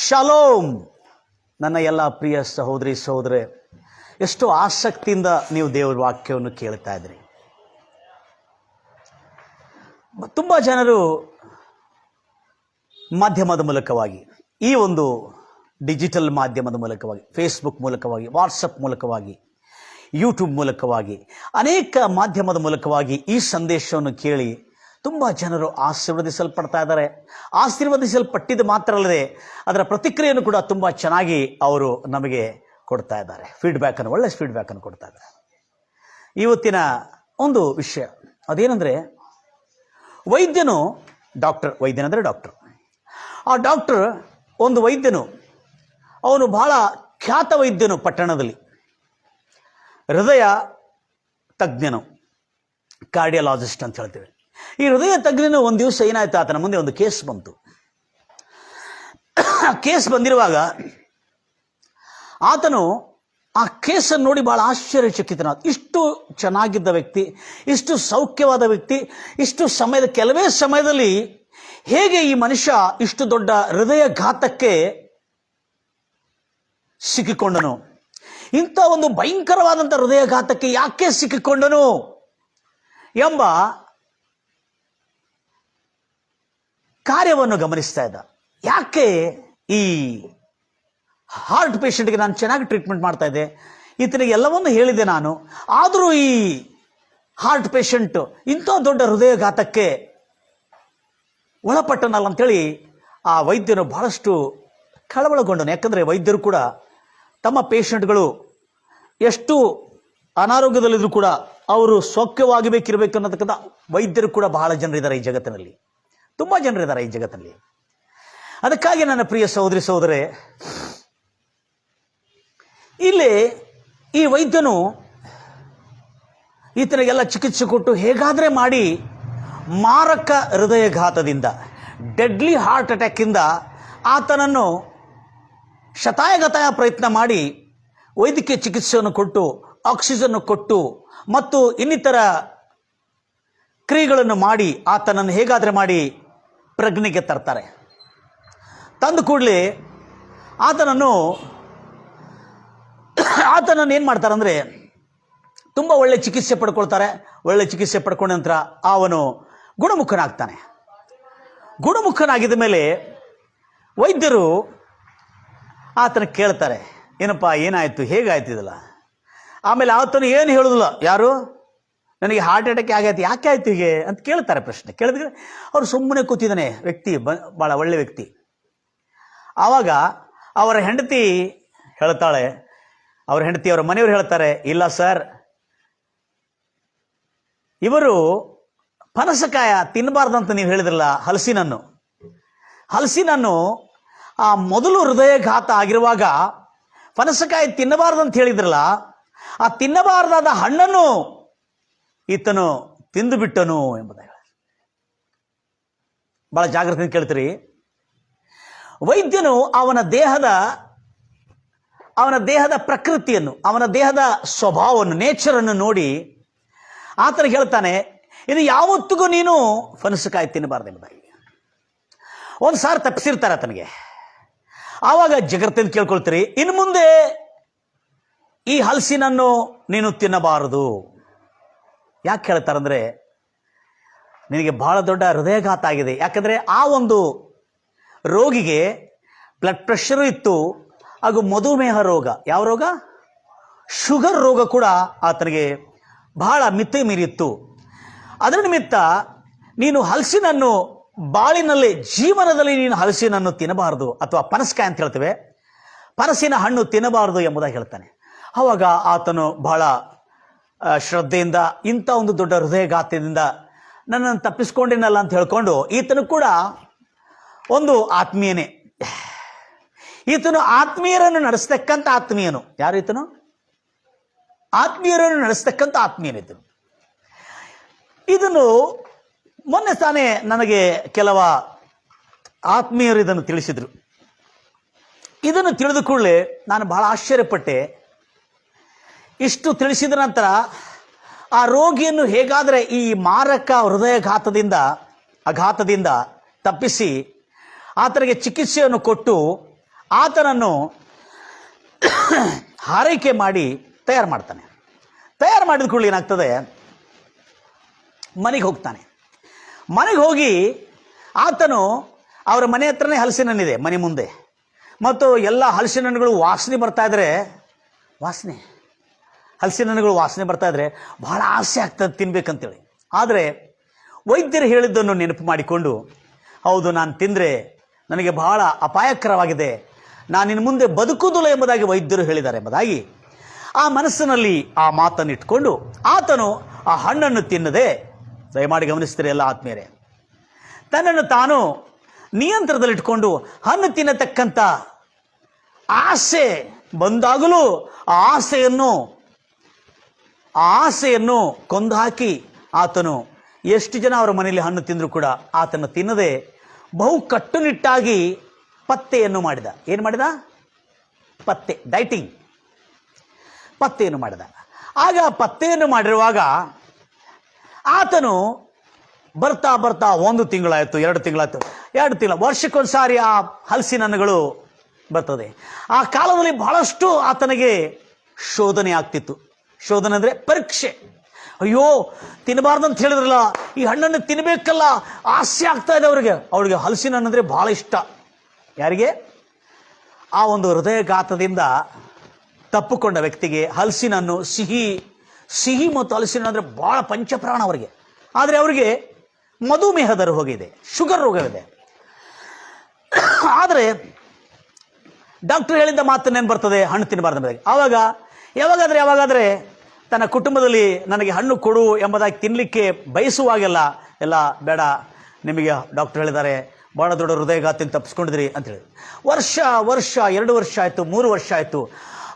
Shalom ನನ್ನ ಎಲ್ಲ ಪ್ರಿಯ ಸಹೋದರಿ ಸಹೋದರೇ, ಎಷ್ಟು ಆಸಕ್ತಿಯಿಂದ ನೀವು ದೇವರ ವಾಕ್ಯವನ್ನು ಕೇಳ್ತಾ ಇದ್ರಿ. ತುಂಬ ಜನರು ಮಾಧ್ಯಮದ ಮೂಲಕವಾಗಿ, ಈ ಒಂದು ಡಿಜಿಟಲ್ ಮಾಧ್ಯಮದ ಮೂಲಕವಾಗಿ, ಫೇಸ್ಬುಕ್ ಮೂಲಕವಾಗಿ, ವಾಟ್ಸಪ್ ಮೂಲಕವಾಗಿ, ಯೂಟ್ಯೂಬ್ ಮೂಲಕವಾಗಿ, ಅನೇಕ ಮಾಧ್ಯಮದ ಮೂಲಕವಾಗಿ ಈ ಸಂದೇಶವನ್ನು ಕೇಳಿ ತುಂಬ ಜನರು ಆಶೀರ್ವದಿಸಲ್ಪಡ್ತಾ ಇದ್ದಾರೆ. ಆಶೀರ್ವದಿಸಲ್ಪಟ್ಟಿದ್ದು ಮಾತ್ರ ಅಲ್ಲದೆ ಅದರ ಪ್ರತಿಕ್ರಿಯೆಯನ್ನು ಕೂಡ ತುಂಬ ಚೆನ್ನಾಗಿ ಅವರು ನಮಗೆ ಕೊಡ್ತಾ ಇದ್ದಾರೆ. ಫೀಡ್ಬ್ಯಾಕನ್ನು, ಒಳ್ಳೆ ಫೀಡ್ಬ್ಯಾಕನ್ನು ಕೊಡ್ತಾ ಇದ್ದಾರೆ. ಇವತ್ತಿನ ಒಂದು ವಿಷಯ ಅದೇನೆಂದರೆ, ವೈದ್ಯನು ವೈದ್ಯನಂದರೆ ಡಾಕ್ಟರ್. ಆ ಡಾಕ್ಟರ್, ಒಂದು ವೈದ್ಯನು, ಅವನು ಬಹಳ ಖ್ಯಾತ ವೈದ್ಯನು ಪಟ್ಟಣದಲ್ಲಿ, ಹೃದಯ ತಜ್ಞನು, ಕಾರ್ಡಿಯಾಲಜಿಸ್ಟ್ ಅಂತ ಹೇಳ್ತೇವೆ. ಈ ಹೃದಯ ತಜ್ಞನು ಒಂದು ದಿವಸ ಏನಾಯ್ತು, ಆತನ ಮುಂದೆ ಒಂದು ಕೇಸ್ ಬಂತು. ಆ ಕೇಸ್ ಬಂದಿರುವಾಗ ಆತನು ಆ ಕೇಸನ್ನು ನೋಡಿ ಬಹಳ ಆಶ್ಚರ್ಯಚಕಿತನಾದ. ಇಷ್ಟು ಚೆನ್ನಾಗಿದ್ದ ವ್ಯಕ್ತಿ, ಇಷ್ಟು ಸೌಖ್ಯವಾದ ವ್ಯಕ್ತಿ, ಇಷ್ಟು ಕೆಲವೇ ಸಮಯದಲ್ಲಿ ಹೇಗೆ ಈ ಮನುಷ್ಯ ಇಷ್ಟು ದೊಡ್ಡ ಹೃದಯಘಾತಕ್ಕೆ ಸಿಕ್ಕಿಕೊಂಡನು, ಇಂಥ ಒಂದು ಭಯಂಕರವಾದಂಥ ಹೃದಯಘಾತಕ್ಕೆ ಯಾಕೆ ಸಿಕ್ಕಿಕೊಂಡನು ಎಂಬ ಕಾರ್ಯವನ್ನು ಗಮನಿಸ್ತಾ ಇದ್ದ. ಯಾಕೆ ಈ ಹಾರ್ಟ್ ಪೇಷಂಟ್ಗೆ ನಾನು ಚೆನ್ನಾಗಿ ಟ್ರೀಟ್ಮೆಂಟ್ ಮಾಡ್ತಾ ಇದ್ದೆ, ಈತನಿಗೆ ಎಲ್ಲವನ್ನೂ ಹೇಳಿದೆ ನಾನು, ಆದರೂ ಈ ಹಾರ್ಟ್ ಪೇಷಂಟ್ ಇಂಥ ದೊಡ್ಡ ಹೃದಯಘಾತಕ್ಕೆ ಒಳಪಟ್ಟನಲ್ಲ ಅಂತೇಳಿ ಆ ವೈದ್ಯರು ಬಹಳಷ್ಟು ಕಳವಳಗೊಂಡನು. ಯಾಕಂದರೆ ವೈದ್ಯರು ಕೂಡ ತಮ್ಮ ಪೇಷಂಟ್ಗಳು ಎಷ್ಟು ಅನಾರೋಗ್ಯದಲ್ಲಿದ್ದರೂ ಕೂಡ ಅವರು ಸೌಖ್ಯವಾಗಿರಬೇಕು ಅನ್ನೋದಕ್ಕಂಥ ವೈದ್ಯರು ಕೂಡ ಬಹಳ ಜನರಿದ್ದಾರೆ ಈ ಜಗತ್ತಿನಲ್ಲಿ, ತುಂಬ ಜನರಿದ್ದಾರೆ ಈ ಜಗತ್ತಿನಲ್ಲಿ. ಅದಕ್ಕಾಗಿ ನನ್ನ ಪ್ರಿಯ ಸಹೋದರಿ ಸಹೋದರೇ, ಇಲ್ಲಿ ಈ ವೈದ್ಯನು ಈತನಿಗೆಲ್ಲ ಚಿಕಿತ್ಸೆ ಕೊಟ್ಟು ಹೇಗಾದರೆ ಮಾಡಿ ಮಾರಕ ಹೃದಯಘಾತದಿಂದ, ಡೆಡ್ಲಿ ಹಾರ್ಟ್ ಅಟ್ಯಾಕಿಂದ ಆತನನ್ನು ಶತಾಯಗತಾಯ ಪ್ರಯತ್ನ ಮಾಡಿ ವೈದ್ಯಕೀಯ ಚಿಕಿತ್ಸೆಯನ್ನು ಕೊಟ್ಟು, ಆಕ್ಸಿಜನ್ನು ಕೊಟ್ಟು ಮತ್ತು ಇನ್ನಿತರ ಕ್ರಿಯೆಗಳನ್ನು ಮಾಡಿ ಆತನನ್ನು ಹೇಗಾದರೆ ಮಾಡಿ ಪ್ರಜ್ಞೆಗೆ ತರ್ತಾರೆ. ತಂದು ಕೂಡಲೇ ಆತನನ್ನು ಏನು ಮಾಡ್ತಾರೆ ಅಂದರೆ, ತುಂಬ ಒಳ್ಳೆ ಚಿಕಿತ್ಸೆ ಪಡ್ಕೊಳ್ತಾರೆ. ಒಳ್ಳೆ ಚಿಕಿತ್ಸೆ ಪಡ್ಕೊಂಡ ನಂತರ ಅವನು ಗುಣಮುಖನಾಗ್ತಾನೆ. ಗುಣಮುಖನಾಗಿದ್ದ ಮೇಲೆ ವೈದ್ಯರು ಆತನ ಕೇಳ್ತಾರೆ, ಏನಪ್ಪ ಏನಾಯಿತು, ಹೇಗಾಯ್ತು ಇದಲ್ಲ. ಆಮೇಲೆ ಆತನು ಏನು ಹೇಳೋದಿಲ್ಲ, ಯಾರು ನನಗೆ ಹಾರ್ಟ್ ಅಟ್ಯಾಕ್ ಆಗೈತೆ, ಯಾಕೆ ಆಯ್ತು ಹೀಗೆ ಅಂತ ಕೇಳ್ತಾರೆ. ಪ್ರಶ್ನೆ ಕೇಳಿದ್ರೆ ಅವರು ಸುಮ್ಮನೆ ಕೂತಿದ್ದಾನೆ ವ್ಯಕ್ತಿ, ಭಾಳ ಒಳ್ಳೆ ವ್ಯಕ್ತಿ. ಆವಾಗ ಅವರ ಹೆಂಡತಿ ಹೇಳ್ತಾಳೆ, ಅವರ ಮನೆಯವರು ಹೇಳ್ತಾರೆ, ಇಲ್ಲ ಸರ್, ಇವರು ಪನಸಕಾಯ ತಿನ್ನಬಾರ್ದಂತ ನೀವು ಹೇಳಿದ್ರಲ್ಲ, ಹಲಸಿನನ್ನು ಆ ಮೊದಲು ಹೃದಯಘಾತ ಆಗಿರುವಾಗ ಪನಸಕಾಯಿ ತಿನ್ನಬಾರ್ದಂತ ಹೇಳಿದ್ರಲ್ಲ, ಆ ತಿನ್ನಬಾರ್ದಾದ ಹಣ್ಣನ್ನು ಈತನು ತಿಂದು ಬಿಟ್ಟನು ಎಂಬುದಾಗಿ. ಬಹಳ ಜಾಗ್ರತೆಯಿಂದ ಕೇಳ್ತೀರಿ. ವೈದ್ಯನು ಅವನ ದೇಹದ ಪ್ರಕೃತಿಯನ್ನು, ಅವನ ದೇಹದ ಸ್ವಭಾವವನ್ನು, ನೇಚರನ್ನು ನೋಡಿ ಆತನಿಗೆ ಹೇಳ್ತಾನೆ, ಇದು ಯಾವತ್ತಿಗೂ ನೀನು ಫನಸಕಾಯಿ ತಿನ್ನಬಾರ್ದು ಎಂಬುದಾಗಿ. ಒಂದು ಸಾರಿ ತಪ್ಪಿಸಿರ್ತಾರೆ ಆತನಿಗೆ. ಆವಾಗ ಜಾಗ್ರತೆಯಿಂದ ಕೇಳ್ಕೊಳ್ತೀರಿ, ಇನ್ನು ಮುಂದೆ ಈ ಹಲಸಿನನ್ನು ನೀನು ತಿನ್ನಬಾರದು. ಯಾಕೆ ಹೇಳ್ತಾರಂದ್ರೆ, ನಿನಗೆ ಬಹಳ ದೊಡ್ಡ ಹೃದಯಘಾತ ಆಗಿದೆ. ಯಾಕಂದರೆ ಆ ಒಂದು ರೋಗಿಗೆ ಬ್ಲಡ್ ಪ್ರೆಷರು ಇತ್ತು, ಹಾಗೂ ಮಧುಮೇಹ ರೋಗ, ಯಾವ ರೋಗ, ಶುಗರ್ ರೋಗ ಕೂಡ ಆತನಿಗೆ ಬಹಳ ಮಿತಿ ಮೀರಿತ್ತು. ಅದರ ನಿಮಿತ್ತ ನೀನು ಹಲಸಿನನ್ನು ಬಾಳಿನಲ್ಲಿ, ಜೀವನದಲ್ಲಿ ನೀನು ಹಲಸಿನನ್ನು ತಿನ್ನಬಾರದು, ಅಥವಾ ಪನಸಕಾಯಿ ಅಂತ ಹೇಳ್ತೇವೆ, ಪನಸಿನ ಹಣ್ಣು ತಿನ್ನಬಾರದು ಎಂಬುದಾಗಿ ಹೇಳ್ತಾನೆ. ಆವಾಗ ಆತನು ಬಹಳ ಶ್ರದ್ಧೆಯಿಂದ, ಇಂಥ ಒಂದು ದೊಡ್ಡ ಹೃದಯಘಾತದಿಂದ ನನ್ನನ್ನು ತಪ್ಪಿಸ್ಕೊಂಡಿನಲ್ಲ ಅಂತ ಹೇಳ್ಕೊಂಡು, ಈತನು ಕೂಡ ಒಂದು ಆತ್ಮೀಯನೇ, ಈತನು ಆತ್ಮೀಯರನ್ನು ನಡೆಸ್ತಕ್ಕಂಥ ಆತ್ಮೀಯನು. ಯಾರು ಈತನು? ಆತ್ಮೀಯರನ್ನು ನಡೆಸ್ತಕ್ಕಂಥ ಆತ್ಮೀಯನಿದ್ದನು. ಇದನ್ನು ಮೊನ್ನೆ ತಾನೇ ನನಗೆ ಕೆಲವ ಆತ್ಮೀಯರು ಇದನ್ನು ತಿಳಿಸಿದರು. ಇದನ್ನು ತಿಳಿದ ಕೂಡಲೇ ನಾನು ಬಹಳ ಆಶ್ಚರ್ಯಪಟ್ಟೆ. ಇಷ್ಟು ತಿಳಿಸಿದ ನಂತರ ಆ ರೋಗಿಯನ್ನು ಹೇಗಾದರೆ ಈ ಮಾರಕ ಹೃದಯಘಾತದಿಂದ ತಪ್ಪಿಸಿ ಆತನಿಗೆ ಚಿಕಿತ್ಸೆಯನ್ನು ಕೊಟ್ಟು ಆತನನ್ನು ಹಾರೈಕೆ ಮಾಡಿ ತಯಾರು ಮಾಡ್ತಾನೆ. ತಯಾರು ಮಾಡಿದ ಕೂಡಲೇ ಏನಾಗ್ತದೆ, ಮನೆಗೆ ಹೋಗ್ತಾನೆ. ಮನೆಗೆ ಹೋಗಿ ಆತನು ಅವರ ಮನೆ ಹತ್ರನೇ ಹಲಸಿನ ಹಣ್ಣಿದೆ ಮನೆ ಮುಂದೆ, ಮತ್ತು ಎಲ್ಲ ಹಲಸಿನ ಹಣ್ಣುಗಳು ವಾಸನೆ ಬರ್ತಾ ಇದ್ರೆ, ಹಲಸಿನ ಹಣ್ಣುಗಳು ವಾಸನೆ ಬರ್ತಾ ಇದ್ರೆ ಬಹಳ ಆಸೆ ಆಗ್ತದೆ ತಿನ್ಬೇಕಂತೇಳಿ. ಆದರೆ ವೈದ್ಯರು ಹೇಳಿದ್ದನ್ನು ನೆನಪು ಮಾಡಿಕೊಂಡು, ಹೌದು ನಾನು ತಿಂದರೆ ನನಗೆ ಬಹಳ ಅಪಾಯಕರವಾಗಿದೆ, ನಾನು ಇನ್ನು ಮುಂದೆ ಬದುಕುವುದಿಲ್ಲ ಎಂಬುದಾಗಿ ವೈದ್ಯರು ಹೇಳಿದ್ದಾರೆ ಎಂಬುದಾಗಿ ಆ ಮನಸ್ಸಿನಲ್ಲಿ ಆ ಮಾತನ್ನು ಇಟ್ಕೊಂಡು ಆತನು ಆ ಹಣ್ಣನ್ನು ತಿನ್ನದೆ, ದಯಮಾಡಿ ಗಮನಿಸ್ತೀರಿ ಎಲ್ಲ ಆತ್ಮೀಯರೇ, ತನ್ನನ್ನು ತಾನು ನಿಯಂತ್ರಣದಲ್ಲಿಟ್ಕೊಂಡು ಹಣ್ಣು ತಿನ್ನತಕ್ಕಂಥ ಆಸೆ ಬಂದಾಗಲೂ ಆ ಆಸೆಯನ್ನು ಕೊಂದು ಹಾಕಿ ಆತನು ಎಷ್ಟು ಜನ ಅವರ ಮನೆಯಲ್ಲಿ ಹಣ್ಣು ತಿಂದರೂ ಕೂಡ ಆತನು ತಿನ್ನದೆ ಬಹು ಕಟ್ಟುನಿಟ್ಟಾಗಿ ಪತ್ತೆಯನ್ನು ಮಾಡಿದ. ಏನು ಮಾಡಿದ? ಪತ್ತೆ, ಡೈಟಿಂಗ್, ಪತ್ತೆಯನ್ನು ಮಾಡಿದ. ಆಗ ಪತ್ತೆಯನ್ನು ಮಾಡಿರುವಾಗ ಆತನು ಬರ್ತಾ ಬರ್ತಾ 1 ತಿಂಗಳಾಯಿತು, 2 ತಿಂಗಳಾಯಿತು, 2 ತಿಂಗಳು, ವರ್ಷಕ್ಕೊಂದು ಸಾರಿ ಆ ಹಲಸಿನ ಹಣ್ಣುಗಳು ಬರ್ತದೆ. ಆ ಕಾಲದಲ್ಲಿ ಬಹಳಷ್ಟು ಆತನಿಗೆ ಶೋಧನೆ ಆಗ್ತಿತ್ತು. ಶೋಧನೆ ಅಂದರೆ ಪರೀಕ್ಷೆ. ಅಯ್ಯೋ ತಿನ್ನಬಾರ್ದಂತ ಹೇಳಿದ್ರಲ್ಲ, ಈ ಹಣ್ಣನ್ನು ತಿನ್ನಬೇಕಲ್ಲ, ಆಸೆ ಆಗ್ತಾ ಇದೆ ಅವಳಿಗೆ ಹಲಸಿನ ಹಣ್ಣು ಅಂದರೆ ಭಾಳ ಇಷ್ಟ. ಯಾರಿಗೆ? ಆ ಒಂದು ಹೃದಯಘಾತದಿಂದ ತಪ್ಪುಕೊಂಡ ವ್ಯಕ್ತಿಗೆ ಹಲಸಿನ ಹಣ್ಣು ಸಿಹಿ ಮತ್ತು ಹಲಸಿನ ಹಣ್ಣು ಅಂದರೆ ಭಾಳ ಪಂಚಪ್ರಾಣ ಅವರಿಗೆ. ಆದರೆ ಅವರಿಗೆ ಮಧುಮೇಹದ ರೋಗ ಇದೆ, ಶುಗರ್ ರೋಗವಿದೆ. ಆದರೆ ಡಾಕ್ಟರ್ ಹೇಳಿದ್ದ ಮಾತನ್ನೇನು ಬರ್ತದೆ, ಹಣ್ಣು ತಿನ್ನಬಾರ್ದು. ಆವಾಗ ಯಾವಾಗಾದರೆ ತನ್ನ ಕುಟುಂಬದಲ್ಲಿ ನನಗೆ ಹಣ್ಣು ಕೊಡು ಎಂಬುದಾಗಿ ತಿನ್ನಲಿಕ್ಕೆ ಬಯಸುವಾಗೆಲ್ಲ, ಎಲ್ಲ ಬೇಡ, ನಿಮಗೆ ಡಾಕ್ಟರ್ ಹೇಳಿದ್ದಾರೆ, ಭಾಳ ದೊಡ್ಡ ಹೃದಯಘಾತದಿಂದ ತಪ್ಪಿಸ್ಕೊಂಡಿದ್ರಿ ಅಂತೇಳಿ. ವರ್ಷ 2 ವರ್ಷ ಆಯಿತು, 3 ವರ್ಷ ಆಯಿತು.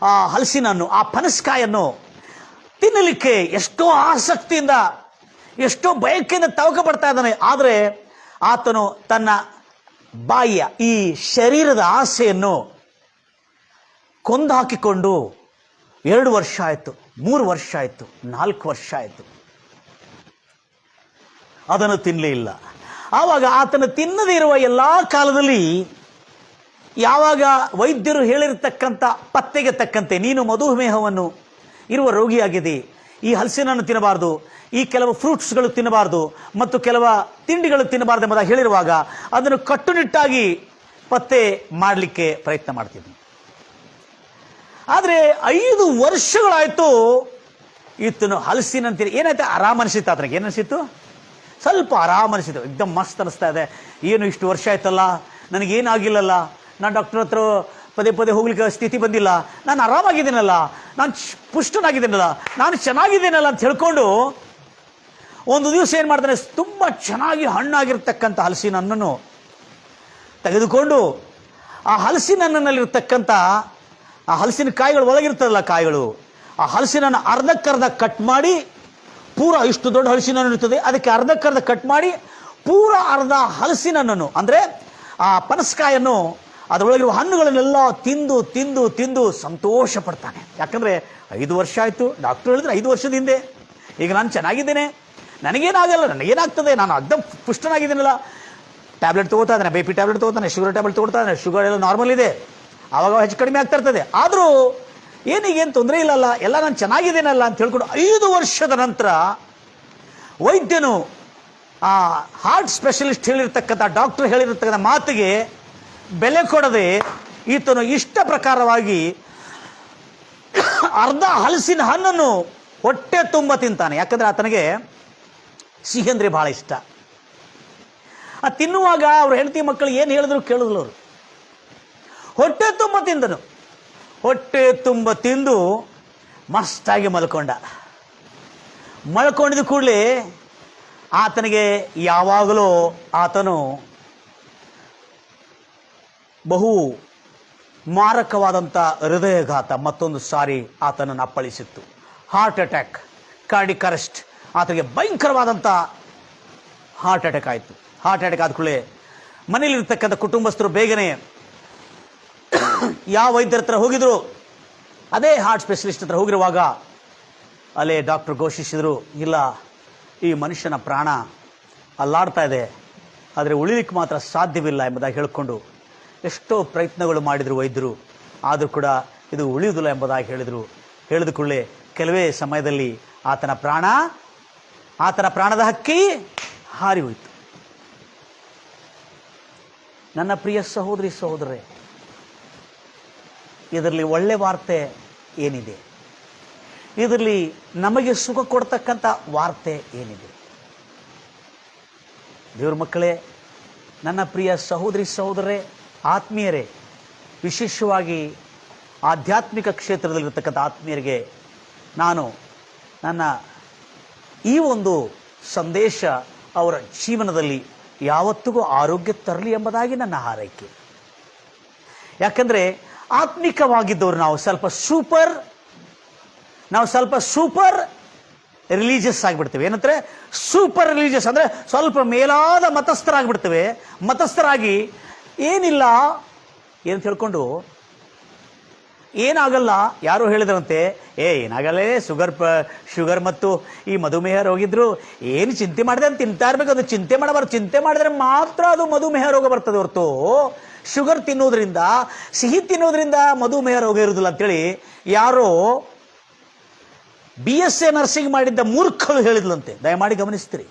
ಆ ಹಲಸಿನ ಹಣ್ಣು, ಆ ಪನಸಕಾಯನ್ನು ತಿನ್ನಲಿಕ್ಕೆ ಎಷ್ಟೋ ಆಸಕ್ತಿಯಿಂದ, ಎಷ್ಟೋ ಬಯಕೆಯಿಂದ ತವಕ ಪಡ್ತಾ ಇದ್ದಾನೆ. ಆದರೆ ಆತನು ತನ್ನ ಬಾಯಿಯ ಈ ಶರೀರದ ಆಸೆಯನ್ನು ಕೊಂದು ಹಾಕಿಕೊಂಡು 2 ವರ್ಷ ಆಯಿತು, 3 ವರ್ಷ ಆಯಿತು, 4 ವರ್ಷ ಆಯಿತು, ಅದನ್ನು ತಿನ್ನಲೇ ಇಲ್ಲ. ಆವಾಗ ಆತನು ತಿನ್ನದೇ ಇರುವ ಎಲ್ಲ ಕಾಲದಲ್ಲಿ ಯಾವಾಗ ವೈದ್ಯರು ಹೇಳಿರ್ತಕ್ಕಂಥ ಪತ್ತೆಗೆ ತಕ್ಕಂತೆ ನೀನು ಮಧುಮೇಹವನ್ನು ಇರುವ ರೋಗಿಯಾಗಿದೆ, ಈ ಹಲಸಿನನ್ನು ತಿನ್ನಬಾರ್ದು, ಈ ಕೆಲವು ಫ್ರೂಟ್ಸ್ಗಳು ತಿನ್ನಬಾರ್ದು ಮತ್ತು ಕೆಲವು ತಿಂಡಿಗಳು ತಿನ್ನಬಾರ್ದು ಎಂಬುದಾಗಿ ಹೇಳಿರುವಾಗ ಅದನ್ನು ಕಟ್ಟುನಿಟ್ಟಾಗಿ ಪತ್ತೆ ಮಾಡಲಿಕ್ಕೆ ಪ್ರಯತ್ನ ಮಾಡ್ತಿದ್ದೆ. ಆದರೆ 5 ವರ್ಷಗಳಾಯಿತು, ಈತನು ಹಲಸಿನಂತೀನಿ ಏನಾಯ್ತು, ಆರಾಮ ಅನಿಸಿತ್ತು ಆತನಿಗೆ. ಏನು ಅನಿಸಿತ್ತು? ಸ್ವಲ್ಪ ಆರಾಮ ಅನಿಸಿತು, ಎಕ್ದಮ್ ಮಸ್ತ್ ಅನಿಸ್ತಾ ಇದೆ. ಏನು ಇಷ್ಟು ವರ್ಷ ಆಯ್ತಲ್ಲ, ನನಗೇನಾಗಿಲ್ಲಲ್ಲ, ನಾನು ಡಾಕ್ಟರ್ ಹತ್ರ ಪದೇ ಹೋಗ್ಲಿಕ್ಕೆ ಸ್ಥಿತಿ ಬಂದಿಲ್ಲ, ನಾನು ಆರಾಮಾಗಿದ್ದೀನಲ್ಲ, ನಾನು ಪುಷ್ಟನಾಗಿದ್ದೀನಲ್ಲ, ನಾನು ಚೆನ್ನಾಗಿದ್ದೀನಲ್ಲ ಅಂತ ಹೇಳ್ಕೊಂಡು ಒಂದು ದಿವಸ ಏನು ಮಾಡ್ತಾನೆ, ತುಂಬ ಚೆನ್ನಾಗಿ ಹಣ್ಣಾಗಿರ್ತಕ್ಕಂಥ ಹಲಸಿನ ಹಣ್ಣನ್ನು ತೆಗೆದುಕೊಂಡು ಆ ಹಲಸಿನ ಹಣ್ಣಿನಲ್ಲಿರ್ತಕ್ಕಂಥ ಆ ಹಲಸಿನ ಕಾಯಿಗಳು ಒಳಗಿರ್ತದಲ್ಲ ಕಾಯಿಗಳು, ಆ ಹಲಸಿನನ್ನು ಅರ್ಧಕ್ಕರ್ಧ ಕಟ್ ಮಾಡಿ, ಪೂರ ಇಷ್ಟು ದೊಡ್ಡ ಹಲಸಿನ ಹಣ್ಣು ಇರ್ತದೆ, ಅದಕ್ಕೆ ಅರ್ಧಕ್ಕರ್ಧ ಕಟ್ ಮಾಡಿ ಪೂರ ಅರ್ಧ ಹಲಸಿನ ಹಣ್ಣನ್ನು ಅಂದರೆ ಆ ಪನಸಕಾಯನ್ನು ಅದರೊಳಗಿರುವ ಹಣ್ಣುಗಳನ್ನೆಲ್ಲ ತಿಂದು ತಿಂದು ತಿಂದು ಸಂತೋಷ ಪಡ್ತಾನೆ. ಯಾಕಂದರೆ 5 ವರ್ಷ ಆಯಿತು, ಡಾಕ್ಟರ್ ಹೇಳಿದ್ರೆ 5 ವರ್ಷದ ಹಿಂದೆ, ಈಗ ನಾನು ಚೆನ್ನಾಗಿದ್ದೇನೆ, ನನಗೇನಾಗಲ್ಲ, ನನಗೇನಾಗ್ತದೆ, ನಾನು ಅರ್ಧ ಪುಷ್ಟನಾಗಿದ್ದೀನಲ್ಲ, ಟ್ಯಾಬ್ಲೆಟ್ ತೊಗೋತಾ ಇದ್ದಾನೆ, BP ಟ್ಯಾಬ್ಲೆಟ್ ತೊಗೋತಾನೆ, ಶುಗರ್ ಟ್ಯಾಬ್ಲೆಟ್ ತೊಗೊಳ್ತಾ ಇದ್ದಾನೆ, ಶುಗರ್ ಎಲ್ಲ ನಾರ್ಮಲ್ ಇದೆ, ಆವಾಗ ಹೆಚ್ಚು ಕಡಿಮೆ ಆಗ್ತಾ ಇರ್ತದೆ, ಆದರೂ ಏನೀಗೇನು ತೊಂದರೆ ಇಲ್ಲಲ್ಲ, ಎಲ್ಲ ನಾನು ಚೆನ್ನಾಗಿದ್ದೇನಲ್ಲ ಅಂತ ಹೇಳ್ಕೊಂಡು 5 ವರ್ಷದ ನಂತರ ವೈದ್ಯನು ಆ ಹಾರ್ಟ್ ಸ್ಪೆಷಲಿಸ್ಟ್ ಹೇಳಿರ್ತಕ್ಕಂಥ ಡಾಕ್ಟರ್ ಹೇಳಿರ್ತಕ್ಕಂಥ ಮಾತಿಗೆ ಬೆಲೆ ಕೊಡದೆ ಈತನು ಇಷ್ಟ ಪ್ರಕಾರವಾಗಿ ಅರ್ಧ ಹಲಸಿನ ಹಣ್ಣನ್ನು ಹೊಟ್ಟೆ ತುಂಬ ತಿಂತಾನೆ. ಯಾಕಂದರೆ ಆತನಿಗೆ ಸಿಹಿ ಅಂದರೆ ಭಾಳ ಇಷ್ಟ. ಆ ತಿನ್ನುವಾಗ ಅವ್ರ ಹೆಂಡತಿ ಮಕ್ಕಳು ಏನು ಹೇಳಿದ್ರು ಕೇಳಿದ್ರು ಅವರು. ಹೊಟ್ಟೆ ತುಂಬ ತಿಂದನು, ಹೊಟ್ಟೆ ತುಂಬ ತಿಂದು ಮಸ್ತಾಗಿ ಮಲ್ಕೊಂಡಿದ್ದ ಕೂಡಲೇ ಆತನಿಗೆ ಯಾವಾಗಲೂ ಆತನು ಬಹು ಮಾರಕವಾದಂಥ ಹೃದಯಘಾತ ಮತ್ತೊಂದು ಸಾರಿ ಆತನನ್ನು ಅಪ್ಪಳಿಸಿತ್ತು. ಹಾರ್ಟ್ ಅಟ್ಯಾಕ್, ಕಾರ್ಡಿಕ್ ಅರೆಸ್ಟ್, ಆತನಿಗೆ ಭಯಂಕರವಾದಂಥ ಹಾರ್ಟ್ ಅಟ್ಯಾಕ್ ಆಯಿತು. ಹಾರ್ಟ್ ಅಟ್ಯಾಕ್ ಆದ ಕೂಡಲೇ ಮನೇಲಿರ್ತಕ್ಕಂಥ ಕುಟುಂಬಸ್ಥರು ಬೇಗನೆ ಯಾವ ವೈದ್ಯರ ಹತ್ರ ಹೋಗಿದ್ರು, ಅದೇ ಹಾರ್ಟ್ ಸ್ಪೆಷಲಿಸ್ಟ್ ಹತ್ರ ಹೋಗಿರುವಾಗ ಅಲ್ಲೇ ಡಾಕ್ಟರ್ ಘೋಷಿಸಿದರು, ಇಲ್ಲ, ಈ ಮನುಷ್ಯನ ಪ್ರಾಣ ಅಲ್ಲಾಡ್ತಾ ಇದೆ, ಆದರೆ ಉಳಿಲಿಕ್ಕೆ ಮಾತ್ರ ಸಾಧ್ಯವಿಲ್ಲ ಎಂಬುದಾಗಿ ಹೇಳಿಕೊಂಡು ಎಷ್ಟೋ ಪ್ರಯತ್ನಗಳು ಮಾಡಿದರು ವೈದ್ಯರು, ಆದರೂ ಕೂಡ ಇದು ಉಳಿಯುವುದಿಲ್ಲ ಎಂಬುದಾಗಿ ಹೇಳಿದ ಕೂಡಲೇ ಕೆಲವೇ ಸಮಯದಲ್ಲಿ ಆತನ ಪ್ರಾಣದ ಹಕ್ಕಿ ಹಾರಿ ಹೋಯಿತು. ನನ್ನ ಪ್ರಿಯ ಸಹೋದರಿ ಸಹೋದರರೇ, ಇದರಲ್ಲಿ ಒಳ್ಳೆ ವಾರ್ತೆ ಏನಿದೆ? ಇದರಲ್ಲಿ ನಮಗೆ ಸುಖ ಕೊಡ್ತಕ್ಕಂಥ ವಾರ್ತೆ ಏನಿದೆ? ದೇವ್ರ ಮಕ್ಕಳೇ, ನನ್ನ ಪ್ರಿಯ ಸಹೋದರಿ ಸಹೋದರರೇ, ಆತ್ಮೀಯರೇ, ವಿಶೇಷವಾಗಿ ಆಧ್ಯಾತ್ಮಿಕ ಕ್ಷೇತ್ರದಲ್ಲಿರ್ತಕ್ಕಂಥ ಆತ್ಮೀಯರಿಗೆ ನಾನು ನನ್ನ ಈ ಒಂದು ಸಂದೇಶ ಅವರ ಜೀವನದಲ್ಲಿ ಯಾವತ್ತಿಗೂ ಆರೋಗ್ಯ ತರಲಿ ಎಂಬುದಾಗಿ ನನ್ನ ಹಾರೈಕೆ. ಯಾಕಂದರೆ ಆತ್ಮಿಕವಾಗಿದ್ದವರು ನಾವು ಸ್ವಲ್ಪ ಸೂಪರ್ ರಿಲೀಜಿಯಸ್ ಆಗಿಬಿಡ್ತೇವೆ. ಏನಂದ್ರೆ ಸೂಪರ್ ರಿಲೀಜಿಯಸ್ ಅಂದರೆ ಸ್ವಲ್ಪ ಮೇಲಾದ ಮತಸ್ಥರಾಗಿಬಿಡ್ತೇವೆ. ಮತಸ್ಥರಾಗಿ ಏನಿಲ್ಲ ಏನು ತಿಳ್ಕೊಂಡು ಏನಾಗಲ್ಲ. ಯಾರೋ ಹೇಳಿದ್ರಂತೆ, ಏನಾಗಲ್ಲೇ ಶುಗರ್ ಮತ್ತು ಈ ಮಧುಮೇಹ ರೋಗಿದ್ರು, ಏನು ಚಿಂತೆ ಮಾಡಿದೆ ಅಂತ ತಿಂತಾ ಇರಬೇಕು, ಅದು ಚಿಂತೆ ಮಾಡಬಾರ್ದು. ಚಿಂತೆ ಮಾಡಿದ್ರೆ ಮಾತ್ರ ಅದು ಮಧುಮೇಹ ರೋಗ ಬರ್ತದೆ ಹೊರತು ಶುಗರ್ ತಿನ್ನೋದ್ರಿಂದ, ಸಿಹಿ ತಿನ್ನೋದ್ರಿಂದ ಮಧುಮೇಹ ರೋಗ ಇರುವುದಿಲ್ಲ ಅಂತೇಳಿ ಯಾರೋ BSc ನರ್ಸಿಂಗ್ ಮಾಡಿದ್ದ ಮೂರ್ಖರು ಹೇಳಿದ್ಲಂತೆ. ದಯಮಾಡಿ ಗಮನಿಸ್ತೀರಿ.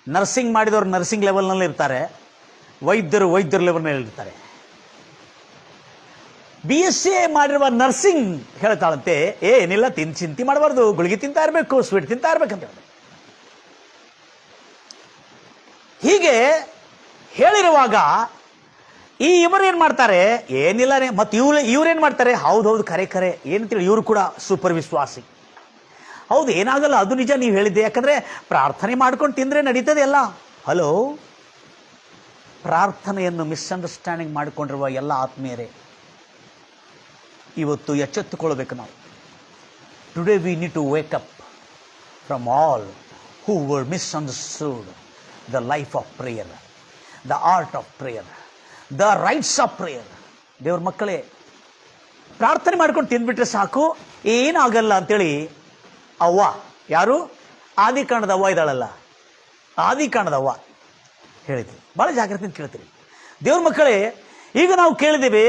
ನರ್ಸಿಂಗ್ ಮಾಡಿದವರು ನರ್ಸಿಂಗ್ ಲೆವೆಲ್ನಲ್ಲಿ ಇರ್ತಾರೆ, ವೈದ್ಯರು ಲೆವೆಲ್ನಲ್ಲಿ ಇರ್ತಾರೆ. BSc ಮಾಡಿರುವ ನರ್ಸಿಂಗ್ ಹೇಳ್ತಾಳಂತೆ, ಏನಿಲ್ಲ, ಚಿಂತೆ ಮಾಡಬಾರ್ದು, ಗುಳಿಗೆ ತಿಂತಾ ಇರಬೇಕು, ಸ್ವೀಟ್ ತಿಂತಾ ಇರ್ಬೇಕಂತ ಹೇಳಿ. ಹೀಗೆ ಹೇಳಿರುವಾಗ ಇವರೇನು ಮಾಡ್ತಾರೆ, ಏನಿಲ್ಲ ಮತ್ತು ಇವ್ರೇನು ಮಾಡ್ತಾರೆ, ಹೌದು ಖರೆ ಏನಂತೇಳಿ ಇವರು ಕೂಡ ಸೂಪರ್ ವಿಶ್ವಾಸಿ. ಹೌದು, ಏನಾಗಲ್ಲ, ಅದು ನಿಜ ನೀವು ಹೇಳಿದ್ದೆ, ಯಾಕಂದರೆ ಪ್ರಾರ್ಥನೆ ಮಾಡ್ಕೊಂಡು ತಿಂದರೆ ನಡೀತದೆ ಎಲ್ಲ. ಹಲೋ, ಪ್ರಾರ್ಥನೆಯನ್ನು ಮಿಸ್ಅಂಡರ್ಸ್ಟ್ಯಾಂಡಿಂಗ್ ಮಾಡಿಕೊಂಡಿರುವ ಎಲ್ಲ ಆತ್ಮೀಯರೇ, ಇವತ್ತು ಎಚ್ಚೆತ್ತುಕೊಳ್ಬೇಕು ನಾವು. Today we need to wake up from all who were misunderstood the life of prayer, the art of prayer, the rites of prayer. ದೇವ್ರ ಮಕ್ಕಳೇ, ಪ್ರಾರ್ಥನೆ ಮಾಡ್ಕೊಂಡು ತಿಂದ್ಬಿಟ್ರೆ ಸಾಕು, ಏನಾಗಲ್ಲ ಅಂತೇಳಿ ಅವ್ವ, ಯಾರು ಆದಿಕಾಂಡದ ಅವ್ವ ಇದ್ದಾಳಲ್ಲ, ಆದಿಕಾಂಡದ ಅವ್ವ ಹೇಳಿದ್ವಿ. ಭಾಳ ಜಾಗ್ರತೆಯಿಂದ ಕೇಳ್ತೀವಿ. ದೇವ್ರ ಮಕ್ಕಳೇ, ಈಗ ನಾವು ಕೇಳಿದ್ದೀವಿ,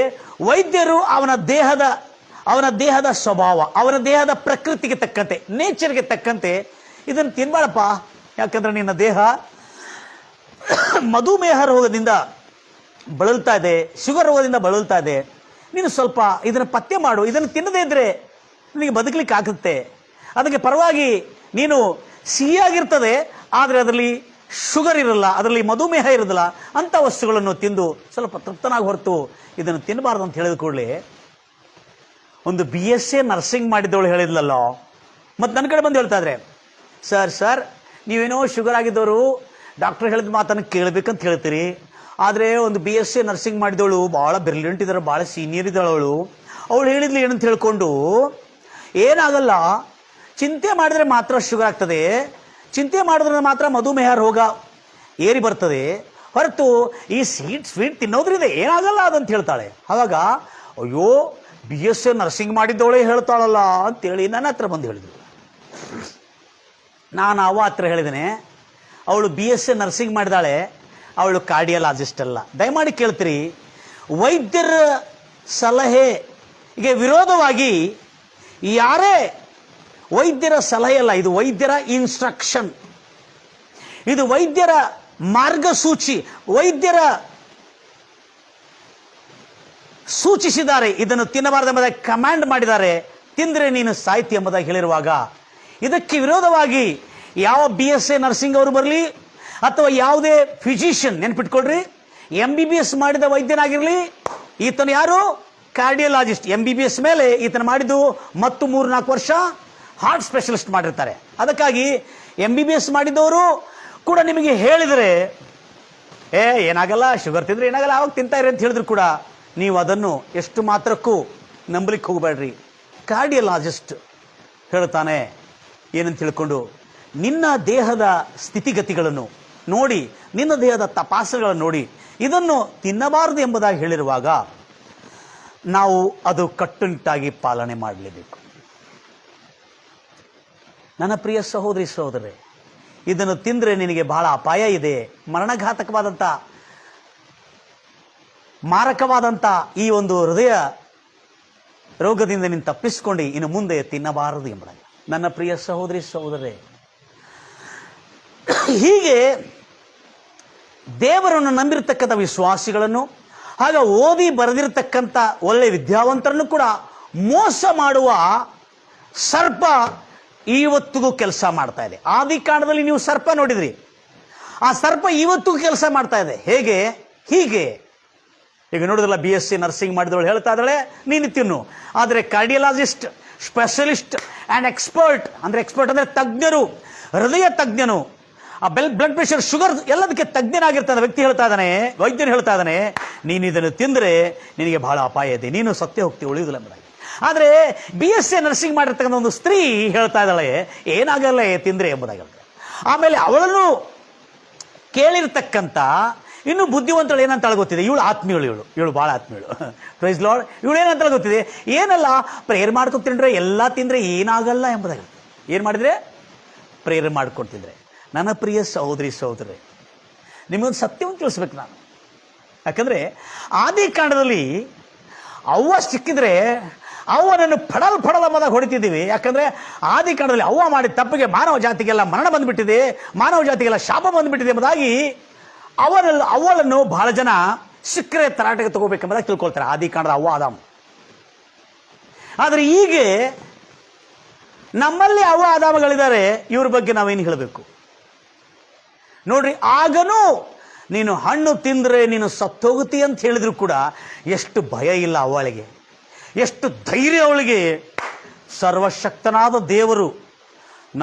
ವೈದ್ಯರು ಅವನ ದೇಹದ ಸ್ವಭಾವ, ಅವನ ದೇಹದ ಪ್ರಕೃತಿಗೆ ತಕ್ಕಂತೆ, ನೇಚರ್ಗೆ ತಕ್ಕಂತೆ ಇದನ್ನು ತಿನ್ಬಾಳಪ್ಪ, ಯಾಕಂದ್ರೆ ನಿನ್ನ ದೇಹ ಮಧುಮೇಹ ರೋಗದಿಂದ ಬಳಲ್ತಾ ಇದೆ, ಶುಗರ್ ರೋಗದಿಂದ ಬಳಲ್ತಾ ಇದೆ, ನೀನು ಸ್ವಲ್ಪ ಇದನ್ನು ಪತ್ತೆ ಮಾಡು, ಇದನ್ನು ತಿನ್ನದೇ ಇದ್ರೆ ನಿನಗೆ ಬದುಕಲಿಕ್ಕೆ ಆಗುತ್ತೆ. ಅದಕ್ಕೆ ಪರವಾಗಿ ನೀನು ಸಿಹಿಯಾಗಿರ್ತದೆ, ಆದರೆ ಅದರಲ್ಲಿ ಶುಗರ್ ಇರಲ್ಲ, ಅದರಲ್ಲಿ ಮಧುಮೇಹ ಇರೋದಿಲ್ಲ, ಅಂಥ ವಸ್ತುಗಳನ್ನು ತಿಂದು ಸ್ವಲ್ಪ ತೃಪ್ತನಾಗಿ ಹೊರತು ಇದನ್ನು ತಿನ್ನಬಾರ್ದು ಅಂತ ಹೇಳಿದ ಕೂಡಲೇ ಒಂದು BSc ನರ್ಸಿಂಗ್ ಮಾಡಿದ್ದವಳು ಹೇಳಿದ್ಲಲ್ಲೋ, ಮತ್ತು ನನ್ನ ಕಡೆ ಬಂದು ಹೇಳ್ತಾ ಇದ್ರೆ, ಸರ್ ನೀವೇನೋ ಶುಗರ್ ಆಗಿದ್ದವರು ಡಾಕ್ಟರ್ ಹೇಳಿದ ಮಾತನ್ನು ಕೇಳಬೇಕಂತ ಹೇಳ್ತೀರಿ, ಆದರೆ ಒಂದು BSc ನರ್ಸಿಂಗ್ ಮಾಡಿದವಳು ಭಾಳ ಬ್ರಿಲಿಯಂಟ್ ಇದ್ದಾರೆ, ಭಾಳ ಸೀನಿಯರ್ ಇದ್ದಾಳವಳು, ಅವಳು ಹೇಳಿದ್ಲು ಏನಂತ ಹೇಳ್ಕೊಂಡು, ಏನಾಗಲ್ಲ, ಚಿಂತೆ ಮಾಡಿದ್ರೆ ಮಾತ್ರ ಶುಗರ್ ಆಗ್ತದೆ, ಚಿಂತೆ ಮಾಡಿದ್ರೆ ಮಾತ್ರ ಮಧುಮೇಹ ರೋಗ ಏರಿ ಬರ್ತದೆ, ಹೊರತು ಈ ಸ್ವೀಟ್ ತಿನ್ನೋದ್ರಿಂದ ಏನಾಗಲ್ಲ ಅದಂತ ಹೇಳ್ತಾಳೆ. ಆವಾಗ ಅಯ್ಯೋ, BSc ನರ್ಸಿಂಗ್ ಮಾಡಿದ್ದವಳೇ ಹೇಳ್ತಾಳಲ್ಲ ಅಂತೇಳಿ ನನ್ನ ಹತ್ರ ಬಂದು ಹೇಳಿದ್ರು. ನಾನು ಅವ್ವ ಹತ್ರ ಹೇಳಿದ್ದೇನೆ, ಅವಳು BSc ನರ್ಸಿಂಗ್ ಮಾಡಿದಾಳೆ, ಅವಳು ಕಾರ್ಡಿಯಾಲಜಿಸ್ಟ್ ಅಲ್ಲ. ದಯಮಾಡಿ ಕೇಳ್ತೀರಿ, ವೈದ್ಯರ ಸಲಹೆಗೆ ವಿರೋಧವಾಗಿ ಯಾರೇ, ವೈದ್ಯರ ಸಲಹೆ ಅಲ್ಲ, ಇದು ವೈದ್ಯರ ಇನ್ಸ್ಟ್ರಕ್ಷನ್, ಇದು ವೈದ್ಯರ ಮಾರ್ಗಸೂಚಿ, ವೈದ್ಯರ ಸೂಚಿಸಿದ್ದಾರೆ, ಇದನ್ನು ತಿನ್ನಬಾರದು ಎಂಬುದಾಗಿ ಕಮಾಂಡ್ ಮಾಡಿದ್ದಾರೆ, ತಿಂದರೆ ನೀನು ಸಾಯ್ತಿ ಎಂಬುದಾಗಿ ಹೇಳಿರುವಾಗ ಇದಕ್ಕೆ ವಿರೋಧವಾಗಿ ಯಾವ BSc ನರ್ಸಿಂಗ್ ಅವರು ಬರಲಿ ಅಥವಾ ಯಾವುದೇ ಫಿಸಿಷಿಯನ್, ನೆನ್ಪಿಟ್ಕೊಳ್ರಿ, MBBS ಮಾಡಿದ ವೈದ್ಯನಾಗಿರಲಿ, ಈತನು ಯಾರು, ಕಾರ್ಡಿಯಾಲಜಿಸ್ಟ್, MBBS ಮೇಲೆ ಈತನ ಮಾಡಿದ್ದು ಮತ್ತು 3-4 ವರ್ಷ ಹಾರ್ಟ್ ಸ್ಪೆಷಲಿಸ್ಟ್ ಮಾಡಿರ್ತಾರೆ. ಅದಕ್ಕಾಗಿ MBBS ಮಾಡಿದವರು ಕೂಡ ನಿಮಗೆ ಹೇಳಿದರೆ, ಏನಾಗಲ್ಲ, ಶುಗರ್ ತಿಂದರೆ ಏನಾಗಲ್ಲ, ಆವಾಗ ತಿಂತಾಯಿರಿ ಅಂತ ಹೇಳಿದ್ರು ಕೂಡ ನೀವು ಅದನ್ನು ಎಷ್ಟು ಮಾತ್ರಕ್ಕೂ ನಂಬಲಿಕ್ಕೆ ಹೋಗಬೇಡ್ರಿ. ಕಾರ್ಡಿಯಾಲಜಿಸ್ಟ್ ಹೇಳ್ತಾನೆ ಏನಂತ ತಿಳ್ಕೊಂಡು, ನಿನ್ನ ದೇಹದ ಸ್ಥಿತಿಗತಿಗಳನ್ನು ನೋಡಿ, ನಿನ್ನ ದೇಹದ ತಪಾಸಣೆಗಳನ್ನು ನೋಡಿ, ಇದನ್ನು ತಿನ್ನಬಾರದು ಎಂಬುದಾಗಿ ಹೇಳಿರುವಾಗ ನಾವು ಅದು ಕಟ್ಟುನಿಟ್ಟಾಗಿ ಪಾಲನೆ ಮಾಡಲೇಬೇಕು. ನನ್ನ ಪ್ರಿಯ ಸಹೋದರಿ ಸಹೋದರರೇ, ಇದನ್ನು ತಿಂದರೆ ನಿನಗೆ ಬಹಳ ಅಪಾಯ ಇದೆ, ಮರಣಘಾತಕವಾದಂಥ ಮಾರಕವಾದಂಥ ಈ ಒಂದು ಹೃದಯ ರೋಗದಿಂದ ನೀನು ತಪ್ಪಿಸಿಕೊಂಡು ಇನ್ನು ಮುಂದೆ ತಿನ್ನಬಾರದು ಎಂಬುದಾಗಿ. ನನ್ನ ಪ್ರಿಯ ಸಹೋದರಿ ಸಹೋದರರೇ, ಹೀಗೆ ದೇವರನ್ನು ನಂಬಿರತಕ್ಕಂಥ ವಿಶ್ವಾಸಿಗಳನ್ನು, ಆಗ ಓದಿ ಬರೆದಿರತಕ್ಕಂಥ ಒಳ್ಳೆ ವಿದ್ಯಾವಂತರನ್ನು ಕೂಡ ಮೋಸ ಮಾಡುವ ಸರ್ಪ ಇವತ್ತಿಗೂ ಕೆಲಸ ಮಾಡ್ತಾ ಇದೆ. ಆದಿಕಾಂಡದಲ್ಲಿ ನೀವು ಸರ್ಪ ನೋಡಿದ್ರಿ, ಆ ಸರ್ಪ ಇವತ್ತಿಗೂ ಕೆಲಸ ಮಾಡ್ತಾ ಇದೆ. ಹೇಗೆ? ಹೀಗೆ. ಈಗ ನೋಡಿದ್ರಲ್ಲ, BSc ನರ್ಸಿಂಗ್ ಮಾಡಿದವಳು ಹೇಳ್ತಾ ಇದ್ದಾಳೆ ನೀನು ತಿನ್ನು, ಆದರೆ ಕಾರ್ಡಿಯಾಲಜಿಸ್ಟ್, ಸ್ಪೆಷಲಿಸ್ಟ್ ಆ್ಯಂಡ್ ಎಕ್ಸ್ಪರ್ಟ್ ಅಂದರೆ ತಜ್ಞರು, ಹೃದಯ ತಜ್ಞನು, ಆ ಬ್ಲಡ್ ಪ್ರೆಷರ್, ಶುಗರ್ ಎಲ್ಲದಕ್ಕೆ ತಜ್ಞನಾಗಿರ್ತಾನೆ ವ್ಯಕ್ತಿ ಹೇಳ್ತಾ ಇದ್ದಾನೆ, ವೈದ್ಯರು ಹೇಳ್ತಾ ಇದ್ದಾನೆ, ನೀನು ಇದನ್ನು ತಿಂದರೆ ನಿನಗೆ ಬಹಳ ಅಪಾಯ ಇದೆ, ನೀನು ಸತ್ಯ ಹೋಗ್ತೀವಿ, ಉಳಿಯುವುದಿಲ್ಲ ಎಂಬುದಾಗಿ. ಆದರೆ BSc ನರ್ಸಿಂಗ್ ಮಾಡಿರ್ತಕ್ಕಂಥ ಒಂದು ಸ್ತ್ರೀ ಹೇಳ್ತಾ ಇದ್ದಾಳೆ ಏನಾಗಲ್ಲ ತಿಂದರೆ ಎಂಬುದಾಗಿ ಹೇಳ್ತಾರೆ. ಆಮೇಲೆ ಅವಳನ್ನು ಕೇಳಿರ್ತಕ್ಕಂಥ ಇನ್ನು ಬುದ್ಧಿವಂತಳು ಏನಂತ ಗೊತ್ತಿದೆ, ಇವಳು ಆತ್ಮೀಯಳು, ಇವಳು ಭಾಳ ಆತ್ಮೀಯಳು. Price lord. ಇವಳು ಏನಂತ ಗೊತ್ತಿದೆ, ಏನಲ್ಲ ಪ್ರೇಯರ್ ಮಾಡ್ಕೊತಿಂದ್ರೆ ಎಲ್ಲ ತಿಂದರೆ ಏನಾಗಲ್ಲ ಎಂಬುದಾಗಿ. ಏನು ಮಾಡಿದರೆ? ಪ್ರೇಯರ್ ಮಾಡ್ಕೊತಿದ್ರೆ. ನನ್ನ ಪ್ರಿಯ ಸಹೋದರಿ ಸಹೋದರರೇ, ನಿಮಗೊಂದು ಸತ್ಯವನ್ನು ತಿಳಿಸ್ಬೇಕು ನಾನು. ಯಾಕಂದರೆ ಆದಿಕಾಂಡದಲ್ಲಿ ಅವ್ವ ಸಿಕ್ಕಿದ್ರೆ ಅವನನ್ನು ಫಡಲ್ ಮದಾಗ ಹೊಡಿತಿದ್ದೀವಿ. ಯಾಕಂದರೆ ಆದಿಕಾಂಡದಲ್ಲಿ ಅವ್ವ ಮಾಡಿದ ತಪ್ಪಿಗೆ ಮಾನವ ಜಾತಿಗೆಲ್ಲ ಮರಣ ಬಂದುಬಿಟ್ಟಿದೆ, ಮಾನವ ಜಾತಿಗೆಲ್ಲ ಶಾಪ ಬಂದುಬಿಟ್ಟಿದೆ ಎಂಬುದಾಗಿ ಅವಳನ್ನು ಬಹಳ ಜನ ಸಿಕ್ಕರೆ ತರಾಟೆಗೆ ತಗೋಬೇಕೆಂಬುದಾಗಿ ತಿಳ್ಕೊಳ್ತಾರೆ. ಆದಿಕಾಂಡದ ಅವ್ವ ಆದಾಮ. ಆದರೆ ಹೀಗೆ ನಮ್ಮಲ್ಲಿ ಅವ್ವ ಆದಾಮಗಳಿದ್ದಾರೆ, ಇವ್ರ ಬಗ್ಗೆ ನಾವೇನು ಹೇಳಬೇಕು ನೋಡ್ರಿ. ಆಗನೂ ನೀನು ಹಣ್ಣು ತಿಂದರೆ ನೀನು ಸತ್ತೋಗುತ್ತಿ ಅಂತ ಹೇಳಿದ್ರು ಕೂಡ ಎಷ್ಟು ಭಯ ಇಲ್ಲ ಅವಳಿಗೆ, ಎಷ್ಟು ಧೈರ್ಯ ಅವಳಿಗೆ. ಸರ್ವಶಕ್ತನಾದ ದೇವರು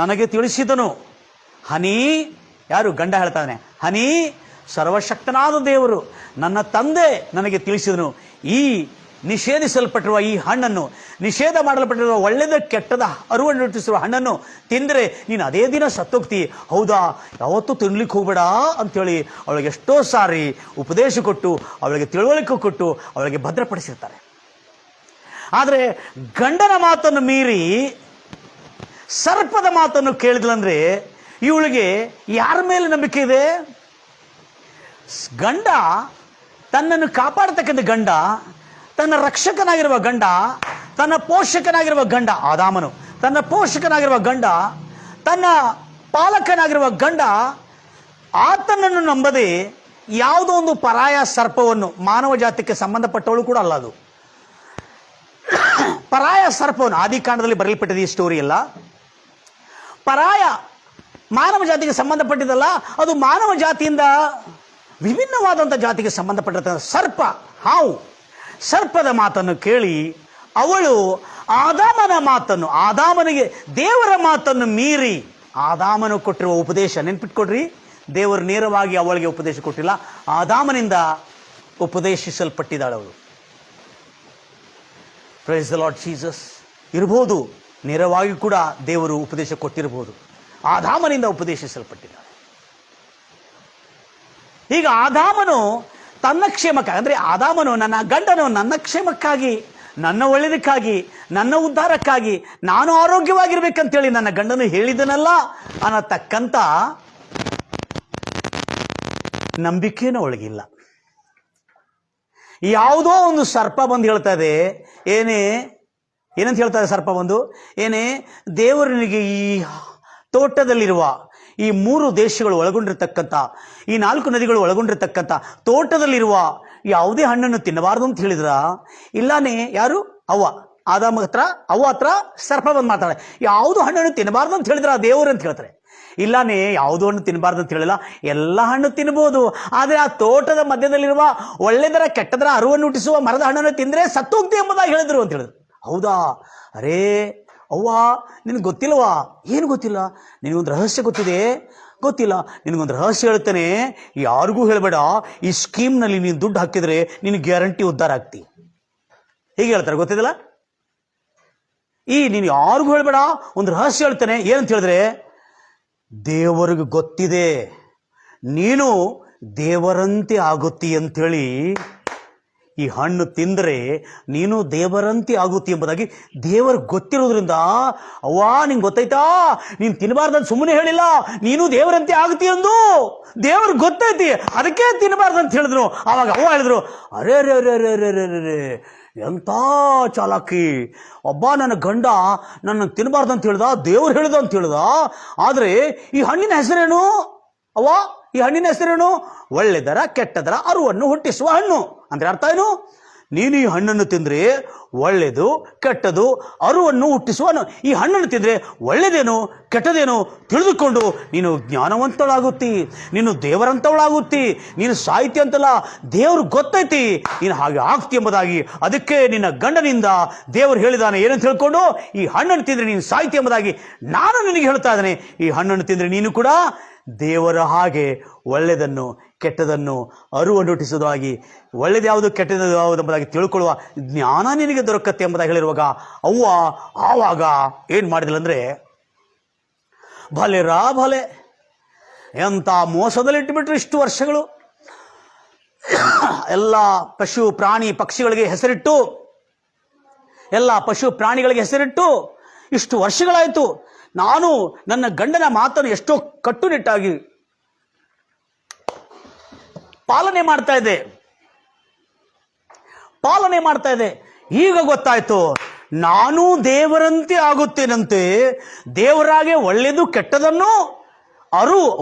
ನನಗೆ ತಿಳಿಸಿದನು, ಹನಿ, ಯಾರು? ಗಂಡ ಹೇಳ್ತಾನೆ, ಹನಿ, ಸರ್ವಶಕ್ತನಾದ ದೇವರು ನನ್ನ ತಂದೆ ನನಗೆ ತಿಳಿಸಿದನು, ಈ ನಿಷೇಧಿಸಲ್ಪಟ್ಟಿರುವ ಈ ಹಣ್ಣನ್ನು, ನಿಷೇಧ ಮಾಡಲ್ಪಟ್ಟಿರುವ ಒಳ್ಳೆಯದ ಕೆಟ್ಟದ ಅರಿವನ್ನು ಹುಟ್ಟಿಸಿರುವ ಹಣ್ಣನ್ನು ತಿಂದರೆ ನೀನು ಅದೇ ದಿನ ಸತ್ತೋಗ್ತಿ. ಹೌದಾ? ಯಾವತ್ತೂ ತಿನ್ಲಿಕ್ಕೆ ಹೋಗಬೇಡ ಅಂಥೇಳಿ ಅವಳಿಗೆ ಎಷ್ಟೋ ಸಾರಿ ಉಪದೇಶ ಕೊಟ್ಟು, ಅವಳಿಗೆ ತಿಳುವಳಿಕೆ ಕೊಟ್ಟು, ಅವಳಿಗೆ ಭದ್ರಪಡಿಸಿರ್ತಾರೆ. ಆದರೆ ಗಂಡನ ಮಾತನ್ನು ಮೀರಿ ಸರ್ಪದ ಮಾತನ್ನು ಕೇಳಿದ್ಲಂದ್ರೆ ಇವಳಿಗೆ ಯಾರ ಮೇಲೆ ನಂಬಿಕೆ ಇದೆ? ಗಂಡ, ತನ್ನನ್ನು ಕಾಪಾಡತಕ್ಕಂಥ ಗಂಡ, ತನ್ನ ರಕ್ಷಕನಾಗಿರುವ ಗಂಡ, ತನ್ನ ಪೋಷಕನಾಗಿರುವ ಗಂಡ ಆದಾಮನು, ತನ್ನ ಪೋಷಕನಾಗಿರುವ ಗಂಡ, ತನ್ನ ಪಾಲಕನಾಗಿರುವ ಗಂಡ, ಆತನನ್ನು ನಂಬದೆ ಯಾವುದೋ ಒಂದು ಪರಾಯ ಸರ್ಪವನ್ನು, ಮಾನವ ಜಾತಿಗೆ ಸಂಬಂಧಪಟ್ಟವಳು ಕೂಡ ಅಲ್ಲ ಅದು, ಪರಾಯ ಸರ್ಪವನ್ನು, ಆದಿಕಾಂಡದಲ್ಲಿ ಬರೆಯಲ್ಪಟ್ಟಿದೆ ಈ ಸ್ಟೋರಿ ಎಲ್ಲ, ಪರಾಯ ಮಾನವ ಜಾತಿಗೆ ಸಂಬಂಧಪಟ್ಟಿದ್ದಲ್ಲ, ಅದು ಮಾನವ ಜಾತಿಯಿಂದ ವಿಭಿನ್ನವಾದಂಥ ಜಾತಿಗೆ ಸಂಬಂಧಪಟ್ಟಿರ್ತಕ್ಕಂಥ ಸರ್ಪ, ಹಾವು, ಸರ್ಪದ ಮಾತನ್ನು ಕೇಳಿ ಅವಳು ಆದಾಮನ ಮಾತನ್ನು, ಆದಾಮನಿಗೆ ದೇವರ ಮಾತನ್ನು ಮೀರಿ ಆದಾಮನು ಕೊಟ್ಟಿರುವ ಉಪದೇಶ ನೆನ್ಪಿಟ್ಕೊಡ್ರಿ, ದೇವರು ನೇರವಾಗಿ ಅವಳಿಗೆ ಉಪದೇಶ ಕೊಟ್ಟಿಲ್ಲ, ಆದಾಮನಿಂದ ಉಪದೇಶಿಸಲ್ಪಟ್ಟಿದ್ದಾಳವಳು. Praise the Lord Jesus. ಇರ್ಬೋದು, ನೇರವಾಗಿ ಕೂಡ ದೇವರು ಉಪದೇಶ ಕೊಟ್ಟಿರಬಹುದು, ಆದಾಮನಿಂದ ಉಪದೇಶಿಸಲ್ಪಟ್ಟಿದ್ದಾಳೆ. ಈಗ ಆದಾಮನು ತನ್ನ ಕ್ಷೇಮಕ್ಕಾಗಿ, ಅಂದರೆ ಆದಾಮನು ನನ್ನ ಗಂಡನು ನನ್ನ ಕ್ಷೇಮಕ್ಕಾಗಿ, ನನ್ನ ಒಳ್ಳೆಯದಕ್ಕಾಗಿ, ನನ್ನ ಉದ್ಧಾರಕ್ಕಾಗಿ, ನಾನು ಆರೋಗ್ಯವಾಗಿರ್ಬೇಕಂತೇಳಿ ನನ್ನ ಗಂಡನು ಹೇಳಿದನಲ್ಲ ಅನ್ನತಕ್ಕಂಥ ನಂಬಿಕೆನೂ ಒಳಗಿಲ್ಲ. ಯಾವುದೋ ಒಂದು ಸರ್ಪ ಬಂದು ಹೇಳ್ತಾ ಇದೆ, ಏನಂತ ಹೇಳ್ತಾ ಇದೆ ಸರ್ಪ ಬಂದು, ದೇವರನಿಗೆ ಈ ತೋಟದಲ್ಲಿರುವ ಈ 3 ದೇಶಗಳು ಒಳಗೊಂಡಿರ್ತಕ್ಕಂಥ, ಈ 4 ನದಿಗಳು ಒಳಗೊಂಡಿರ್ತಕ್ಕಂಥ ತೋಟದಲ್ಲಿರುವ ಯಾವುದೇ ಹಣ್ಣನ್ನು ತಿನ್ನಬಾರ್ದು ಅಂತ ಹೇಳಿದ್ರ? ಇಲ್ಲಾನೇ ಯಾರು? ಅವ್ವ, ಆದಾಮ ಹತ್ರ, ಅವ್ವ ಹತ್ರ ಸರ್ಪ ಬಂದು ಮಾತಾಡ, ಯಾವುದು ಹಣ್ಣನ್ನು ತಿನ್ನಬಾರ್ದು ಅಂತ ಹೇಳಿದ್ರ ದೇವರು ಅಂತ ಹೇಳ್ತಾರೆ. ಇಲ್ಲಾನೇ ಯಾವುದು ಹಣ್ಣು ತಿನ್ನಬಾರ್ದು ಅಂತ ಹೇಳಿಲ್ಲ, ಎಲ್ಲ ಹಣ್ಣು ತಿನ್ಬೋದು, ಆದರೆ ಆ ತೋಟದ ಮಧ್ಯದಲ್ಲಿರುವ ಒಳ್ಳೆದರ ಕೆಟ್ಟದರ ಅರಿವನ್ನು ಹುಟ್ಟಿಸುವ ಮರದ ಹಣ್ಣನ್ನು ತಿಂದರೆ ಸತ್ತೋಗ್ತಿ ಎಂಬುದಾಗಿ ಹೇಳಿದ್ರು ಅಂತ ಹೇಳಿದ್ರು. ಹೌದಾ? ಅರೇ ಅವ್ವ, ನಿನಗೆ ಗೊತ್ತಿಲ್ವಾ? ಏನು ಗೊತ್ತಿಲ್ಲ? ನಿನಗೊಂದು ರಹಸ್ಯ ಗೊತ್ತಿದೆ? ಗೊತ್ತಿಲ್ಲ. ನಿನಗೊಂದು ರಹಸ್ಯ ಹೇಳ್ತೇನೆ, ಯಾರಿಗೂ ಹೇಳಬೇಡ. ಈ ಸ್ಕೀಮ್ನಲ್ಲಿ ನೀನು ದುಡ್ಡು ಹಾಕಿದರೆ ನಿನಗೆ ಗ್ಯಾರಂಟಿ ಉದ್ಧಾರ ಆಗ್ತಿ. ಹೀಗೆ ಹೇಳ್ತಾರೆ, ಗೊತ್ತಿದಲ್ಲ? ನೀನು ಯಾರಿಗೂ ಹೇಳಬೇಡ, ಒಂದು ರಹಸ್ಯ ಹೇಳ್ತೇನೆ. ಏನಂತ ಹೇಳಿದ್ರೆ, ದೇವರಿಗೆ ಗೊತ್ತಿದೆ ನೀನು ದೇವರಂತೆ ಆಗುತ್ತಿ ಅಂಥೇಳಿ ಈ ಹಣ್ಣು ತಿಂದರೆ ನೀನು ದೇವರಂತೆ ಆಗುತ್ತಿ ಎಂಬುದಾಗಿ ದೇವರಿಗೆ ಗೊತ್ತಿರೋದ್ರಿಂದ, ಅವ್ವಾ ನಿಂಗೆ ಗೊತ್ತೈತಾ, ನೀನು ತಿನ್ನಬಾರ್ದಂತ ಸುಮ್ಮನೆ ಹೇಳಿಲ್ಲ, ನೀನು ದೇವರಂತೆ ಆಗುತ್ತಿ ಎಂದು ದೇವ್ರಿಗೆ ಗೊತ್ತೈತಿ, ಅದಕ್ಕೆ ತಿನ್ನಬಾರ್ದಂತ ಹೇಳಿದ್ರು. ಆವಾಗ ಅವ್ವ ಹೇಳಿದ್ರು, ಅರೇ ರೇ ರೇ ರೇ ರೇ ರೇ ರೇ ಎಂಥ ಚಾಲಾಕಿ, ಒಬ್ಬ ನನ್ನ ಗಂಡ ನನ್ನ ತಿನ್ನಬಾರ್ದಂತ ಹೇಳ್ದ, ದೇವ್ರು ಹೇಳ್ದ ಅಂತ ಹೇಳ್ದ. ಆದರೆ ಈ ಹಣ್ಣಿನ ಹೆಸರೇನು ಅವ್ವ? ಈ ಹಣ್ಣಿನ ಹೆಸರೇನು? ಒಳ್ಳೆದರ ಕೆಟ್ಟದರ ಅರುವನ್ನು ಹುಟ್ಟಿಸುವ ಹಣ್ಣು. ಅಂದ್ರೆ ಅರ್ಥ ಏನು? ನೀನು ಈ ಹಣ್ಣನ್ನು ತಿಂದ್ರೆ ಒಳ್ಳೆದು ಕೆಟ್ಟದು ಅರುವನ್ನು ಹುಟ್ಟಿಸುವ ಹಣ್ಣು. ಈ ಹಣ್ಣನ್ನು ತಿಂದ್ರೆ ಒಳ್ಳೆದೇನು ಕೆಟ್ಟದೇನು ತಿಳಿದುಕೊಂಡು ನೀನು ಜ್ಞಾನವಂತಳಾಗುತ್ತಿ, ನೀನು ದೇವರಂತವಳಾಗುತ್ತಿ, ನೀನು ಸಾಹಿತ್ಯ ಅಂತಲ್ಲ, ದೇವ್ರು ಗೊತ್ತೈತಿ ನೀನು ಹಾಗೆ ಆಗ್ತಿ ಎಂಬುದಾಗಿ. ಅದಕ್ಕೆ ನಿನ್ನ ಗಂಡನಿಂದ ದೇವರು ಹೇಳಿದಾನೆ ಏನಂತ ಹೇಳ್ಕೊಂಡು, ಈ ಹಣ್ಣನ್ನು ತಿಂದ್ರೆ ನೀನು ಸಾಹಿತ್ಯ ಎಂಬುದಾಗಿ ನಾನು ನಿನಗೆ ಹೇಳ್ತಾ ಇದ್ದೇನೆ. ಈ ಹಣ್ಣನ್ನು ತಿಂದ್ರೆ ನೀನು ಕೂಡ ದೇವರ ಹಾಗೆ ಒಳ್ಳೆಯದನ್ನು ಕೆಟ್ಟದನ್ನು ಅರುವನ್ನು ಹುಟ್ಟಿಸುವುದಾಗಿ, ಒಳ್ಳೆಯದು ಯಾವುದು ಕೆಟ್ಟದ್ದು ಯಾವುದು ಎಂಬುದಾಗಿ ತಿಳ್ಕೊಳ್ಳುವ ಜ್ಞಾನ ನಿನಗೆ ದೊರಕತ್ತೆ ಎಂಬುದಾಗಿ ಹೇಳಿರುವಾಗ ಅವ್ವ ಆವಾಗ ಏನು ಮಾಡಿದಳು ಅಂದರೆ, ಭಲೆ ಎಂಥ ಮೋಸದಲ್ಲಿಟ್ಟುಬಿಟ್ರು ಇಷ್ಟು ವರ್ಷಗಳು. ಎಲ್ಲ ಪಶು ಪ್ರಾಣಿ ಪಕ್ಷಿಗಳಿಗೆ ಹೆಸರಿಟ್ಟು, ಎಲ್ಲ ಪಶು ಪ್ರಾಣಿಗಳಿಗೆ ಹೆಸರಿಟ್ಟು ಇಷ್ಟು ವರ್ಷಗಳಾಯಿತು. ನಾನು ನನ್ನ ಗಂಡನ ಮಾತನ್ನು ಎಷ್ಟೋ ಕಟ್ಟುನಿಟ್ಟಾಗಿ ಪಾಲನೆ ಮಾಡ್ತಾ ಇದ್ದೆ. ಈಗ ಗೊತ್ತಾಯ್ತು, ನಾನು ದೇವರಂತೆ ಆಗುತ್ತೇನಂತೆ. ದೇವರಾಗೆ ಒಳ್ಳೆಯದು ಕೆಟ್ಟದನ್ನು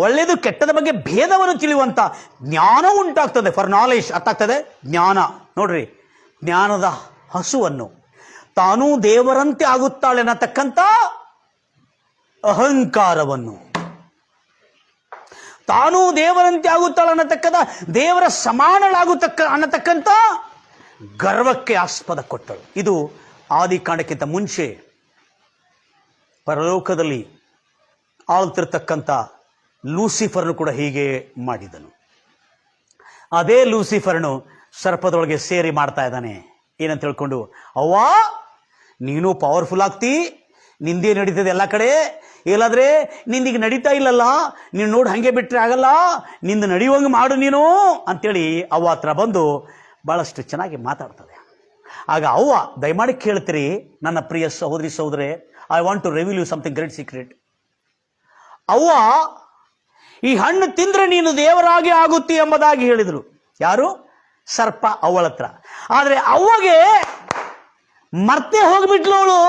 ಒಳ್ಳೆಯದು ಕೆಟ್ಟದ ಬಗ್ಗೆ ಭೇದವನ್ನು ತಿಳಿಯುವಂತ ಜ್ಞಾನ ಉಂಟಾಗ್ತದೆ. ಫಾರ್ ನಾಲೆಜ್ ಅರ್ಥ ಆಗ್ತದೆ. ಜ್ಞಾನ ನೋಡ್ರಿ, ಜ್ಞಾನದ ಹಸುವನ್ನು, ತಾನೂ ದೇವರಂತೆ ಆಗುತ್ತಾಳೆ ಅನ್ನತಕ್ಕಂಥ ಅಹಂಕಾರವನ್ನು, ತಾನೂ ದೇವರಂತೆ ಆಗುತ್ತಾಳೆ ಅನ್ನತಕ್ಕಂಥ ದೇವರ ಅನ್ನತಕ್ಕಂಥ ಗರ್ವಕ್ಕೆ ಆಸ್ಪದ ಕೊಟ್ಟಳು. ಇದು ಆದಿಕಾಂಡಕ್ಕಿಂತ ಮುಂಚೆ ಪರಲೋಕದಲ್ಲಿ ಆಳ್ತಿರ್ತಕ್ಕಂಥ ಲೂಸಿಫರ್ನು ಕೂಡ ಹೀಗೆ ಮಾಡಿದನು. ಅದೇ ಲೂಸಿಫರ್ನು ಸರ್ಪದೊಳಗೆ ಸೇರಿ ಮಾಡ್ತಾ ಇದ್ದಾನೆ. ಏನಂತ ಹೇಳ್ಕೊಂಡು, ಅವ್ವಾ ನೀನು ಪವರ್ಫುಲ್ ಆಗ್ತಿ, ನಿಂದೇ ನಡೀತದೆ ಎಲ್ಲ ಕಡೆ, ಇಲ್ಲಾದ್ರೆ ನಿಂದೀಗ ನಡೀತಾ ಇಲ್ಲಲ್ಲ, ನೀನು ನೋಡಿ ಹಾಗೆ ಬಿಟ್ಟರೆ ಆಗಲ್ಲ, ನಿಂದು ನಡೆಯುವಂಗೆ ಮಾಡು ನೀನು ಅಂತೇಳಿ ಅವ್ವ ಹತ್ರ ಬಂದು ಭಾಳಷ್ಟು ಚೆನ್ನಾಗಿ ಮಾತಾಡ್ತದೆ. ಆಗ ಅವ್ವ ದಯಮಾಡಿ ಕೇಳ್ತೀರಿ ನನ್ನ ಪ್ರಿಯ ಸಹೋದರಿ ಸಹೋದರೇ, I want to reveal you something great secret. ಅವ್ವ ಈ ಹಣ್ಣು ತಿಂದ್ರೆ ನೀನು ದೇವರಾಗಿ ಆಗುತ್ತಿ ಎಂಬುದಾಗಿ ಹೇಳಿದರು. ಯಾರು? ಸರ್ಪ ಅವಳ ಹತ್ರ. ಆದರೆ ಅವ್ವಗೆ ಮರ್ತೆ ಹೋಗಿಬಿಟ್ಲು ಅವಳು.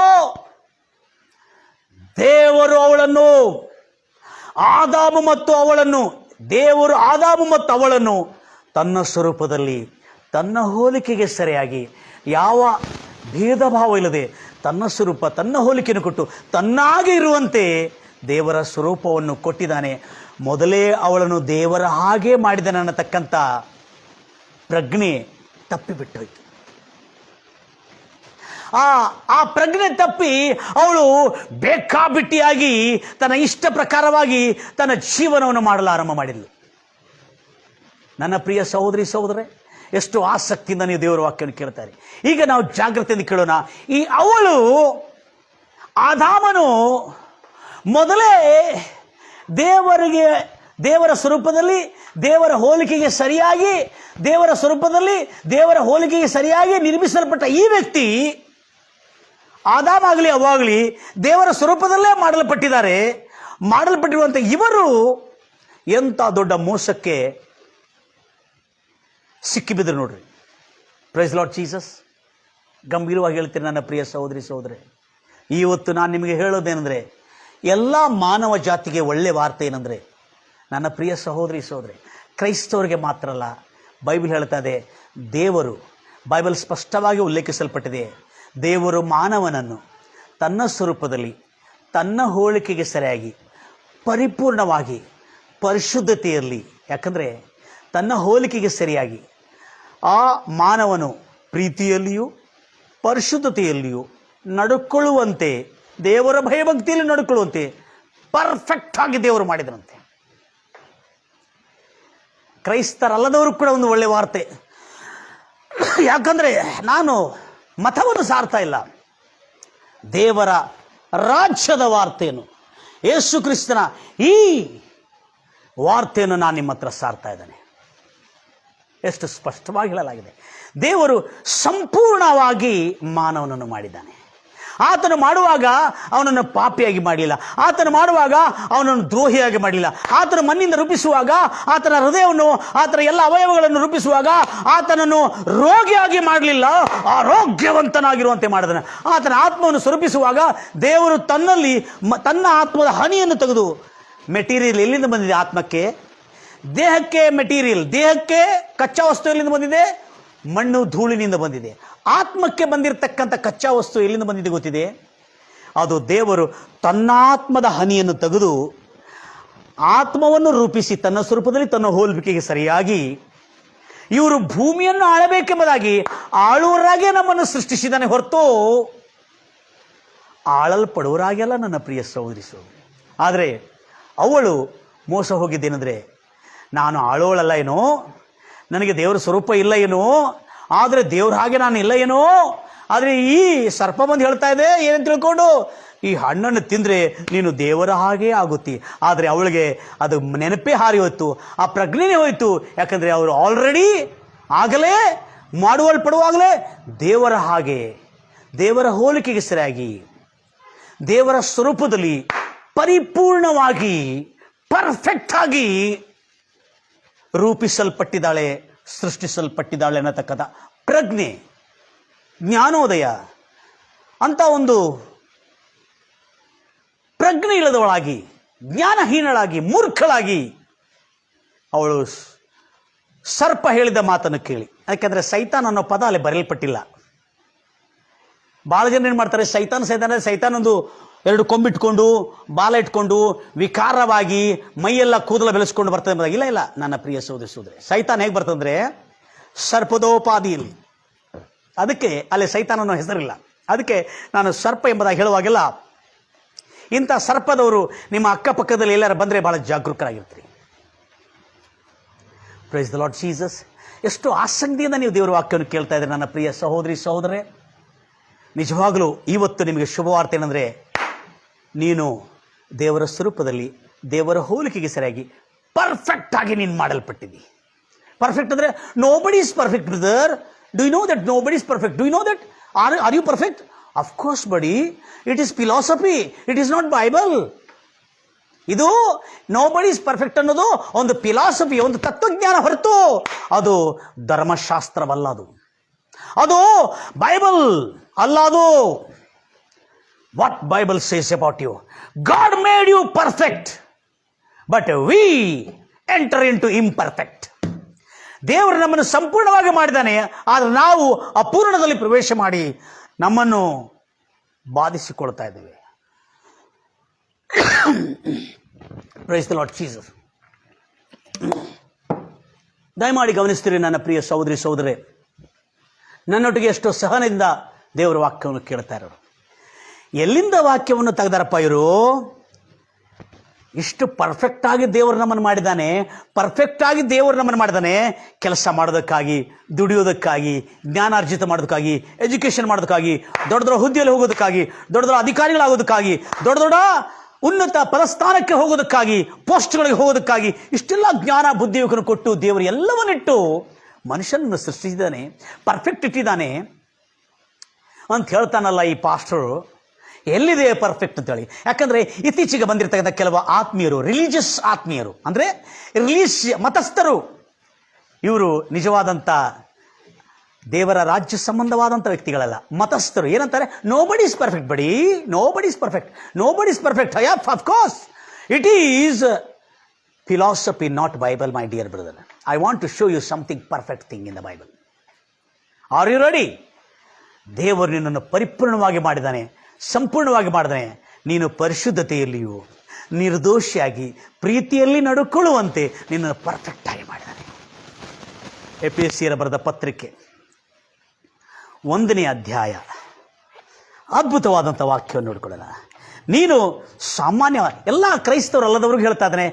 ದೇವರು ಅವಳನ್ನು, ದೇವರು ಆದಾಮು ಮತ್ತು ಅವಳನ್ನು ತನ್ನ ಸ್ವರೂಪದಲ್ಲಿ ತನ್ನ ಹೋಲಿಕೆಗೆ ಸರಿಯಾಗಿ, ಯಾವ ಭೇದ ಭಾವ ಇಲ್ಲದೆ ತನ್ನ ಸ್ವರೂಪ ತನ್ನ ಹೋಲಿಕೆಯನ್ನು ಕೊಟ್ಟು ತನ್ನಾಗೆ ಇರುವಂತೆ ದೇವರ ಸ್ವರೂಪವನ್ನು ಕೊಟ್ಟಿದ್ದಾನೆ. ಮೊದಲೇ ಅವಳನ್ನು ದೇವರ ಹಾಗೆ ಮಾಡಿದನು ಅನ್ನತಕ್ಕಂಥ ಪ್ರಜ್ಞೆ ತಪ್ಪಿಬಿಟ್ಟೋಯ್ತು. ಆ ಪ್ರಜ್ಞೆ ತಪ್ಪಿ ಅವಳು ಬೇಕಾಬಿಟ್ಟಿಯಾಗಿ ತನ್ನ ಇಷ್ಟ ಪ್ರಕಾರವಾಗಿ ತನ್ನ ಜೀವನವನ್ನು ಮಾಡಲು ಆರಂಭ ಮಾಡಿದ್ಲು. ನನ್ನ ಪ್ರಿಯ ಸಹೋದರಿ ಸಹೋದರೇ, ಎಷ್ಟು ಆಸಕ್ತಿಯಿಂದ ನೀವು ದೇವರ ವಾಕ್ಯವನ್ನು ಕೇಳ್ತಾರೆ. ಈಗ ನಾವು ಜಾಗ್ರತೆಯಿಂದ ಕೇಳೋಣ. ಈ ಅವಳು ಆದಾಮನು ಮೊದಲೇ ದೇವರ ಸ್ವರೂಪದಲ್ಲಿ ದೇವರ ಹೋಲಿಕೆಗೆ ಸರಿಯಾಗಿ ನಿರ್ಮಿಸಲ್ಪಟ್ಟ ಈ ವ್ಯಕ್ತಿ, ಆದಾಮಾಗಲಿ ಅವಾಗಲಿ ದೇವರ ಸ್ವರೂಪದಲ್ಲೇ ಮಾಡಲ್ಪಟ್ಟಿರುವಂಥ ಇವರು ಎಂಥ ದೊಡ್ಡ ಮೋಸಕ್ಕೆ ಸಿಕ್ಕಿಬಿದ್ರು ನೋಡ್ರಿ. Praise Lord Jesus. ಗಂಭೀರವಾಗಿ ಹೇಳ್ತೀನಿ ನನ್ನ ಪ್ರಿಯ ಸಹೋದರಿ ಸಹೋದರೇ, ಇವತ್ತು ನಾನು ನಿಮಗೆ ಹೇಳೋದೇನೆಂದರೆ, ಎಲ್ಲ ಮಾನವ ಜಾತಿಗೆ ಒಳ್ಳೆ ವಾರ್ತೆ ಏನಂದರೆ, ನನ್ನ ಪ್ರಿಯ ಸಹೋದರಿ ಸಹೋದರಿ, ಕ್ರೈಸ್ತವರಿಗೆ ಮಾತ್ರ ಅಲ್ಲ, ಬೈಬಲ್ ಹೇಳ್ತಾ ಇದೆ, ಬೈಬಲ್ ಸ್ಪಷ್ಟವಾಗಿ ಉಲ್ಲೇಖಿಸಲ್ಪಟ್ಟಿದೆ, ದೇವರು ಮಾನವನನ್ನು ತನ್ನ ಸ್ವರೂಪದಲ್ಲಿ ತನ್ನ ಹೋಲಿಕೆಗೆ ಸರಿಯಾಗಿ ಪರಿಪೂರ್ಣವಾಗಿ ಪರಿಶುದ್ಧತೆಯಲ್ಲಿ, ಯಾಕಂದರೆ ತನ್ನ ಹೋಲಿಕೆಗೆ ಸರಿಯಾಗಿ ಆ ಮಾನವನು ಪ್ರೀತಿಯಲ್ಲಿಯೂ ಪರಿಶುದ್ಧತೆಯಲ್ಲಿಯೂ ನಡ್ಕೊಳ್ಳುವಂತೆ, ದೇವರ ಭಯಭಕ್ತಿಯಲ್ಲಿ ನಡ್ಕೊಳ್ಳುವಂತೆ ಪರ್ಫೆಕ್ಟ್ ಆಗಿ ದೇವರು ಮಾಡಿದರಂತೆ. ಕ್ರೈಸ್ತರಲ್ಲದವರು ಕೂಡ ಒಂದು ಒಳ್ಳೆ ವಾರ್ತೆ. ಯಾಕಂದರೆ ನಾನು ಮತವನ್ನು ಸಾರ್ತಾ ಇಲ್ಲ, ದೇವರ ರಾಜ್ಯದ ವಾರ್ತೆಯನ್ನು, ಯೇಸು ಕ್ರಿಸ್ತನ ಈ ವಾರ್ತೆಯನ್ನು ನಾನು ನಿಮ್ಮ ಹತ್ರ ಸಾರ್ತಾ ಇದ್ದೇನೆ. ಎಷ್ಟು ಸ್ಪಷ್ಟವಾಗಿ ಹೇಳಲಾಗಿದೆ. ದೇವರು ಸಂಪೂರ್ಣವಾಗಿ ಮಾನವನನ್ನು ಮಾಡಿದ್ದಾನೆ. ಆತನು ಮಾಡುವಾಗ ಅವನನ್ನು ಪಾಪಿಯಾಗಿ ಮಾಡಲಿಲ್ಲ, ಆತನು ಮಾಡುವಾಗ ಅವನನ್ನು ದ್ರೋಹಿಯಾಗಿ ಮಾಡಲಿಲ್ಲ, ಆತನು ಮಣ್ಣಿಂದ ರೂಪಿಸುವಾಗ ಆತನ ಹೃದಯವನ್ನು, ಆತನ ಎಲ್ಲ ಅವಯವಗಳನ್ನು ರೂಪಿಸುವಾಗ ಆತನನ್ನು ರೋಗಿಯಾಗಿ ಮಾಡಲಿಲ್ಲ, ಆರೋಗ್ಯವಂತನಾಗಿರುವಂತೆ ಮಾಡಿದನು. ಆತನ ಆತ್ಮವನ್ನು ಸ್ವರೂಪಿಸುವಾಗ ದೇವರು ತನ್ನಲ್ಲಿ ತನ್ನ ಆತ್ಮದ ಹನಿಯನ್ನು ತೆಗೆದು, ಮೆಟೀರಿಯಲ್ ಎಲ್ಲಿಂದ ಬಂದಿದೆ ಆತ್ಮಕ್ಕೆ? ದೇಹಕ್ಕೆ ಮೆಟೀರಿಯಲ್, ದೇಹಕ್ಕೆ ಕಚ್ಚಾ ವಸ್ತು ಎಲ್ಲಿಂದ ಬಂದಿದೆ? ಮಣ್ಣು ಧೂಳಿನಿಂದ ಬಂದಿದೆ. ಆತ್ಮಕ್ಕೆ ಬಂದಿರತಕ್ಕಂಥ ಕಚ್ಚಾ ವಸ್ತು ಎಲ್ಲಿಂದ ಬಂದಿದೆ ಗೊತ್ತಿದೆ? ಅದು ದೇವರು ತನ್ನ ಆತ್ಮದ ಹನಿಯನ್ನು ತೆಗೆದು ಆತ್ಮವನ್ನು ರೂಪಿಸಿ ತನ್ನ ಸ್ವರೂಪದಲ್ಲಿ ತನ್ನ ಹೋಲಿಕೆಗೆ ಸರಿಯಾಗಿ ಇವರು ಭೂಮಿಯನ್ನು ಆಳಬೇಕೆಂಬುದಾಗಿ ಆಳುವರಾಗೆ ನಮ್ಮನ್ನು ಸೃಷ್ಟಿಸಿದಾನೆ ಹೊರತು ಆಳಲ್ಪಡುವರಾಗೆಲ್ಲ ನನ್ನ ಪ್ರಿಯ ಸಹೋದರಿ. ಆದರೆ ಅವಳು ಮೋಸ ಹೋಗಿದ್ದೇನೆಂದರೆ, ನಾನು ಆಳೋಳಲ್ಲ ಏನೋ, ನನಗೆ ದೇವರ ಸ್ವರೂಪ ಇಲ್ಲ ಏನೋ, ಆದರೆ ದೇವ್ರ ಹಾಗೆ ನಾನು ಇಲ್ಲ ಏನೋ, ಆದರೆ ಈ ಸರ್ಪ ಬಂದು ಹೇಳ್ತಾ ಇದೆ ಏನಂತ ತಿಳ್ಕೊಂಡು, ಈ ಹಣ್ಣನ್ನು ತಿಂದರೆ ನೀನು ದೇವರ ಹಾಗೇ ಆಗುತ್ತಿ. ಆದರೆ ಅವಳಿಗೆ ಅದು ನೆನಪೇ ಹಾರಿ ಹೋಯ್ತು, ಆ ಪ್ರಜ್ಞೆನೇ ಹೋಯಿತು. ಯಾಕಂದರೆ ಅವರು ಆಲ್ರೆಡಿ ಆಗಲೇ ಮಾಡುವಲ್ಪಡುವಾಗಲೇ ದೇವರ ಹಾಗೆ, ದೇವರ ಹೋಲಿಕೆಗೆ ಸರಿಯಾಗಿ, ದೇವರ ಸ್ವರೂಪದಲ್ಲಿ ಪರಿಪೂರ್ಣವಾಗಿ ಪರ್ಫೆಕ್ಟ್ ಆಗಿ ರೂಪಿಸಲ್ಪಟ್ಟಿದ್ದಾಳೆ, ಸೃಷ್ಟಿಸಲ್ಪಟ್ಟಿದ್ದಾಳೆ ಅನ್ನತಕ್ಕಂಥ ಪ್ರಜ್ಞೆ, ಜ್ಞಾನೋದಯ ಅಂತ ಒಂದು ಪ್ರಜ್ಞೆ ಇಲ್ಲದವಳಾಗಿ, ಜ್ಞಾನಹೀನಳಾಗಿ, ಮೂರ್ಖಳಾಗಿ ಅವಳು ಸರ್ಪ ಹೇಳಿದ ಮಾತನ್ನು ಕೇಳಿ. ಯಾಕೆಂದರೆ ಸೈತಾನ್ ಅನ್ನೋ ಪದ ಅಲ್ಲಿ ಬರೆಯಲ್ಪಟ್ಟಿಲ್ಲ. ಭಾಳ ಜನ ಏನು ಮಾಡ್ತಾರೆ, ಸೈತಾನೊಂದು ಎರಡು ಕೊಂಬಿಟ್ಕೊಂಡು ಬಾಲ ಇಟ್ಕೊಂಡು ವಿಕಾರವಾಗಿ ಮೈಯೆಲ್ಲ ಕೂದಲ ಬೆಳೆಸ್ಕೊಂಡು ಬರ್ತದೆ ಎಂಬುದಾಗಿ. ಇಲ್ಲ, ನನ್ನ ಪ್ರಿಯ ಸೋದರಿ, ಸೈತಾನ್ ಹೇಗೆ ಬರ್ತಂದ್ರೆ ಸರ್ಪದೋಪಾದಿಯಲ್ಲಿ. ಅದಕ್ಕೆ ಅಲ್ಲಿ ಸೈತಾನ್ ಅನ್ನೋ ಹೆಸರಿಲ್ಲ. ಅದಕ್ಕೆ ನಾನು ಸರ್ಪ ಎಂಬುದಾಗಿ ಹೇಳುವಾಗೆಲ್ಲ ಇಂಥ ಸರ್ಪದವರು ನಿಮ್ಮ ಅಕ್ಕಪಕ್ಕದಲ್ಲಿ ಎಲ್ಲರೂ ಬಂದರೆ ಭಾಳ ಜಾಗರೂಕರಾಗಿರ್ತೀರಿ. Praise the Lord Jesus. ಎಷ್ಟು ಆಸಕ್ತಿಯಿಂದ ನೀವು ದೇವರ ವಾಕ್ಯವನ್ನು ಕೇಳ್ತಾ ಇದ್ದೀರಿ ನನ್ನ ಪ್ರಿಯ ಸಹೋದರಿ ಸಹೋದರೇ. ನಿಜವಾಗಲೂ ಇವತ್ತು ನಿಮಗೆ ಶುಭವಾರ್ತೆ ಏನಂದರೆ, ನೀನು ದೇವರ ಸ್ವರೂಪದಲ್ಲಿ ದೇವರ ಹೋಲಿಕೆಗೆ ಸರಿಯಾಗಿ ಪರ್ಫೆಕ್ಟ್ ಆಗಿ ನೀನು ಮಾಡಲ್ಪಟ್ಟಿದ್ದಿ. ಪರ್ಫೆಕ್ಟ್ ಅಂದರೆ nobody is perfect brother. Do you know that nobody is perfect? Do you know that? Are you perfect? Of course buddy. It is philosophy, it is not Bible. ಇದು ನೋಬಡಿ ಇಸ್ ಪರ್ಫೆಕ್ಟ್ ಅನ್ನೋದು ಒಂದು philosophy, ಒಂದು ತತ್ವಜ್ಞಾನ ಹೊರತು ಅದು ಧರ್ಮಶಾಸ್ತ್ರವಲ್ಲ. ಅದು Bible ಅಲ್ಲ. ಅದು what Bible says about you. God made you perfect, but we enter into imperfect. ದೇವರು ನಮ್ಮನ್ನು ಸಂಪೂರ್ಣವಾಗಿ ಮಾಡಿದ್ದಾನೆ, ಆದರೆ ನಾವು ಅಪೂರ್ಣದಲ್ಲಿ ಪ್ರವೇಶ ಮಾಡಿ ನಮ್ಮನ್ನು ಬಾಧಿಸಿಕೊಳ್ತಾ ಇದ್ದೇವೆ. Price the Lord Jesus. ದಯಮಾಡಿ ಗಮನಿಸ್ತೀರಿ ನನ್ನ ಪ್ರಿಯ ಸಹೋದರಿ ಸಹೋದರೇ, ನನ್ನೊಟ್ಟಿಗೆ ಎಷ್ಟೋ ಸಹನೆಯಿಂದ ದೇವರ ವಾಕ್ಯವನ್ನು ಕೇಳ್ತಾ ಇರೋರು. ಎಲ್ಲಿಂದ ವಾಕ್ಯವನ್ನು ತೆಗೆದಾರಪ್ಪ ಇವರು? ಇಷ್ಟು ಪರ್ಫೆಕ್ಟಾಗಿ ದೇವರು ನಮ್ಮನ್ನು ಮಾಡಿದ್ದಾನೆ, ಪರ್ಫೆಕ್ಟಾಗಿ ದೇವರು ನಮ್ಮನ್ನು ಮಾಡಿದ್ದಾನೆ ಕೆಲಸ ಮಾಡೋದಕ್ಕಾಗಿ, ದುಡಿಯೋದಕ್ಕಾಗಿ, ಜ್ಞಾನಾರ್ಜಿತ ಮಾಡೋದಕ್ಕಾಗಿ, ಎಜುಕೇಷನ್ ಮಾಡೋದಕ್ಕಾಗಿ, ದೊಡ್ಡ ದೊಡ್ಡ ಹುದ್ದೆಯಲ್ಲಿ ಹೋಗೋದಕ್ಕಾಗಿ, ದೊಡ್ಡ ದೊಡ್ಡ ಅಧಿಕಾರಿಗಳಾಗೋದಕ್ಕಾಗಿ, ದೊಡ್ಡ ದೊಡ್ಡ ಉನ್ನತ ಪದಸ್ಥಾನಕ್ಕೆ ಹೋಗೋದಕ್ಕಾಗಿ, ಪೋಸ್ಟ್ಗಳಿಗೆ ಹೋಗೋದಕ್ಕಾಗಿ ಇಷ್ಟೆಲ್ಲ ಜ್ಞಾನ ಬುದ್ಧಿಯನ್ನು ಕೊಟ್ಟು ದೇವರು ಎಲ್ಲವನ್ನಿಟ್ಟು ಮನುಷ್ಯನನ್ನು ಸೃಷ್ಟಿಸಿದ್ದಾನೆ, ಪರ್ಫೆಕ್ಟ್ ಇಟ್ಟಿದ್ದಾನೆ ಅಂತ ಹೇಳ್ತಾನಲ್ಲ ಈ ಪಾಸ್ಟರು. ಎಲ್ಲಿದೆ ಪರ್ಫೆಕ್ಟ್ ಅಂತೇಳಿ? ಯಾಕಂದರೆ ಇತ್ತೀಚೆಗೆ ಬಂದಿರತಕ್ಕಂಥ ಕೆಲವು ಆತ್ಮೀಯರು, ರಿಲಿಜಿಯಸ್ ಆತ್ಮೀಯರು ಅಂದರೆ ಮತಸ್ಥರು, ಇವರು ನಿಜವಾದಂಥ ದೇವರ ರಾಜ್ಯ ಸಂಬಂಧವಾದಂಥ ವ್ಯಕ್ತಿಗಳಲ್ಲ, ಮತಸ್ಥರು. ಏನಂತಾರೆ? Nobody is perfect body, nobody is perfect, nobody is perfect. Of course it is philosophy, not Bible my dear brother. I want to show you something perfect thing in the Bible. Are you ready? ದೇವರು ನಿನ್ನನ್ನು ಪರಿಪೂರ್ಣವಾಗಿ ಮಾಡಿದ್ದಾನೆ, ಸಂಪೂರ್ಣವಾಗಿ ಮಾಡಿದಾನೆ. ನೀನು ಪರಿಶುದ್ಧತೆಯಲ್ಲಿಯೂ ನಿರ್ದೋಷಿಯಾಗಿ ಪ್ರೀತಿಯಲ್ಲಿ ನಡ್ಕೊಳ್ಳುವಂತೆ ನಿನ್ನನ್ನು perfect ಆಗಿ ಮಾಡಿದ್ದಾನೆ. ಎಫೆಸಿಯರ ಬರೆದ ಪತ್ರಿಕೆ 1ನೇ ಅಧ್ಯಾಯ ಅದ್ಭುತವಾದಂಥ ವಾಕ್ಯವನ್ನು ನೋಡ್ಕೊಳ್ಳೋಣ. ನೀನು ಸಾಮಾನ್ಯ ಎಲ್ಲ ಕ್ರೈಸ್ತವರಲ್ಲದವ್ರಿಗೆ ಹೇಳ್ತಾ ಇದ್ದಾನೆ,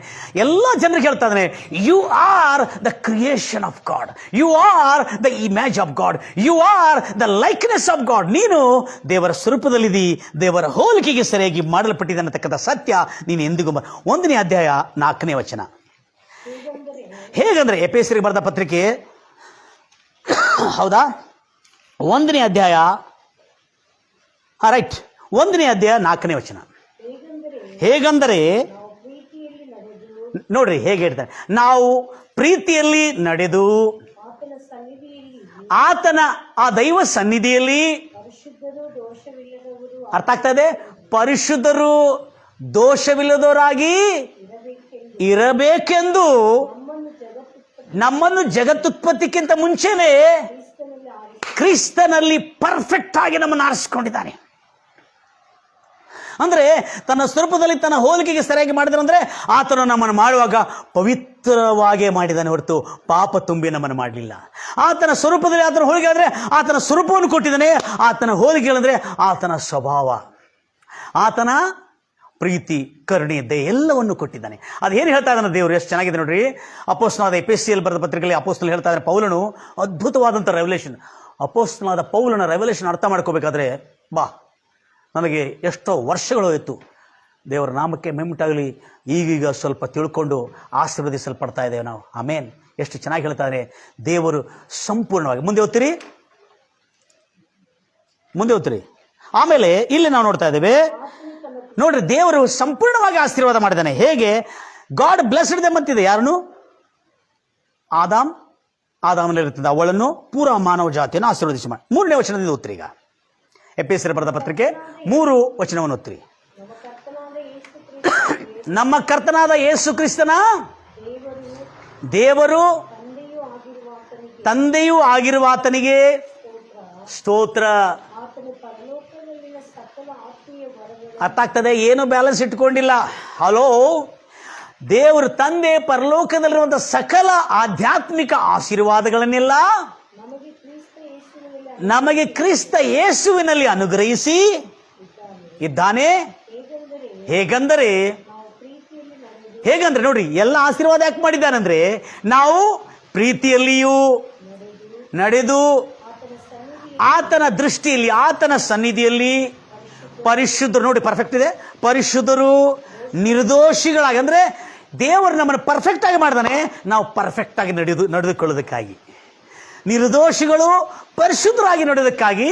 ಎಲ್ಲ ಜನರಿಗೆ ಹೇಳ್ತಾ ಇದ್ದಾನೆ, you are the creation of God, you are the image of God, you are the likeness of God. ನೀನು ದೇವರ ಸ್ವರೂಪದಲ್ಲಿದ್ದೀ, ದೇವರ ಹೋಲಿಕೆಗೆ ಸರಿಯಾಗಿ ಮಾಡಲ್ಪಟ್ಟಿದೆ ಅನ್ನತಕ್ಕಂಥ ಸತ್ಯ ನೀನು ಎಂದಿಗೂ 1ನೇ ಅಧ್ಯಾಯ 4ನೇ ವಚನ. ಹೇಗಂದ್ರೆ ಎಫೆಸರಿಗೆ ಬರೆದ ಪತ್ರಿಕೆ ಹೌದಾ? 1ನೇ ಅಧ್ಯಾಯ, ರೈಟ್, 1ನೇ ಅಧ್ಯಾಯ 4ನೇ ವಚನ. ಹೇಗಂದರೆ ನೋಡ್ರಿ ಹೇಗೆ ಹೇಳ್ತಾರೆ, ನಾವು ಪ್ರೀತಿಯಲ್ಲಿ ನಡೆದು ಆತನ ಆ ದೈವ ಸನ್ನಿಧಿಯಲ್ಲಿ, ಅರ್ಥ ಆಗ್ತಾ ಇದೆ, ಪರಿಶುದ್ಧರು ದೋಷವಿಲ್ಲದವರಾಗಿ ಇರಬೇಕೆಂದು ನಮ್ಮನ್ನು ಜಗತ್ತುತ್ಪತ್ತಿಕ್ಕಿಂತ ಮುಂಚೆನೆ ಕ್ರಿಸ್ತನಲ್ಲಿ ಪರ್ಫೆಕ್ಟ್ ಆಗಿ ನಮ್ಮನ್ನು ಆರಿಸಿಕೊಂಡಿದ್ದಾನೆ. ಅಂದ್ರೆ ತನ್ನ ಸ್ವರೂಪದಲ್ಲಿ ತನ್ನ ಹೋಲಿಕೆಗೆ ಸರಿಯಾಗಿ ಮಾಡಿದರಂದ್ರೆ ಆತನು ನಮ್ಮನ್ನು ಮಾಡುವಾಗ ಪವಿತ್ರವಾಗಿ ಮಾಡಿದ್ದಾನೆ ಹೊರತು ಪಾಪ ತುಂಬಿ ನಮ್ಮನ್ನು ಮಾಡಲಿಲ್ಲ. ಆತನ ಸ್ವರೂಪದಲ್ಲಿ ಆತನ ಹೋಲಿಕೆ ಅಂದರೆ ಆತನ ಸ್ವರೂಪವನ್ನು ಕೊಟ್ಟಿದ್ದಾನೆ. ಆತನ ಹೋಲಿಕೆಗಳಂದ್ರೆ ಆತನ ಸ್ವಭಾವ, ಆತನ ಪ್ರೀತಿ, ಕರುಣೆ, ದಯೆ ಎಲ್ಲವನ್ನು ಕೊಟ್ಟಿದ್ದಾನೆ. ಅದೇನು ಹೇಳ್ತಾ ಇದ್ದಾನೆ ದೇವರು, ಎಷ್ಟು ಚೆನ್ನಾಗಿದೆ ನೋಡ್ರಿ. ಅಪೊಸ್ತಲನಾದ ಎಫೆಸಿಯಲ್ಲಿ ಬರೆದ ಪತ್ರಿಕೆಯಲ್ಲಿ ಅಪೊಸ್ತಲನು ಹೇಳ್ತಾ ಇದ್ದಾನೆ, ಪೌಲನು ಅದ್ಭುತವಾದಂಥ ರೆವಲ್ಯೂಷನ್. ಅಪೊಸ್ತಲನಾದ ಪೌಲನ ರೆವಲ್ಯೂಷನ್ ಅರ್ಥ ಮಾಡ್ಕೋಬೇಕಾದ್ರೆ ನನಗೆ ಎಷ್ಟೋ ವರ್ಷಗಳು ಹೋಯಿತು. ದೇವರ ನಾಮಕ್ಕೆ ಮೆಮ್ಮಟಾಗಲಿ. ಈಗೀಗ ಸ್ವಲ್ಪ ತಿಳ್ಕೊಂಡು ಆಶೀರ್ವದಿಸಲ್ಪಡ್ತಾ ಇದ್ದೇವೆ ನಾವು. ಆಮೇನ್. ಎಷ್ಟು ಚೆನ್ನಾಗಿ ಹೇಳ್ತಾ ಇದ್ದಾರೆ ದೇವರು ಸಂಪೂರ್ಣವಾಗಿ. ಮುಂದೆ ಓದ್ತೀರಿ. ಆಮೇಲೆ ಇಲ್ಲಿ ನಾವು ನೋಡ್ತಾ ಇದ್ದೇವೆ ನೋಡ್ರಿ, ದೇವರು ಸಂಪೂರ್ಣವಾಗಿ ಆಶೀರ್ವಾದ ಮಾಡಿದ್ದಾನೆ. ಹೇಗೆ? ಗಾಡ್ ಬ್ಲೆಸ್ಡ್ ದೆಮ್ ಅಂತಿದೆ. ಯಾರನ್ನು? ಆದಾಮನಲ್ಲಿರ್ತದೆ ಅವಳನ್ನು ಪೂರ ಮಾನವ ಜಾತಿಯನ್ನು ಆಶೀರ್ವದಿಸಿ ಮಾಡಿ. 3ನೇ ವಚನದಿಂದ ಓದ್ತೀರಿ. ಈಗ ಎಫೆಸರ ಬರೆದ ಪತ್ರಿಕೆ 3 ವಚನವನ್ನು ಓದ್ತೀರಿ. ನಮ್ಮ ಕರ್ತನಾದ ಯೇಸು ಕ್ರಿಸ್ತನ ದೇವರು ತಂದೆಯೂ ಆಗಿರುವ ಆತನಿಗೆ ಸ್ತೋತ್ರ. ಅರ್ಥ ಆಗ್ತದೆ? ಏನು ಬ್ಯಾಲೆನ್ಸ್ ಇಟ್ಕೊಂಡಿಲ್ಲ. ಹಲೋ, ದೇವರು ತಂದೆ ಪರಲೋಕದಲ್ಲಿರುವಂಥ ಸಕಲ ಆಧ್ಯಾತ್ಮಿಕ ಆಶೀರ್ವಾದಗಳನ್ನೆಲ್ಲ ನಮಗೆ ಕ್ರಿಸ್ತ ಯೇಸುವಿನಲ್ಲಿ ಅನುಗ್ರಹಿಸಿ ಇದ್ದಾನೆ. ಹೇಗಂದರೆ ನೋಡ್ರಿ, ಎಲ್ಲ ಆಶೀರ್ವಾದ ಯಾಕೆ ಮಾಡಿದ್ದಾನಂದ್ರೆ ನಾವು ಪ್ರೀತಿಯಲ್ಲಿಯೂ ನಡೆದು ಆತನ ದೃಷ್ಟಿಯಲ್ಲಿ, ಆತನ ಸನ್ನಿಧಿಯಲ್ಲಿ ಪರಿಶುದ್ಧರು. ನೋಡಿ, ಪರ್ಫೆಕ್ಟ್ ಇದೆ. ಪರಿಶುದ್ಧರು ನಿರ್ದೋಷಿಗಳಾಗಿ, ಅಂದ್ರೆ ದೇವರು ನಮ್ಮನ್ನು ಪರ್ಫೆಕ್ಟ್ ಆಗಿ ಮಾಡಿದಾನೆ. ನಾವು ಪರ್ಫೆಕ್ಟ್ ಆಗಿ ನಡೆದುಕೊಳ್ಳೋದಕ್ಕಾಗಿ, ನಿರ್ದೋಷಿಗಳು ಪರಿಶುದ್ಧರಾಗಿ ನಡೆಯೋದಕ್ಕಾಗಿ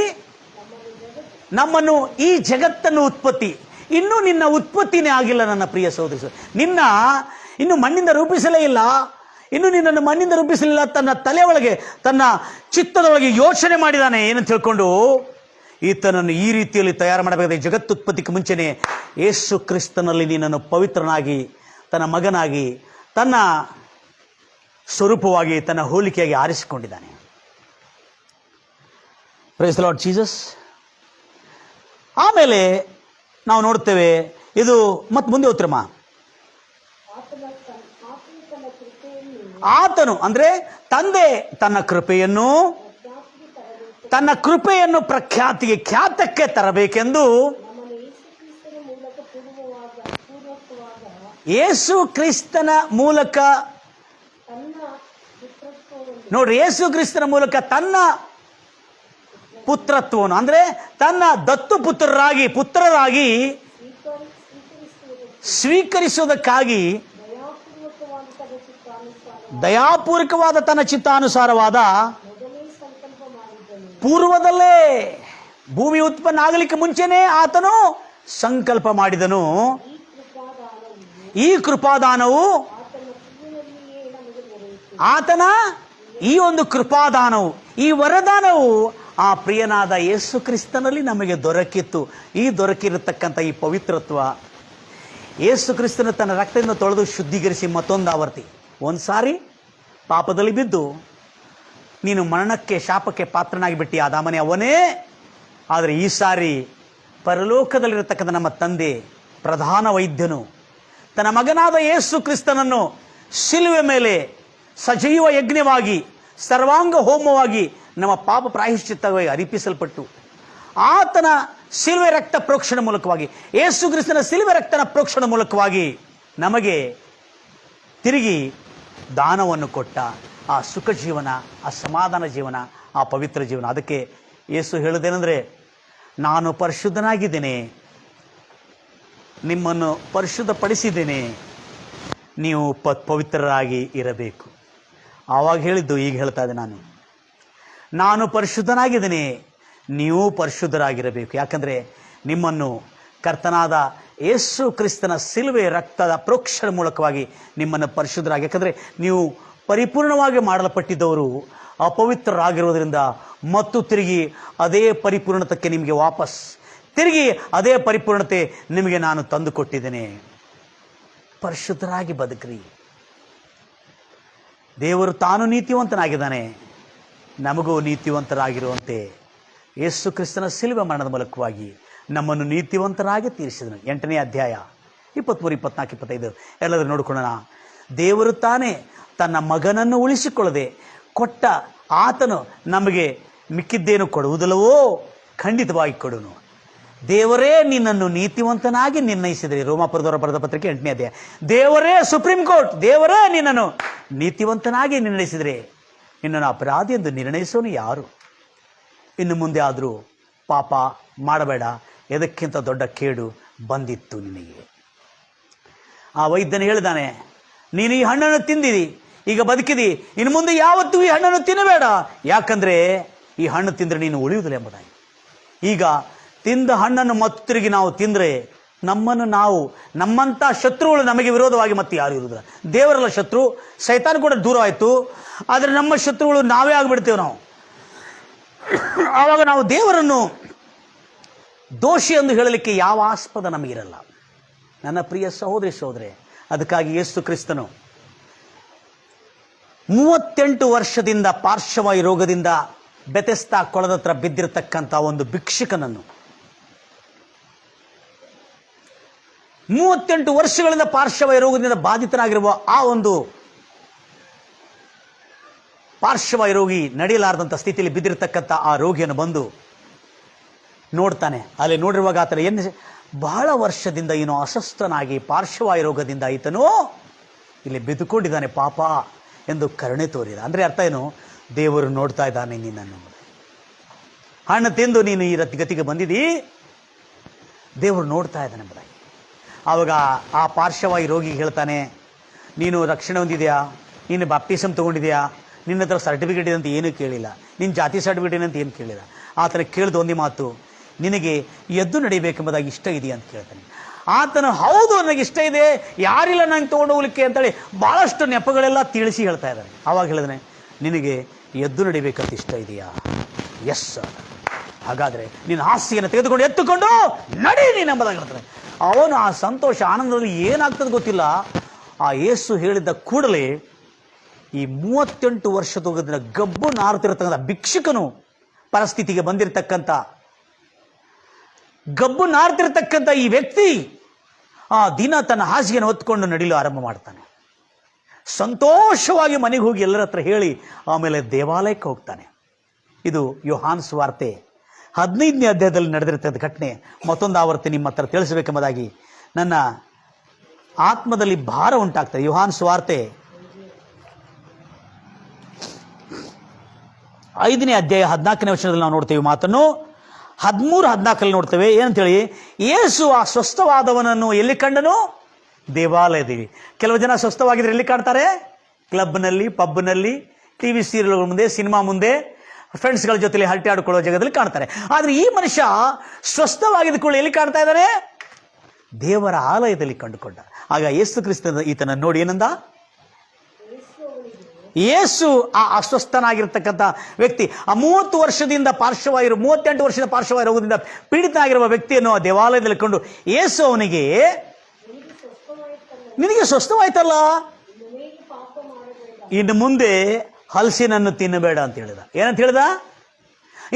ನಮ್ಮನ್ನು ಈ ಜಗತ್ತನ್ನು ಇನ್ನೂ ನಿನ್ನ ಉತ್ಪತ್ತಿನೇ ಆಗಿಲ್ಲ ನನ್ನ ಪ್ರಿಯ ಸಹೋದರಿ. ಇನ್ನು ಮಣ್ಣಿಂದ ರೂಪಿಸಲೇ ಇಲ್ಲ. ಇನ್ನು ನಿನ್ನನ್ನು ಮಣ್ಣಿಂದ ರೂಪಿಸಲಿಲ್ಲ. ತನ್ನ ತಲೆ ಒಳಗೆ, ತನ್ನ ಚಿತ್ತದೊಳಗೆ ಯೋಚನೆ ಮಾಡಿದಾನೆ. ಏನಂತ ತಿಳ್ಕೊಂಡು ಈತನನ್ನು ಈ ರೀತಿಯಲ್ಲಿ ತಯಾರು ಮಾಡಬೇಕಾದ್ರೆ ಜಗತ್ತುತ್ಪತ್ತಿಗೆ ಮುಂಚೆನೆ ಯೇಸು ಕ್ರಿಸ್ತನಲ್ಲಿ ನಿನ್ನನ್ನು ಪವಿತ್ರನಾಗಿ, ತನ್ನ ಮಗನಾಗಿ, ತನ್ನ ಸ್ವರೂಪವಾಗಿ, ತನ್ನ ಹೋಲಿಕೆಯಾಗಿ ಆರಿಸಿಕೊಂಡಿದ್ದಾನೆ. Praise the Lord Jesus. ಆಮೇಲೆ ನಾವು ನೋಡ್ತೇವೆ, ಇದು ಮತ್ತೆ ಮುಂದೆ ಓದ್ತಿರಮ್ಮ. ಆತನು ಅಂದ್ರೆ ತಂದೆ ತನ್ನ ಕೃಪೆಯನ್ನು ಖ್ಯಾತಕ್ಕೆ ತರಬೇಕೆಂದು ಯೇಸು ಕ್ರಿಸ್ತನ ಮೂಲಕ, ನೋಡ್ರಿ, ಯೇಸು ಕ್ರಿಸ್ತನ ಮೂಲಕ ತನ್ನ ಪುತ್ರತ್ವವನ್ನು, ಅಂದ್ರೆ ತನ್ನ ದತ್ತು ಪುತ್ರರಾಗಿ ಸ್ವೀಕರಿಸುವುದಕ್ಕಾಗಿ ದಯಾಪೂರ್ವಕವಾದ ತನ್ನ ಚಿತ್ತಾನುಸಾರವಾದ ಪೂರ್ವದಲ್ಲೇ, ಭೂಮಿ ಉತ್ಪನ್ನ ಆಗಲಿಕ್ಕೆ ಮುಂಚೆನೇ ಆತನು ಸಂಕಲ್ಪ ಮಾಡಿದನು. ಈ ಕೃಪಾದಾನವು ಆತನ ಈ ಒಂದು ಕೃಪಾದಾನವು, ಈ ವರದಾನವು ಆ ಪ್ರಿಯನಾದ ಯೇಸು ಕ್ರಿಸ್ತನಲ್ಲಿ ನಮಗೆ ದೊರಕಿತ್ತು. ಈ ದೊರಕಿರತಕ್ಕಂಥ ಈ ಪವಿತ್ರತ್ವ ಯೇಸು ಕ್ರಿಸ್ತನ ತನ್ನ ರಕ್ತದಿಂದ ತೊಳೆದು ಶುದ್ಧೀಕರಿಸಿ ಮತ್ತೊಂದು ಆವರ್ತಿ, ಒಂದು ಸಾರಿ ಪಾಪದಲ್ಲಿ ಬಿದ್ದು ನೀನು ಮರಣಕ್ಕೆ, ಶಾಪಕ್ಕೆ ಪಾತ್ರನಾಗಿ ಬಿಟ್ಟಿ ಆದಾಮನೇ ಅವನೇ. ಆದರೆ ಈ ಸಾರಿ ಪರಲೋಕದಲ್ಲಿರತಕ್ಕಂಥ ನಮ್ಮ ತಂದೆ, ಪ್ರಧಾನ ವೈದ್ಯನು ತನ್ನ ಮಗನಾದ ಯೇಸು ಕ್ರಿಸ್ತನನ್ನು ಶಿಲುವೆ ಮೇಲೆ ಸಜೀವ ಯಜ್ಞವಾಗಿ, ಸರ್ವಾಂಗ ಹೋಮವಾಗಿ, ನಮ್ಮ ಪಾಪ ಪ್ರಾಯಶ್ಚಿತ್ತವಾಗಿ ಅರ್ಪಿಸಲ್ಪಟ್ಟು ಆತನ ಶಿಲುವೆ ರಕ್ತ ಪ್ರೋಕ್ಷಣ ಮೂಲಕವಾಗಿ, ಯೇಸು ಕ್ರಿಸ್ತನ ಶಿಲುವೆ ರಕ್ತನ ಪ್ರೋಕ್ಷಣ ಮೂಲಕವಾಗಿ ನಮಗೆ ತಿರುಗಿ ದಾನವನ್ನು ಕೊಟ್ಟ ಆ ಸುಖ ಜೀವನ, ಆ ಸಮಾಧಾನ ಜೀವನ, ಆ ಪವಿತ್ರ ಜೀವನ. ಅದಕ್ಕೆ ಯೇಸು ಹೇಳುವುದೇನೆಂದರೆ, ನಾನು ಪರಿಶುದ್ಧನಾಗಿದ್ದೇನೆ, ನಿಮ್ಮನ್ನು ಪರಿಶುದ್ಧಪಡಿಸಿದ್ದೇನೆ, ನೀವು ಪವಿತ್ರರಾಗಿ ಇರಬೇಕು. ಆವಾಗ ಹೇಳಿದ್ದು ಈಗ ಹೇಳ್ತಾ ಇದ್ದೆ ನಾನು. ನಾನು ಪರಿಶುದ್ಧನಾಗಿದ್ದೀನಿ, ನೀವು ಪರಿಶುದ್ಧರಾಗಿರಬೇಕು. ಯಾಕಂದರೆ ನಿಮ್ಮನ್ನು ಕರ್ತನಾದ ಯೇಸು ಕ್ರಿಸ್ತನ ಸಿಲುವೆ ರಕ್ತದ ಪ್ರೋಕ್ಷಣೆ ಮೂಲಕವಾಗಿ ನಿಮ್ಮನ್ನು ಪರಿಶುದ್ಧರಾಗಿ, ಯಾಕಂದರೆ ನೀವು ಪರಿಪೂರ್ಣವಾಗಿ ಮಾಡಲ್ಪಟ್ಟಿದ್ದವರು ಅಪವಿತ್ರರಾಗಿರೋದ್ರಿಂದ ಮತ್ತು ತಿರುಗಿ ಅದೇ ಪರಿಪೂರ್ಣತಕ್ಕೆ ನಿಮಗೆ ವಾಪಸ್ ತಿರುಗಿ ಅದೇ ಪರಿಪೂರ್ಣತೆ ನಿಮಗೆ ನಾನು ತಂದು ಕೊಟ್ಟಿದ್ದೇನೆ. ಪರಿಶುದ್ಧರಾಗಿ ಬದುಕ್ರಿ. ದೇವರು ತಾನು ನೀತಿವಂತನಾಗಿದ್ದಾನೆ, ನಮಗೂ ನೀತಿವಂತರಾಗಿರುವಂತೆ ಯೇಸು ಕ್ರಿಸ್ತನ ಸಿಲುವೆ ಮರಣದ ಮೂಲಕವಾಗಿ ನಮ್ಮನ್ನು ನೀತಿವಂತರಾಗಿ ತೀರಿಸಿದನು. 8ನೇ ಅಧ್ಯಾಯ 23, 24, 25 ಎಲ್ಲರೂ ನೋಡಿಕೊಳ್ಳೋಣ. ದೇವರು ತಾನೇ ತನ್ನ ಮಗನನ್ನು ಉಳಿಸಿಕೊಳ್ಳದೆ ಕೊಟ್ಟ ಆತನು ನಮಗೆ ಮಿಕ್ಕಿದ್ದೇನು ಕೊಡುವುದಿಲ್ಲವೋ? ಖಂಡಿತವಾಗಿ ಕೊಡುನು. ದೇವರೇ ನಿನ್ನನ್ನು ನೀತಿವಂತನಾಗಿ ನಿರ್ಣಯಿಸಿದರೆ, ರೋಮಾಪುರದವರ ಬರೆದ ಪತ್ರಿಕೆ 8ನೇ ಅಧ್ಯಾಯ. ದೇವರೇ ಸುಪ್ರೀಂ ಕೋರ್ಟ್, ದೇವರೇ ನಿನ್ನನ್ನು ನೀತಿವಂತನಾಗಿ ನಿರ್ಣಯಿಸಿದರೆ ನಿನ್ನನ್ನು ಅಪರಾಧಿ ಎಂದು ನಿರ್ಣಯಿಸೋನು ಯಾರು? ಇನ್ನು ಮುಂದೆ ಆದರೂ ಪಾಪ ಮಾಡಬೇಡ, ಎದಕ್ಕಿಂತ ದೊಡ್ಡ ಕೇಡು ಬಂದಿತ್ತು ನಿನಗೆ. ಆ ವೈದ್ಯನು ಹೇಳಿದಾನೆ, ನೀನು ಈ ಹಣ್ಣನ್ನು ತಿಂದಿದಿ, ಈಗ ಬದುಕಿದಿ, ಇನ್ನು ಮುಂದೆ ಯಾವತ್ತೂ ಈ ಹಣ್ಣನ್ನು ತಿನ್ನಬೇಡ, ಯಾಕಂದರೆ ಈ ಹಣ್ಣು ತಿಂದರೆ ನೀನು ಉಳಿಯುವುದಿಲ್ಲ ಎಂಬುದಾಗಿ. ಈಗ ತಿಂದ ಹಣ್ಣನ್ನು ಮತ್ತು ತಿರುಗಿ ನಾವು ತಿಂದರೆ ನಮ್ಮಂಥ ಶತ್ರುಗಳು ನಮಗೆ ವಿರೋಧವಾಗಿ ಮತ್ತೆ ಯಾರು ಇರುವುದಿಲ್ಲ. ದೇವರೆಲ್ಲ ಶತ್ರು, ಸೈತಾನ ಕೂಡ ದೂರ ಆಯಿತು, ಆದರೆ ನಮ್ಮ ಶತ್ರುಗಳು ನಾವೇ ಆಗಿಬಿಡ್ತೇವೆ. ನಾವು ಆವಾಗ ನಾವು ದೇವರನ್ನು ದೋಷಿ ಎಂದು ಹೇಳಲಿಕ್ಕೆ ಯಾವ ಆಸ್ಪದ ನಮಗಿರಲ್ಲ. ನನ್ನ ಪ್ರಿಯ ಸಹೋದರಿ ಸಹೋದರೇ, ಅದಕ್ಕಾಗಿ ಯೇಸು ಕ್ರಿಸ್ತನು 38 ವರ್ಷದಿಂದ ಪಾರ್ಶ್ವವಾಯು ರೋಗದಿಂದ ಬೆತೆಸ್ತಾ ಕೊಳದ ಹತ್ರ ಬಿದ್ದಿರತಕ್ಕಂಥ ಒಂದು ಭಿಕ್ಷುಕನನ್ನು, 38 ವರ್ಷಗಳಿಂದ ಪಾರ್ಶ್ವವಾಯು ರೋಗದಿಂದ ಬಾಧಿತನಾಗಿರುವ ಆ ಒಂದು ಪಾರ್ಶ್ವವಾಯು ರೋಗಿ, ನಡೆಯಲಾರದಂಥ ಸ್ಥಿತಿಯಲ್ಲಿ ಬಿದ್ದಿರತಕ್ಕಂಥ ಆ ರೋಗಿಯನ್ನು ಬಂದು ನೋಡ್ತಾನೆ. ಅಲ್ಲಿ ನೋಡಿರುವಾಗ ಆತನ ಏನು ಬಹಳ ವರ್ಷದಿಂದ ಏನೋ ಅಸ್ವಸ್ಥನಾಗಿ ಪಾರ್ಶ್ವವಾಯು ರೋಗದಿಂದ ಈತನು ಇಲ್ಲಿ ಬಿದ್ದುಕೊಂಡಿದ್ದಾನೆ ಪಾಪ ಎಂದು ಕರುಣೆ ತೋರಿದ. ಅಂದರೆ ಅರ್ಥ ಏನು? ದೇವರು ನೋಡ್ತಾ ಇದ್ದಾನೆ ನಿನ್ನನ್ನು. ಹಣ್ಣು ತಿಂದು ನೀನು ಈ ಗತಿಗೆ ಬಂದಿದ್ದೀ, ದೇವರು ನೋಡ್ತಾ ಇದ್ದಾನೆ ಎಂಬುದಾಗಿ. ಆವಾಗ ಆ ಪಾರ್ಶ್ವವಾಯು ರೋಗಿ ಹೇಳ್ತಾನೆ, ನೀನು ರಕ್ಷಣೆ ಹೊಂದಿದೆಯಾ, ನೀನು ಬಾಪ್ಟಿಸಮ್ ತೊಗೊಂಡಿದೆಯಾ, ನಿನ್ನ ಹತ್ರ ಸರ್ಟಿಫಿಕೇಟ್ ಇದೆ ಅಂತ ಏನೂ ಕೇಳಿಲ್ಲ, ನಿನ್ನ ಜಾತಿ ಸರ್ಟಿಫಿಕೇಟ್ ಅಂತ ಏನು ಕೇಳಿಲ್ಲ. ಆತನ ಕೇಳಿದ ಒಂದೇ ಮಾತು, ನಿನಗೆ ಎದ್ದು ನಡಿಬೇಕೆಂಬುದಾಗಿ ಇಷ್ಟ ಇದೆಯಾ ಅಂತ ಕೇಳ್ತಾನೆ. ಆತನು ಹೌದು ನನಗೆ ಇಷ್ಟ ಇದೆ, ಯಾರಿಲ್ಲ ನಂಗೆ ತೊಗೊಂಡು ಹೋಗ್ಲಿಕ್ಕೆ ಅಂತೇಳಿ ಭಾಳಷ್ಟು ನೆಪಗಳೆಲ್ಲ ತಿಳಿಸಿ ಹೇಳ್ತಾ ಇದ್ದಾನೆ. ಆವಾಗ ಹೇಳಿದಾನೆ, ನಿನಗೆ ಎದ್ದು ನಡಿಬೇಕಂತ ಇಷ್ಟ ಇದೆಯಾ? ಎಸ್ ಸರ್, ಹಾಗಾದರೆ ನಿನ್ನ ಹಾಸಿಗೆಯನ್ನು ತೆಗೆದುಕೊಂಡು ಎತ್ತುಕೊಂಡು ನಡಿ ನೀನು ಎಂಬುದಾಗಿ ಹೇಳ್ತಾನೆ. ಅವನು ಆ ಸಂತೋಷ ಆನಂದದಲ್ಲಿ ಏನಾಗ್ತದೆ ಗೊತ್ತಿಲ್ಲ. ಆ ಯೇಸು ಹೇಳಿದ್ದ ಕೂಡಲೇ ಈ 38 ವರ್ಷದ ಗಬ್ಬು ನಾರುತ್ತಿರತಕ್ಕಂಥ ಭಿಕ್ಷುಕನು ಪರಿಸ್ಥಿತಿಗೆ ಬಂದಿರತಕ್ಕಂಥ ಗಬ್ಬು ನಾರ್ತಿರ್ತಕ್ಕಂಥ ಈ ವ್ಯಕ್ತಿ ಆ ದಿನ ತನ್ನ ಹಾಸಿಗೆಯನ್ನು ಹೊತ್ಕೊಂಡು ನಡಿಲು ಆರಂಭ ಮಾಡ್ತಾನೆ. ಸಂತೋಷವಾಗಿ ಮನೆಗೆ ಹೋಗಿ ಎಲ್ಲರ ಹತ್ರ ಹೇಳಿ ಆಮೇಲೆ ದೇವಾಲಯಕ್ಕೆ ಹೋಗ್ತಾನೆ. ಇದು ಯೋಹಾನ್ ಸುವಾರ್ತೆ 15ನೇ ಅಧ್ಯಾಯದಲ್ಲಿ ನಡೆದಿರ್ತಕ್ಕಂಥ ಘಟನೆ. ಮತ್ತೊಂದು ಆವರ್ತಿ ನಿಮ್ಮ ಹತ್ರ ತಿಳಿಸಬೇಕೆಂಬುದಾಗಿ ನನ್ನ ಆತ್ಮದಲ್ಲಿ ಭಾರ ಉಂಟಾಗ್ತದೆ. ಯೋಹಾನ್ ಸುವಾರ್ತೆ 5ನೇ ಅಧ್ಯಾಯ 14ನೇ ವಚನದಲ್ಲಿ ನಾವು ನೋಡ್ತೇವೆ ಮಾತನ್ನು. 13, 14 ನೋಡ್ತೇವೆ. ಏನಂತೇಳಿ, ಯೇಸು ಆ ಸ್ವಸ್ಥವಾದವನನ್ನು ಎಲ್ಲಿ ಕಂಡನು? ದೇವಾಲಯದಲ್ಲಿ. ಕೆಲವು ಜನ ಸ್ವಸ್ಥವಾಗಿದ್ರೆ ಎಲ್ಲಿ ಕಾಣ್ತಾರೆ? ಕ್ಲಬ್ನಲ್ಲಿ, ಪಬ್ನಲ್ಲಿ, ಟಿವಿ ಸೀರಿಯಲ್ಗಳ ಮುಂದೆ, ಸಿನಿಮಾ ಮುಂದೆ, ಫ್ರೆಂಡ್ಸ್ಗಳ ಜೊತೆಲಿ ಹರಟೆ ಆಡಿಕೊಳ್ಳೋ ಜಾಗದಲ್ಲಿ ಕಾಣ್ತಾರೆ. ಆದರೆ ಈ ಮನುಷ್ಯ ಸ್ವಸ್ಥವಾಗಿದ್ದುಕೊಳ್ಳಿ ಎಲ್ಲಿ ಕಾಣ್ತಾ ಇದ್ದಾನೆ? ದೇವರ ಆಲಯದಲ್ಲಿ ಕಂಡುಕೊಂಡ. ಆಗ ಯೇಸು ಕ್ರಿಸ್ತನ ಈತನ ನೋಡಿ ಏನಂದ? ಯೇಸು ಆ ಅಸ್ವಸ್ಥನಾಗಿರ್ತಕ್ಕಂಥ ವ್ಯಕ್ತಿ, ಆ 38 ವರ್ಷದ ಪಾರ್ಶ್ವವಾಯು ರೋಗದಿಂದ ಪೀಡಿತನಾಗಿರುವ ವ್ಯಕ್ತಿಯನ್ನು ಆ ದೇವಾಲಯದಲ್ಲಿ ಕಂಡು ಯೇಸು ಅವನಿಗೆ, ನಿನಗೆ ಸ್ವಸ್ಥವಾಯ್ತಲ್ಲ, ಇನ್ನು ಮುಂದೆ ಹಲಸಿನನ್ನು ತಿನ್ನಬೇಡ ಅಂತ ಹೇಳಿದ. ಏನಂತ ಹೇಳಿದ?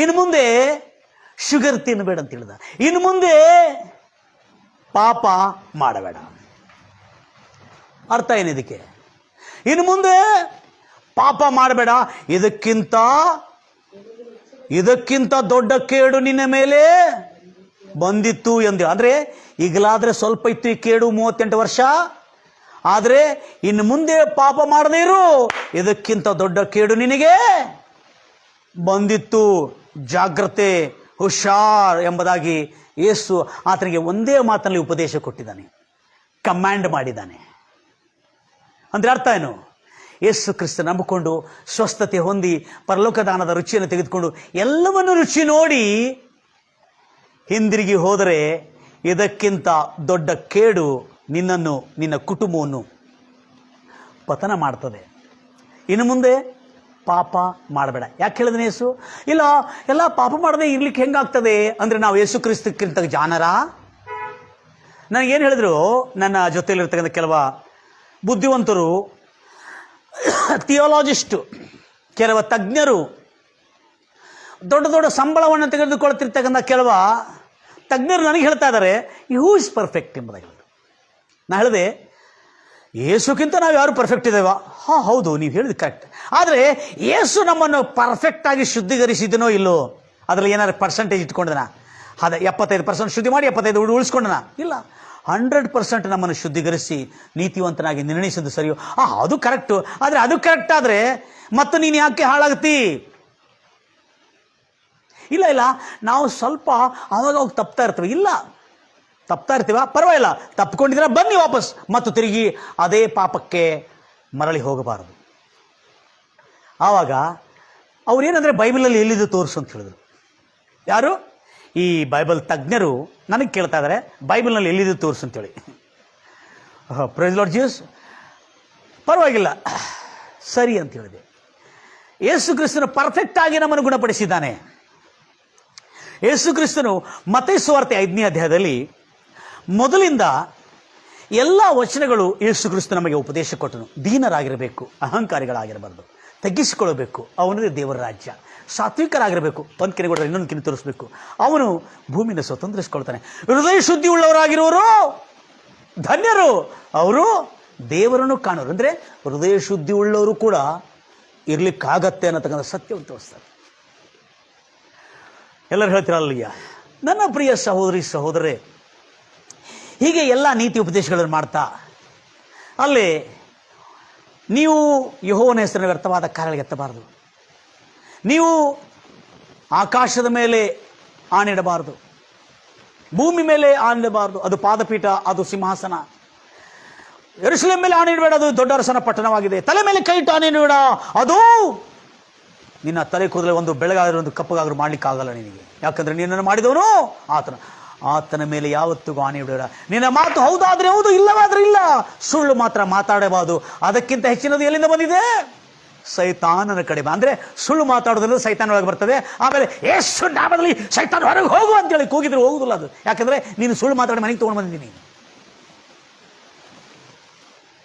ಇನ್ನು ಮುಂದೆ ಶುಗರ್ ತಿನ್ನಬೇಡ ಅಂತ ಹೇಳಿದ. ಇನ್ನು ಮುಂದೆ ಪಾಪ ಮಾಡಬೇಡ. ಅರ್ಥ ಏನಿದಕ್ಕೆ? ಇನ್ನು ಮುಂದೆ ಪಾಪ ಮಾಡಬೇಡ, ಇದಕ್ಕಿಂತ ದೊಡ್ಡ ಕೇಡು ನಿನ್ನ ಮೇಲೆ ಬಂದಿತ್ತು ಎಂದು. ಅಂದರೆ ಈಗಲಾದರೆ ಸ್ವಲ್ಪ ಇತ್ತು ಈ ಕೇಡು, 38 ವರ್ಷ. ಆದರೆ ಇನ್ನು ಮುಂದೆ ಪಾಪ ಮಾಡದೇ ಇರು, ಇದಕ್ಕಿಂತ ದೊಡ್ಡ ಕೇಡು ನಿನಗೆ ಬಂದಿತ್ತು, ಜಾಗ್ರತೆ, ಹುಷಾರ್ ಎಂಬುದಾಗಿ ಯೇಸು ಆತನಿಗೆ ಒಂದೇ ಮಾತಿನಲ್ಲಿ ಉಪದೇಶ ಕೊಟ್ಟಿದ್ದಾನೆ, ಕಮ್ಯಾಂಡ್ ಮಾಡಿದ್ದಾನೆ. ಅಂದರೆ ಅರ್ಥ ಏನು? ಯೇಸು ಕ್ರಿಸ್ತ ನಂಬಿಕೊಂಡು ಸ್ವಸ್ಥತೆ ಹೊಂದಿ ಪರಲೋಕದಾನದ ರುಚಿಯನ್ನು ತೆಗೆದುಕೊಂಡು ಎಲ್ಲವನ್ನು ರುಚಿ ನೋಡಿ ಹಿಂದಿರುಗಿ ಹೋದರೆ ಇದಕ್ಕಿಂತ ದೊಡ್ಡ ಕೇಡು ನಿನ್ನನ್ನು, ನಿನ್ನ ಕುಟುಂಬವನ್ನು ಪತನ ಮಾಡ್ತದೆ. ಇನ್ನು ಮುಂದೆ ಪಾಪ ಮಾಡಬೇಡ. ಯಾಕೆ ಹೇಳಿದ್ರೆ ಯೇಸು? ಇಲ್ಲ, ಎಲ್ಲ ಪಾಪ ಮಾಡದೆ ಇರ್ಲಿಕ್ಕೆ ಹೆಂಗಾಗ್ತದೆ ಅಂದರೆ ನಾವು ಯೇಸು ಕ್ರಿಸ್ತಕ್ಕಿಂತ ಜಾನರ? ನನಗೇನು ಹೇಳಿದ್ರು, ನನ್ನ ಜೊತೆಯಲ್ಲಿರ್ತಕ್ಕಂಥ ಕೆಲವು ಬುದ್ಧಿವಂತರು, ಥಿಯೋಲಾಜಿಸ್ಟು, ಕೆಲವು ತಜ್ಞರು, ದೊಡ್ಡ ದೊಡ್ಡ ಸಂಬಳವನ್ನು ತೆಗೆದುಕೊಳ್ತಿರ್ತಕ್ಕಂಥ ಕೆಲವು ತಜ್ಞರು ನನಗೆ ಹೇಳ್ತಾ ಇದ್ದಾರೆ, ಹೂ ಇಸ್ ಪರ್ಫೆಕ್ಟ್ ಎಂಬುದಾಗಿ. ನಾನು ಹೇಳಿದೆ, ಯೇಸುಕ್ಕಿಂತ ನಾವು ಯಾರು ಪರ್ಫೆಕ್ಟ್ ಇದ್ದೇವಾ? ಹಾಂ, ಹೌದು, ನೀವು ಹೇಳಿದ ಕರೆಕ್ಟ್. ಆದರೆ ಯೇಸು ನಮ್ಮನ್ನು ಪರ್ಫೆಕ್ಟಾಗಿ ಶುದ್ಧೀಕರಿಸಿದನೋ ಇಲ್ಲೋ? ಅದರಲ್ಲಿ ಏನಾದ್ರು ಪರ್ಸೆಂಟೇಜ್ ಇಟ್ಕೊಂಡನ? ಅದೇ 75% ಶುದ್ಧಿ ಮಾಡಿ 75 ಉಳಿಸ್ಕೊಂಡನ? ಇಲ್ಲ, 100% ನಮ್ಮನ್ನು ಶುದ್ಧೀಕರಿಸಿ ನೀತಿವಂತನಾಗಿ ನಿರ್ಣಯಿಸೋದು ಸರಿಯೋ? ಅದು ಕರೆಕ್ಟು. ಆದರೆ ಅದು ಕರೆಕ್ಟ್ ಆದರೆ ಮತ್ತು ನೀನು ಯಾಕೆ ಹಾಳಾಗ್ತಿ? ಇಲ್ಲ ಇಲ್ಲ, ನಾವು ಸ್ವಲ್ಪ ಆವಾಗ ಹೋಗಿ ತಪ್ತಾ ಇರ್ತೀವಿ. ಇಲ್ಲ, ತಪ್ತಾ ಇರ್ತೀವ, ಪರವಾಗಿಲ್ಲ, ತಪ್ಪಿಕೊಂಡಿದ್ರೆ ಬನ್ನಿ ವಾಪಸ್, ಮತ್ತು ತಿರುಗಿ ಅದೇ ಪಾಪಕ್ಕೆ ಮರಳಿ ಹೋಗಬಾರದು. ಆವಾಗ ಅವ್ರೇನಂದರೆ ಬೈಬಲಲ್ಲಿ ಎಲ್ಲಿದ್ದು ತೋರಿಸು ಅಂತ ಹೇಳಿದ್ರು. ಯಾರು? ಈ ಬೈಬಲ್ ತಜ್ಞರು ನನಗೆ ಕೇಳ್ತಾ ಇದ್ದಾರೆ, ಬೈಬಲ್ನಲ್ಲಿ ಎಲ್ಲಿದ್ದು ತೋರಿಸು ಅಂತೇಳಿ. Praise Lord Jesus. ಪರವಾಗಿಲ್ಲ, ಸರಿ ಅಂತ ಹೇಳಿದೆ. ಯೇಸು ಕ್ರಿಸ್ತನು ಪರ್ಫೆಕ್ಟ್ ಆಗಿ ನಮ್ಮನ್ನು ಗುಣಪಡಿಸಿದ್ದಾನೆ. ಯೇಸು ಕ್ರಿಸ್ತನು ಮತ್ತೈ ಸುವಾರ್ತೆ 5ನೇ ಅಧ್ಯಾಯದಲ್ಲಿ ಮೊದಲಿಂದ ಎಲ್ಲ ವಚನಗಳು ಯೇಸು ಕ್ರಿಸ್ತ ನಮಗೆ ಉಪದೇಶ ಕೊಟ್ಟನು. ದೀನರಾಗಿರಬೇಕು, ಅಹಂಕಾರಿಗಳಾಗಿರಬಾರ್ದು, ತಗ್ಗಿಸಿಕೊಳ್ಳಬೇಕು, ಅವನದೇ ದೇವರ ರಾಜ್ಯ, ಸಾತ್ವಿಕರಾಗಿರಬೇಕು, ಒಂದು ಕೆರೆ ಕೊಟ್ಟರೆ ಇನ್ನೊಂದು ಕೆರೆ ತೋರಿಸ್ಬೇಕು, ಅವನು ಭೂಮಿಯನ್ನು ಸ್ವತಂತ್ರಿಸಿಕೊಳ್ತಾನೆ. ಹೃದಯ ಶುದ್ಧಿ ಉಳ್ಳವರಾಗಿರುವರು ಧನ್ಯರು, ಅವರು ದೇವರನ್ನು ಕಾಣೋರು. ಅಂದರೆ ಹೃದಯ ಶುದ್ಧಿ ಉಳ್ಳವರು ಕೂಡ ಇರ್ಲಿಕ್ಕಾಗತ್ತೆ ಅನ್ನತಕ್ಕಂಥ ಸತ್ಯವನ್ನು ತೋರಿಸ್ತಾರೆ. ಎಲ್ಲರೂ ಹೇಳ್ತಿರಲ್ಲಯ್ಯ. ನನ್ನ ಪ್ರಿಯ ಸಹೋದರಿ ಸಹೋದರರೇ, ಹೀಗೆ ಎಲ್ಲ ನೀತಿ ಉಪದೇಶಗಳನ್ನು ಮಾಡ್ತಾ ಅಲ್ಲಿ ನೀವು ಯೆಹೋವನ ಹೆಸರಿನ ವ್ಯರ್ಥವಾದ ಕಾರ್ಯಗಳಿಗೆ ಎತ್ತಬಾರದು, ನೀವು ಆಕಾಶದ ಮೇಲೆ ಆಣಿಡಬಾರದು, ಭೂಮಿ ಮೇಲೆ ಆಣಿಡಬಾರದು, ಅದು ಪಾದಪೀಠ, ಅದು ಸಿಂಹಾಸನ. ಯೆರೂಸಲೇಮ್ ಮೇಲೆ ಆಣಿಡಬೇಡ, ಅದು ದೊಡ್ಡ ಅರಸನ ಪಟ್ಟಣವಾಗಿದೆ. ತಲೆ ಮೇಲೆ ಕೈ ಇಟ್ಟು ಆಣಿಡಬೇಡ, ಅದು ನಿನ್ನ ತಲೆ ಕೂದಲೇ ಒಂದು ಬೆಳಗಾದರೂ ಒಂದು ಕಪ್ಪಗಾದರೂ ಮಾಡಲಿಕ್ಕಾಗಲ್ಲ ನಿನಗೆ. ಯಾಕಂದರೆ ನಿನ್ನನ್ನು ಮಾಡಿದವನು ಆತನ ಮೇಲೆ ಯಾವತ್ತಿಗೂ ಆಣೆ ಇಡಬೇಡ. ನಿನ್ನ ಮಾತು ಹೌದಾದ್ರೆ ಹೌದು, ಇಲ್ಲವಾದ್ರೆ ಇಲ್ಲ. ಸುಳ್ಳು ಮಾತ್ರ ಮಾತಾಡಬಾರದು. ಅದಕ್ಕಿಂತ ಹೆಚ್ಚಿನದು ಎಲ್ಲಿಂದ ಬಂದಿದೆ? ಸೈತಾನನ ಕಡೆ. ಅಂದರೆ ಸುಳ್ಳು ಮಾತಾಡೋದ್ರಿಂದ ಸೈತಾನ ಒಳಗೆ ಬರ್ತದೆ. ಆಮೇಲೆ ಯೇಸು ನಾಮದಲ್ಲಿ ಸೈತಾನ ಹೊರಗೆ ಹೋಗು ಅಂತೇಳಿ ಕೂಗಿದ್ರೆ ಹೋಗುದಿಲ್ಲ ಅದು. ಯಾಕಂದರೆ ನೀನು ಸುಳ್ಳು ಮಾತಾಡಿ ಮನೆಗೆ ತೊಗೊಂಡು ಬಂದಿದ್ದೀನಿ.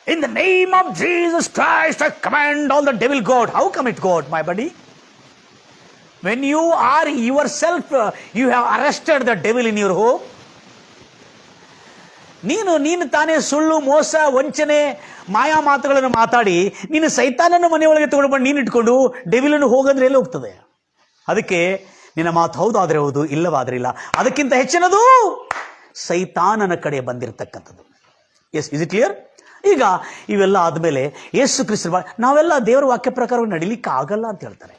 In the name of Jesus Christ, I command all the devil God. How come it God, my buddy? When you are yourself, you have arrested the devil in your home. ನೀನು ತಾನೇ ಸುಳ್ಳು, ಮೋಸ, ವಂಚನೆ, ಮಾಯಾ ಮಾತುಗಳನ್ನು ಮಾತಾಡಿ ನೀನು ಸೈತಾನನ ಮನೆಯೊಳಗೆ ತಗೊಂಡು ಬಂದು ನೀನು ಇಟ್ಕೊಂಡು ಡೆವಿಲನ್ನು ಹೋಗಂದ್ರೆ ಎಲ್ಲಿ ಹೋಗ್ತದೆ? ಅದಕ್ಕೆ ನಿನ್ನ ಮಾತು ಹೌದಾದ್ರೆ ಹೌದು, ಇಲ್ಲವಾದ್ರೆ ಇಲ್ಲ. ಅದಕ್ಕಿಂತ ಹೆಚ್ಚಿನದು ಸೈತಾನನ ಕಡೆ ಬಂದಿರತಕ್ಕಂಥದ್ದು. Yes, is it clear? ಈಗ ಇವೆಲ್ಲ ಆದಮೇಲೆ ಯೇಸು ಕ್ರಿಸ್ತ ನಾವೆಲ್ಲ ದೇವರ ವಾಕ್ಯ ಪ್ರಕಾರ ನಡಿಲಿಕ್ಕೆ ಆಗಲ್ಲ ಅಂತ ಹೇಳ್ತಾರೆ.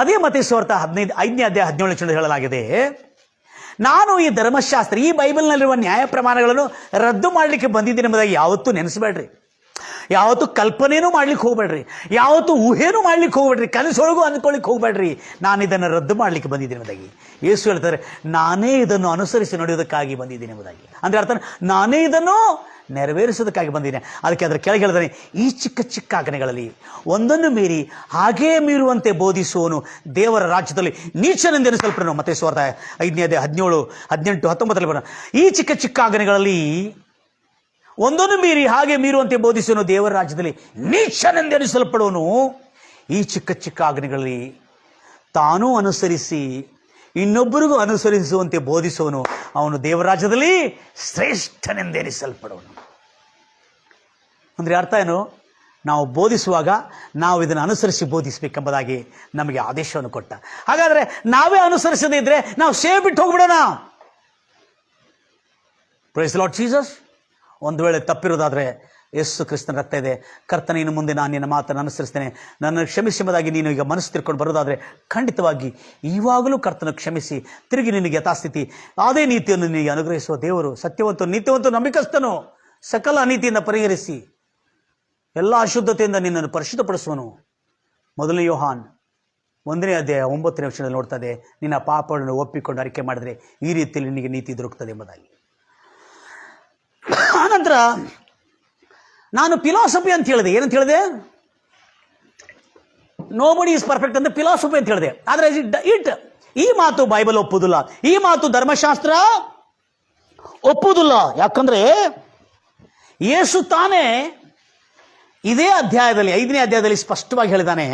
ಅದೇ ಮತ್ತೈ ಸುವಾರ್ತೆ 5ನೇ ಅಧ್ಯಾಯ 17ನೇ ವಚನ ಹೇಳಲಾಗಿದೆ, ನಾನು ಈ ಧರ್ಮಶಾಸ್ತ್ರ, ಈ ಬೈಬಲ್ನಲ್ಲಿರುವ ನ್ಯಾಯ ಪ್ರಮಾಣಗಳನ್ನು ರದ್ದು ಮಾಡಲಿಕ್ಕೆ ಬಂದಿದ್ದೀನಿ ಎಂಬುದಾಗಿ ಯಾವತ್ತೂ ನೆನೆಸಬೇಡ್ರಿ, ಯಾವತ್ತೂ ಕಲ್ಪನೆಯೂ ಮಾಡ್ಲಿಕ್ಕೆ ಹೋಗ್ಬೇಡ್ರಿ, ಯಾವತ್ತೂ ಊಹೆನೂ ಮಾಡ್ಲಿಕ್ಕೆ ಹೋಗ್ಬೇಡ್ರಿ, ಕನಸೊಳಗೂ ಅಂದ್ಕೊಳ್ಳಿಕ್ಕೆ ಹೋಗ್ಬೇಡ್ರಿ. ನಾನು ಇದನ್ನು ರದ್ದು ಮಾಡಲಿಕ್ಕೆ ಬಂದಿದ್ದೀನಿ ಎಂಬುದಾಗಿ ಯೇಸು ಹೇಳ್ತಾರೆ. ನಾನೇ ಇದನ್ನು ಅನುಸರಿಸಿ ನಡೆಯೋದಕ್ಕಾಗಿ ಬಂದಿದ್ದೀನಿ ಎಂಬುದಾಗಿ. ಅಂದರೆ ಅರ್ಥ, ನಾನೇ ಇದನ್ನು ನೆರವೇರಿಸೋದಕ್ಕಾಗಿ ಬಂದಿದ್ದೇನೆ. ಅದಕ್ಕೆ ಅದರ ಕೆಳಗೆ ಹೇಳಿದಾನೆ, ಈ ಚಿಕ್ಕ ಚಿಕ್ಕ ಆಜ್ಞೆಗಳಲ್ಲಿ ಒಂದನ್ನು ಮೀರಿ ಹಾಗೇ ಮೀರುವಂತೆ ಬೋಧಿಸುವನು ದೇವರ ರಾಜ್ಯದಲ್ಲಿ ನೀಚನೆಂದೆನಿಸಲ್ಪಡನು. ಮತ್ತೈ ಸುವಾರ್ತೆ 5ನೇ ಅಧ್ಯಾಯ 17, 18, 19 ಬರೋಣ. ಈ ಚಿಕ್ಕ ಚಿಕ್ಕ ಆಜ್ಞೆಗಳಲ್ಲಿ ಒಂದನ್ನು ಮೀರಿ ಹಾಗೆ ಮೀರುವಂತೆ ಬೋಧಿಸುವನು ದೇವರ ರಾಜ್ಯದಲ್ಲಿ ನೀಚನೆಂದೆನಿಸಲ್ಪಡುವನು. ಈ ಚಿಕ್ಕ ಚಿಕ್ಕ ಆಜ್ಞೆಗಳಲ್ಲಿ ತಾನೂ ಅನುಸರಿಸಿ ಇನ್ನೊಬ್ಬರಿಗೂ ಅನುಸರಿಸುವಂತೆ ಬೋಧಿಸುವನು, ಅವನು ದೇವರ ರಾಜ್ಯದಲ್ಲಿ ಶ್ರೇಷ್ಠನೆಂದೆನಿಸಲ್ಪಡುವನು. ಅಂದರೆ ಅರ್ಥ ಏನು? ನಾವು ಬೋಧಿಸುವಾಗ ನಾವು ಇದನ್ನು ಅನುಸರಿಸಿ ಬೋಧಿಸಬೇಕೆಂಬುದಾಗಿ ನಮಗೆ ಆದೇಶವನ್ನು ಕೊಟ್ಟ. ಹಾಗಾದರೆ ನಾವೇ ಅನುಸರಿಸದೇ ಇದ್ರೆ ನಾವು ಸೇವೆ ಬಿಟ್ಟು ಹೋಗ್ಬಿಡೋಣ. Praise Lord Jesus. ಒಂದು ವೇಳೆ ತಪ್ಪಿರೋದಾದರೆ ಯೇಸು ಕ್ರಿಸ್ತನ ರಕ್ತ ಇದೆ. ಕರ್ತನ, ಇನ್ನು ಮುಂದೆ ನಾನು ನಿನ್ನ ಮಾತನ್ನು ಅನುಸರಿಸ್ತೇನೆ, ನನ್ನ ಕ್ಷಮಿಸುವುದಾಗಿ ನೀನು ಈಗ ಮನಸ್ಸು ತಿರ್ಕೊಂಡು ಬರೋದಾದರೆ ಖಂಡಿತವಾಗಿ ಇವಾಗಲೂ ಕರ್ತನ ಕ್ಷಮಿಸಿ ತಿರುಗಿ ನಿನಗೆ ಯಥಾಸ್ಥಿತಿ ಅದೇ ನೀತಿಯನ್ನು ನಿನಗೆ ಅನುಗ್ರಹಿಸುವ ದೇವರು ಸತ್ಯವಂತ, ನಿತ್ಯವಂತ, ನಂಬಿಕಸ್ಥನು, ಸಕಲ ಅನೀತಿಯಿಂದ ಪರಿಹರಿಸಿ ಎಲ್ಲ ಅಶುದ್ಧತೆಯಿಂದ ನಿನ್ನನ್ನು ಪರಿಶುದ್ಧಪಡಿಸುವನು. ಮೊದಲನೇ ಯೋಹಾನ್ 1ನೇ ಅಧ್ಯಾಯ 9ನೇ ವಚನದಲ್ಲಿ ನೋಡ್ತದೆ, ನಿನ್ನ ಪಾಪಗಳನ್ನು ಒಪ್ಪಿಕೊಂಡು ಅರಿಕೆ ಮಾಡಿದರೆ ಈ ರೀತಿಯಲ್ಲಿ ನಿನಗೆ ನೀತಿ ದೊರಕುತ್ತದೆ ಎಂಬುದಾಗಿ. ಆನಂತರ ನಾನು ಫಿಲಾಸಫಿ ಅಂತ ಹೇಳಿದೆ. ಏನಂತ ಹೇಳಿದೆ? ನೋಬಡಿ ಈಸ್ ಪರ್ಫೆಕ್ಟ್ ಅಂತ ಫಿಲಾಸಫಿ ಅಂತ ಹೇಳಿದೆ. ಆದರೆ ಈ ಮಾತು ಬೈಬಲ್ ಒಪ್ಪುವುದಿಲ್ಲ, ಈ ಮಾತು ಧರ್ಮಶಾಸ್ತ್ರ ಒಪ್ಪುವುದಿಲ್ಲ. ಯಾಕಂದ್ರೆ ಯೇಸು ತಾನೇ ಇದೇ ಅಧ್ಯಾಯದಲ್ಲಿ 5ನೇ ಅಧ್ಯಾಯದಲ್ಲಿ ಸ್ಪಷ್ಟವಾಗಿ ಹೇಳಿದಾನೆ.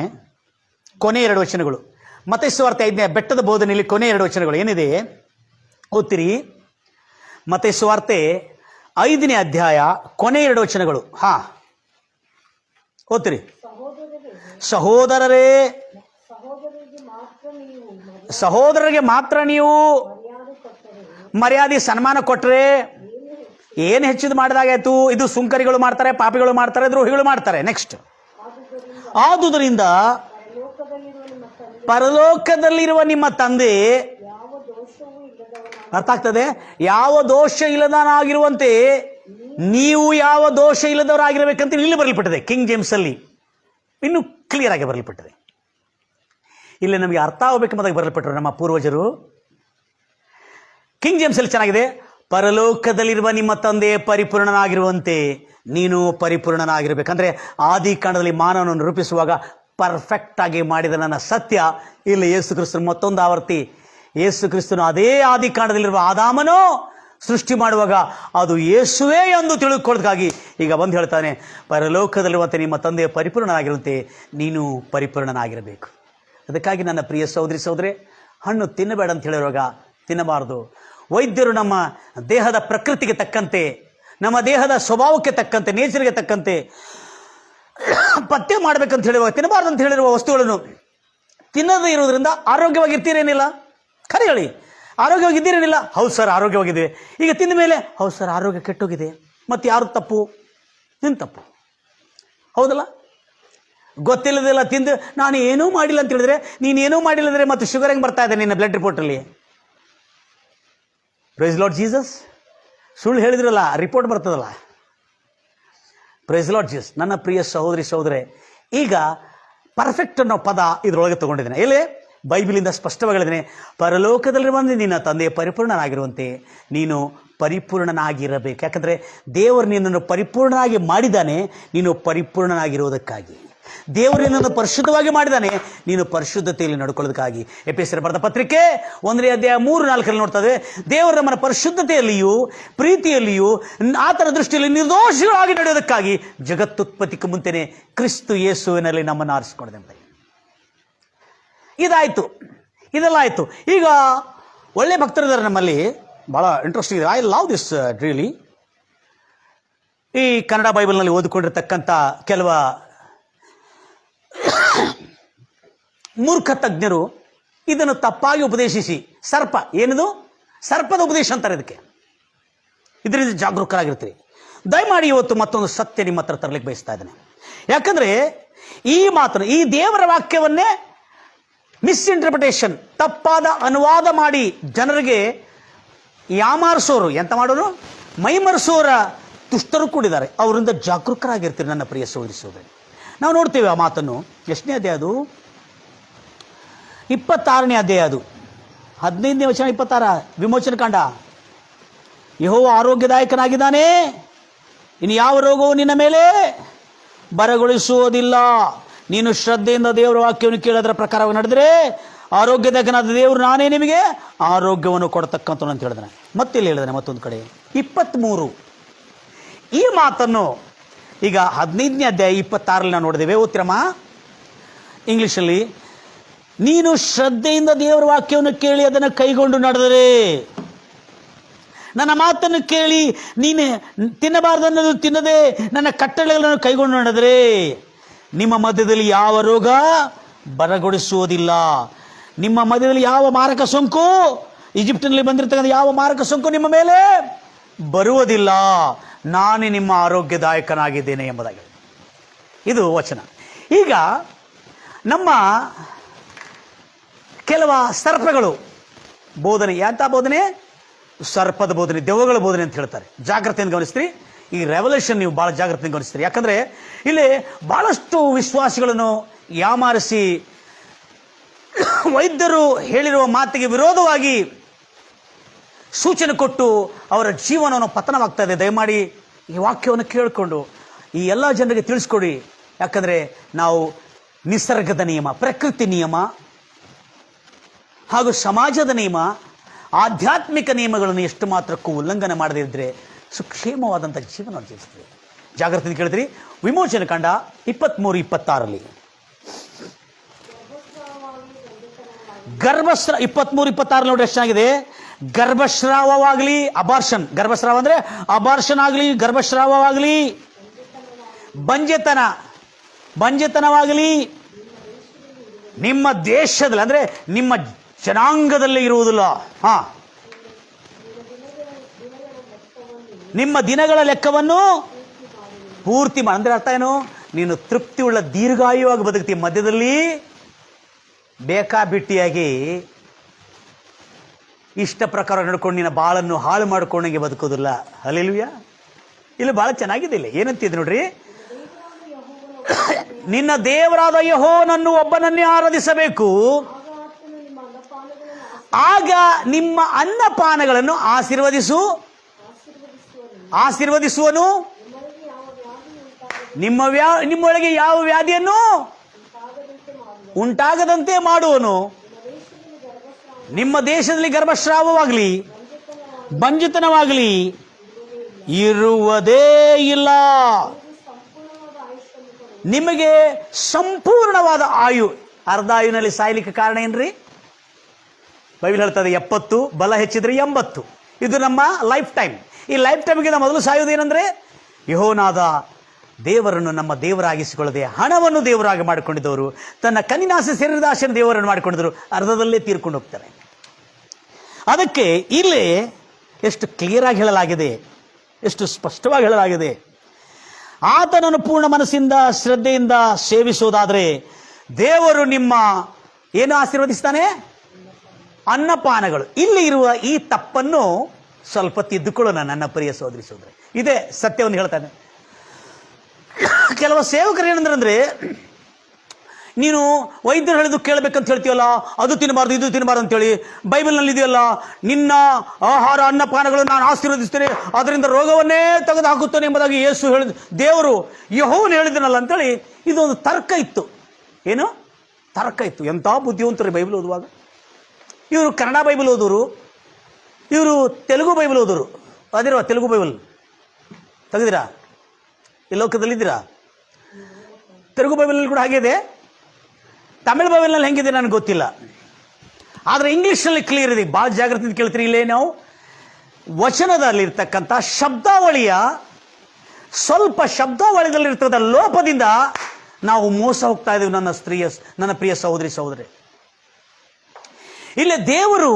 ಕೊನೆ 2 ವಚನಗಳು, ಮತ್ತಾಯ ಸುವಾರ್ತೆ 5ನೇ ಬೆಟ್ಟದ ಬೋಧನೆಯಲ್ಲಿ ಕೊನೆ 2 ವಚನಗಳು ಏನಿದೆ ಓದ್ತಿರಿ. ಮತ್ತಾಯ ಸುವಾರ್ತೆ 5ನೇ ಅಧ್ಯಾಯ ಕೊನೆ 2 ವಚನಗಳು. ಓದ್ತಿರಿ. ಸಹೋದರರಿಗೆ ಮಾತ್ರ ನೀವು ಮರ್ಯಾದೆ ಸನ್ಮಾನ ಕೊಟ್ಟರೆ ಏನು ಹೆಚ್ಚಿದು ಮಾಡಿದಾಗಾಯ್ತು? ಇದು ಸುಂಕರಿಗಳು ಮಾಡ್ತಾರೆ, ಪಾಪಿಗಳು ಮಾಡ್ತಾರೆ, ದ್ರೋಹಿಗಳು ಮಾಡ್ತಾರೆ. ನೆಕ್ಸ್ಟ್, ಆದುದರಿಂದ ಪರಲೋಕದಲ್ಲಿರುವ ನಿಮ್ಮ ತಂದೆ, ಅರ್ಥ ಆಗ್ತದೆ, ಯಾವ ದೋಷ ಇಲ್ಲದನಾಗಿರುವಂತೆ ನೀವು ಯಾವ ದೋಷ ಇಲ್ಲದವರಾಗಿರಬೇಕಂತ ಇಲ್ಲಿ ಬರಲ್ಪಟ್ಟಿದೆ. ಕಿಂಗ್ ಜೇಮ್ಸ್ ಅಲ್ಲಿ ಇನ್ನೂ ಕ್ಲಿಯರ್ ಆಗಿ ಬರಲ್ಪಟ್ಟಿದೆ. ಇಲ್ಲಿ ನಮಗೆ ಅರ್ಥ ಆಗಬೇಕೆಂಬುದಾಗಿ ಬರಲ್ಪಟ್ಟರು ನಮ್ಮ ಪೂರ್ವಜರು. ಕಿಂಗ್ ಜೇಮ್ಸ್ ಅಲ್ಲಿ ಚೆನ್ನಾಗಿದೆ, ಪರಲೋಕದಲ್ಲಿರುವ ನಿಮ್ಮ ತಂದೆ ಪರಿಪೂರ್ಣನಾಗಿರುವಂತೆ ನೀನು ಪರಿಪೂರ್ಣನಾಗಿರ್ಬೇಕಂದ್ರೆ ಆದಿ ಕಾಂಡದಲ್ಲಿ ಮಾನವನನ್ನು ರೂಪಿಸುವಾಗ ಪರ್ಫೆಕ್ಟ್ ಆಗಿ ಮಾಡಿದ ನನ್ನ ಸತ್ಯ ಇಲ್ಲಿ ಯೇಸು ಕ್ರಿಸ್ತನ ಮತ್ತೊಂದು ಆವರ್ತಿ. ಯೇಸು ಕ್ರಿಸ್ತನು ಅದೇ ಆದಿ ಕಾಂಡದಲ್ಲಿರುವ ಆದಾಮನು ಸೃಷ್ಟಿ ಮಾಡುವಾಗ ಅದು ಯೇಸುವೇ ಎಂದು ತಿಳ್ಕೊಳ್ಳೋದಕ್ಕಾಗಿ ಈಗ ಬಂದು ಹೇಳ್ತಾನೆ, ಪರಲೋಕದಲ್ಲಿರುವಂತೆ ನಿಮ್ಮ ತಂದೆ ಪರಿಪೂರ್ಣನಾಗಿರುವಂತೆ ನೀನು ಪರಿಪೂರ್ಣನಾಗಿರಬೇಕು. ಅದಕ್ಕಾಗಿ ನನ್ನ ಪ್ರಿಯ ಸಹೋದರಿ, ಹಣ್ಣು ತಿನ್ನಬೇಡ ಅಂತ ಹೇಳಿರುವಾಗ ತಿನ್ನಬಾರದು. ವೈದ್ಯರು ನಮ್ಮ ದೇಹದ ಪ್ರಕೃತಿಗೆ ತಕ್ಕಂತೆ, ನಮ್ಮ ದೇಹದ ಸ್ವಭಾವಕ್ಕೆ ತಕ್ಕಂತೆ, ನೇಚರ್ಗೆ ತಕ್ಕಂತೆ ಪತ್ತೆ ಮಾಡಬೇಕಂತ ಹೇಳಿರುವಾಗ ತಿನ್ನಬಾರ್ದು ಅಂತ ಹೇಳಿರುವ ವಸ್ತುಗಳನ್ನು ತಿನ್ನದೇ ಇರುವುದರಿಂದ ಆರೋಗ್ಯವಾಗಿರ್ತೀರೇನಿಲ್ಲ? ಖರೆ ಹೇಳಿ, ಆರೋಗ್ಯವಾಗಿದ್ದೀರೇನಿಲ್ಲ? ಹೌದು ಸರ್ ಆರೋಗ್ಯವಾಗಿದ್ದೀವಿ. ಈಗ ತಿಂದ ಮೇಲೆ ಹೌದು ಸರ್ ಆರೋಗ್ಯ ಕೆಟ್ಟೋಗಿದೆ. ಮತ್ತು ಯಾರು ತಪ್ಪು? ನಿನ್ನ ತಪ್ಪು, ಹೌದಲ್ಲ? ಗೊತ್ತಿಲ್ಲದೆಲ್ಲ ತಿಂದು ನಾನು ಏನೂ ಮಾಡಿಲ್ಲ ಅಂತ ಹೇಳಿದ್ರೆ, ನೀನೇನೂ ಮಾಡಿಲ್ಲದ್ರೆ ಮತ್ತು ಶುಗರ್ ಹೆಂಗೆ ಬರ್ತಾ ಇದೆ ನಿನ್ನ ಬ್ಲಡ್ ರಿಪೋರ್ಟಲ್ಲಿ? Praise Lord Jesus. ಸುಳ್ಳು ಹೇಳಿದ್ರಲ್ಲ, ರಿಪೋರ್ಟ್ ಬರ್ತದಲ್ಲ. Praise Lord Jesus. ನನ್ನ ಪ್ರಿಯ ಸಹೋದರೇ, ಈಗ ಪರ್ಫೆಕ್ಟ್ ಅನ್ನೋ ಪದ ಇದರೊಳಗೆ ತಗೊಂಡಿದ್ದೇನೆ. ಎಲ್ಲಿ? ಬೈಬಲಿಂದ ಸ್ಪಷ್ಟವಾಗಿ ಹೇಳಿದ್ದೇನೆ, ಪರಲೋಕದಲ್ಲಿರುವ ನಿನ್ನ ತಂದೆ ಪರಿಪೂರ್ಣನಾಗಿರುವಂತೆ ನೀನು ಪರಿಪೂರ್ಣನಾಗಿರಬೇಕು. ಯಾಕಂದರೆ ದೇವರು ನಿನ್ನನ್ನು ಪರಿಪೂರ್ಣನಾಗಿ ಮಾಡಿದ್ದಾನೆ, ನೀನು ಪರಿಪೂರ್ಣನಾಗಿರುವುದಕ್ಕಾಗಿ. ದೇವರು ನಿನ್ನನ್ನು ಪರಿಶುದ್ಧವಾಗಿ ಮಾಡಿದ್ದಾನೆ, ನೀನು ಪರಿಶುದ್ಧತೆಯಲ್ಲಿ ನಡ್ಕೊಳ್ಳೋದಕ್ಕಾಗಿ. ಎಫೆಸರ ಬರೆದ ಪತ್ರಿಕೆ 1ನೇ ಅಧ್ಯಾಯ 3-4 ನೋಡ್ತದೆ, ದೇವರು ನಮ್ಮನ್ನು ಪರಿಶುದ್ಧತೆಯಲ್ಲಿಯೂ ಪ್ರೀತಿಯಲ್ಲಿಯೂ ಆತನ ದೃಷ್ಟಿಯಲ್ಲಿ ನಿರ್ದೋಷಿಗಳಾಗಿ ನಡೆಯೋದಕ್ಕಾಗಿ ಜಗತ್ತುತ್ಪತ್ತಿಗೆ ಮುಂಚೆನೆ ಕ್ರಿಸ್ತು ಯೇಸುವಿನಲ್ಲಿ ನಮ್ಮನ್ನು ಆರಿಸಿಕೊಂಡಿದೆ. ಇದಾಯಿತು, ಇದೆಲ್ಲ ಆಯಿತು. ಈಗ ಒಳ್ಳೆ ಭಕ್ತರಿದ್ದಾರೆ ನಮ್ಮಲ್ಲಿ, ಭಾಳ ಇಂಟ್ರೆಸ್ಟಿಂಗ್ ಇದೆ. I love this really. ಈ ಕನ್ನಡ ಬೈಬಲ್ನಲ್ಲಿ ಓದಿಕೊಂಡಿರ್ತಕ್ಕಂಥ ಕೆಲವ ಮೂರ್ಖ ತಜ್ಞರು ಇದನ್ನು ತಪ್ಪಾಗಿ ಉಪದೇಶಿಸಿ, ಸರ್ಪ ಏನಿದು? ಸರ್ಪದ ಉಪದೇಶ ಅಂತಾರೆ ಇದಕ್ಕೆ. ಇದರಿಂದ ಜಾಗರೂಕರಾಗಿರ್ತೀರಿ. ದಯಮಾಡಿ ಇವತ್ತು ಮತ್ತೊಂದು ಸತ್ಯ ನಿಮ್ಮ ಹತ್ರ ತರಲಿಕ್ಕೆ ಬಯಸ್ತಾ ಇದ್ದೇನೆ. ಯಾಕಂದರೆ ಈ ಮಾತನ್ನು, ಈ ದೇವರ ವಾಕ್ಯವನ್ನೇ ಮಿಸ್ಇಂಟರ್ಪ್ರಿಟೇಷನ್, ತಪ್ಪಾದ ಅನುವಾದ ಮಾಡಿ ಜನರಿಗೆ ಯಾಮಾರಿಸೋರು, ಎಂತ ಮಾಡೋರು? ಮೈಮರೆಸೋರ ದುಷ್ಟರು ಕೂಡಿದ್ದಾರೆ. ಅವರಿಂದ ಜಾಗರೂಕರಾಗಿರ್ತೀರಿ ನನ್ನ ಪ್ರಿಯ ಸೋದರಿ. ನಾವು ನೋಡ್ತೇವೆ ಆ ಮಾತನ್ನು. ಎಷ್ಟನೇ ಅಧ್ಯಾಯ ಅದು? 26ನೇ ಅಧ್ಯಾಯ ಅದು, 15ನೇ ವಚನ 26, ವಿಮೋಚನ ಕಾಂಡ. ಯೆಹೋವ ಆರೋಗ್ಯದಾಯಕನಾಗಿದ್ದಾನೆ, ಇನ್ನು ಯಾವ ರೋಗವು ನಿನ್ನ ಮೇಲೆ ಬರಗೊಳಿಸುವುದಿಲ್ಲ. ನೀನು ಶ್ರದ್ಧೆಯಿಂದ ದೇವರ ವಾಕ್ಯವನ್ನು ಕೇಳೋದ್ರ ಪ್ರಕಾರವಾಗಿ ನಡೆದರೆ ಆರೋಗ್ಯದಾಯಕನಾದ ದೇವರು ನಾನೇ ನಿಮಗೆ ಆರೋಗ್ಯವನ್ನು ಕೊಡತಕ್ಕಂಥ ಅಂತ ಹೇಳಿದಾನೆ. ಮತ್ತಿಲ್ಲಿ ಹೇಳಿದಾನೆ ಮತ್ತೊಂದು ಕಡೆ 23. ಈ ಮಾತನ್ನು ಈಗ 15ನೇ ಅಧ್ಯಾಯ 26 ನಾವು ನೋಡಿದ್ದೇವೆ. ಓದ್ತಿರಮ್ಮ ಇಂಗ್ಲೀಷಲ್ಲಿ. ನೀನು ಶ್ರದ್ಧೆಯಿಂದ ದೇವರ ವಾಕ್ಯವನ್ನು ಕೇಳಿ ಅದನ್ನು ಕೈಗೊಂಡು ನಡೆದರೆ, ನನ್ನ ಮಾತನ್ನು ಕೇಳಿ ನೀನು ತಿನ್ನಬಾರ್ದನ್ನೋದು ತಿನ್ನದೆ ನನ್ನ ಕಟ್ಟಳೆಗಳನ್ನು ಕೈಗೊಂಡು ನಡೆದರೆ ನಿಮ್ಮ ಮಧ್ಯದಲ್ಲಿ ಯಾವ ರೋಗ ಬರಗೊಳಿಸುವುದಿಲ್ಲ. ನಿಮ್ಮ ಮಧ್ಯದಲ್ಲಿ ಯಾವ ಮಾರಕ ಸೋಂಕು, ಈಜಿಪ್ಟಿನಲ್ಲಿ ಬಂದಿರತಕ್ಕಂಥ ಯಾವ ಮಾರಕ ಸೋಂಕು ನಿಮ್ಮ ಮೇಲೆ ಬರುವುದಿಲ್ಲ. ನಾನೇ ನಿಮ್ಮ ಆರೋಗ್ಯದಾಯಕನಾಗಿದ್ದೇನೆ ಎಂಬುದಾಗಿ ಇದು ವಚನ. ಈಗ ನಮ್ಮ ಕೆಲವ ಸರ್ಪಗಳು ಬೋಧನೆ, ಎಂಥ ಬೋಧನೆ? ಸರ್ಪದ ಬೋಧನೆ, ದೆವ್ವಗಳ ಬೋಧನೆ ಅಂತ ಹೇಳ್ತಾರೆ. ಜಾಗ್ರತೆಯನ್ನು ಗಮನಿಸ್ತೀರಿ. ಈ ರೆವಲ್ಯೂಷನ್ ನೀವು ಭಾಳ ಜಾಗ್ರತೆ ಗಮನಿಸ್ತೀರಿ. ಯಾಕಂದರೆ ಇಲ್ಲಿ ಭಾಳಷ್ಟು ವಿಶ್ವಾಸಿಗಳನ್ನು ಯಾಮಾರಿಸಿ ವೈದ್ಯರು ಹೇಳಿರುವ ಮಾತಿಗೆ ವಿರೋಧವಾಗಿ ಸೂಚನೆ ಕೊಟ್ಟು ಅವರ ಜೀವನವನ್ನು ಪತನವಾಗ್ತಾ ಇದೆ. ದಯಮಾಡಿ ಈ ವಾಕ್ಯವನ್ನು ಕೇಳಿಕೊಂಡು ಈ ಎಲ್ಲ ಜನರಿಗೆ ತಿಳಿಸ್ಕೊಡಿ. ಯಾಕಂದರೆ ನಾವು ನಿಸರ್ಗದ ನಿಯಮ, ಪ್ರಕೃತಿ ನಿಯಮ ಹಾಗೂ ಸಮಾಜದ ನಿಯಮ, ಆಧ್ಯಾತ್ಮಿಕ ನಿಯಮಗಳನ್ನು ಎಷ್ಟು ಮಾತ್ರಕ್ಕೂ ಉಲ್ಲಂಘನೆ ಮಾಡದೇ ಇದ್ದರೆ ಸುಕ್ಷೇಮವಾದಂಥ ಜೀವನ ಜೀವಿಸ್ತದೆ. ಜಾಗ್ರತೆ ಕೇಳಿದ್ರಿ. ವಿಮೋಚನೆ ಕಾಂಡ 23-26 23-26 ನೋಡಿ ಎಷ್ಟಾಗಿದೆ. ಗರ್ಭಸ್ರಾವವಾಗಲಿ, ಅಬಾರ್ಷನ್, ಗರ್ಭಸ್ರಾವ ಅಂದರೆ ಅಬಾರ್ಷನ್ ಆಗಲಿ, ಗರ್ಭಸ್ರಾವವಾಗಲಿ, ಬಂಜೆತನವಾಗಲಿ ನಿಮ್ಮ ದೇಶದಲ್ಲಿ ಅಂದರೆ ನಿಮ್ಮ ಜನಾಂಗದಲ್ಲಿ ಇರುವುದಿಲ್ಲ. ನಿಮ್ಮ ದಿನಗಳ ಲೆಕ್ಕವನ್ನು ಪೂರ್ತಿ ಅಂದರೆ ಅರ್ಥ ಏನು? ನೀನು ತೃಪ್ತಿಯುಳ್ಳ ದೀರ್ಘಾಯುವಾಗಿ ಬದುಕ್ತಿ. ಮಧ್ಯದಲ್ಲಿ ಬೇಕಾಬಿಟ್ಟಿಯಾಗಿ ಇಷ್ಟ ಪ್ರಕಾರ ನಡ್ಕೊಂಡು ನಿನ್ನ ಬಾಳನ್ನು ಹಾಳು ಮಾಡ್ಕೊಂಡಂಗೆ ಬದುಕೋದಿಲ್ಲ. ಹಲ್ಲೆಲೂಯಾ. ಇಲ್ಲಿ ಭಾಳ ಚೆನ್ನಾಗಿದೆ. ಇಲ್ಲಿ ಏನಂತಿದೆ ನೋಡ್ರಿ, ನಿನ್ನ ದೇವರಾದ ಯೆಹೋವನನ್ನು ಒಬ್ಬನನ್ನೇ ಆರಾಧಿಸಬೇಕು, ಆಗ ನಿಮ್ಮ ಅನ್ನಪಾನಗಳನ್ನು ಆಶೀರ್ವದಿಸುವನು, ನಿಮ್ಮೊಳಗೆ ಯಾವ ವ್ಯಾಧಿಯನ್ನು ಉಂಟಾಗದಂತೆ ಮಾಡುವನು, ನಿಮ್ಮ ದೇಶದಲ್ಲಿ ಗರ್ಭಸ್ರಾವವಾಗಲಿ ಬಂಜಿತನವಾಗಲಿ ಇರುವುದೇ ಇಲ್ಲ. ನಿಮಗೆ ಸಂಪೂರ್ಣವಾದ ಆಯು. ಅರ್ಧ ಆಯುನಲ್ಲಿ ಸಾಯ್ಲಿಕ್ಕೆ ಕಾರಣ ಏನ್ರಿ? ಬೈಬಲ್ ಹೇಳ್ತದೆ 70, ಬಲ ಹೆಚ್ಚಿದ್ರೆ 80. ಇದು ನಮ್ಮ ಲೈಫ್ ಟೈಮ್. ಈ ಲೈಫ್ ಟೈಮ್ಗಿಂತ ಮೊದಲು ಸಾಯುವುದೇನೆಂದರೆ, ಯೆಹೋವನಾದ ದೇವರನ್ನು ನಮ್ಮ ದೇವರಾಗಿಸಿಕೊಳ್ಳದೆ ಹಣವನ್ನು ದೇವರಾಗಿ ಮಾಡಿಕೊಂಡಿದ್ದವರು, ತನ್ನ ಕಣ್ಣಿನಾಸೆ ಶರೀರದ ಆಸೆಯನ್ನು ದೇವರನ್ನು ಮಾಡಿಕೊಂಡಿದ್ದರು, ಅರ್ಧದಲ್ಲೇ ತೀರ್ಕೊಂಡು ಹೋಗ್ತಾರೆ. ಅದಕ್ಕೆ ಇಲ್ಲಿ ಎಷ್ಟು ಕ್ಲಿಯರ್ ಆಗಿ ಹೇಳಲಾಗಿದೆ, ಎಷ್ಟು ಸ್ಪಷ್ಟವಾಗಿ ಹೇಳಲಾಗಿದೆ. ಆತನನ್ನು ಪೂರ್ಣ ಮನಸ್ಸಿಂದ ಶ್ರದ್ಧೆಯಿಂದ ಸೇವಿಸುವುದಾದರೆ ದೇವರು ನಿಮ್ಮ ಏನು ಆಶೀರ್ವದಿಸ್ತಾನೆ? ಅನ್ನಪಾನಗಳು. ಇಲ್ಲಿ ಇರುವ ಈ ತಪ್ಪನ್ನು ಸ್ವಲ್ಪ ತಿದ್ದುಕೊಳ್ಳೋಣ ನನ್ನ ಪ್ರಿಯ ಸಹೋದರಿ ಸಹೋದರಿ. ಇದೇ ಸತ್ಯವನ್ನು ಹೇಳ್ತಾನೆ. ಕೆಲವು ಸೇವಕರು ಏನಂದ್ರೆ, ನೀನು ವೈದ್ಯರು ಹೇಳಿದ್ದು ಕೇಳಬೇಕಂತ ಹೇಳ್ತೀವಲ್ಲ, ಅದು ತಿನ್ನಬಾರ್ದು ಇದು ತಿನ್ನಬಾರ್ದು ಅಂತೇಳಿ ಬೈಬಲ್ನಲ್ಲಿ ಇದೆಯಲ್ಲ, ನಿನ್ನ ಆಹಾರ ಅನ್ನಪಾನಗಳು ನಾನು ಆಶೀರ್ವದಿಸ್ತೇನೆ, ಅದರಿಂದ ರೋಗವನ್ನೇ ತೆಗೆದು ಹಾಕುತ್ತೇನೆ ಎಂಬುದಾಗಿ ಯೇಸು ಹೇಳಿದ, ದೇವರು ಯೆಹೋವನು ಹೇಳಿದನಲ್ಲ ಅಂತೇಳಿ ಇದೊಂದು ತರ್ಕ ಇತ್ತು. ಏನು ತರ್ಕ ಇತ್ತು? ಎಂಥ ಬುದ್ಧಿವಂತರು ಬೈಬಲ್ ಓದುವಾಗ. ಇವರು ಕನ್ನಡ ಬೈಬಲ್ ಓದೋರು, ಇವರು ತೆಲುಗು ಬೈಬಲ್ ಓದೋರು. ಅದಿರುವ ತೆಲುಗು ಬೈಬಲ್ ತೆಗೆದಿರಾ? ಈ ಲೋಕದಲ್ಲಿದ್ದೀರಾ? ತೆಲುಗು ಬೈಬಲ್ನಲ್ಲಿ ಕೂಡ ಹಾಗಿದೆ, ತಮಿಳು ಬೈಬಲ್ನಲ್ಲಿ ಹೆಂಗಿದೆ ನನಗೆ ಗೊತ್ತಿಲ್ಲ. ಆದರೆ ಇಂಗ್ಲೀಷ್ನಲ್ಲಿ ಕ್ಲಿಯರ್ ಇದೆ. ಭಾಳ ಜಾಗ್ರತೆ ಕೇಳ್ತೀರಿ. ಇಲ್ಲೇ ನಾವು ವಚನದಲ್ಲಿರ್ತಕ್ಕಂಥ ಶಬ್ದಾವಳಿಯ ಸ್ವಲ್ಪ ಶಬ್ದಾವಳಿದಲ್ಲಿರ್ತಕ್ಕಂಥ ಲೋಪದಿಂದ ನಾವು ಮೋಸ ಹೋಗ್ತಾ ಇದ್ದೀವಿ ನನ್ನ ಪ್ರಿಯ ಸಹೋದರಿ ಸಹೋದರಿ. ಇಲ್ಲಿ ದೇವರು,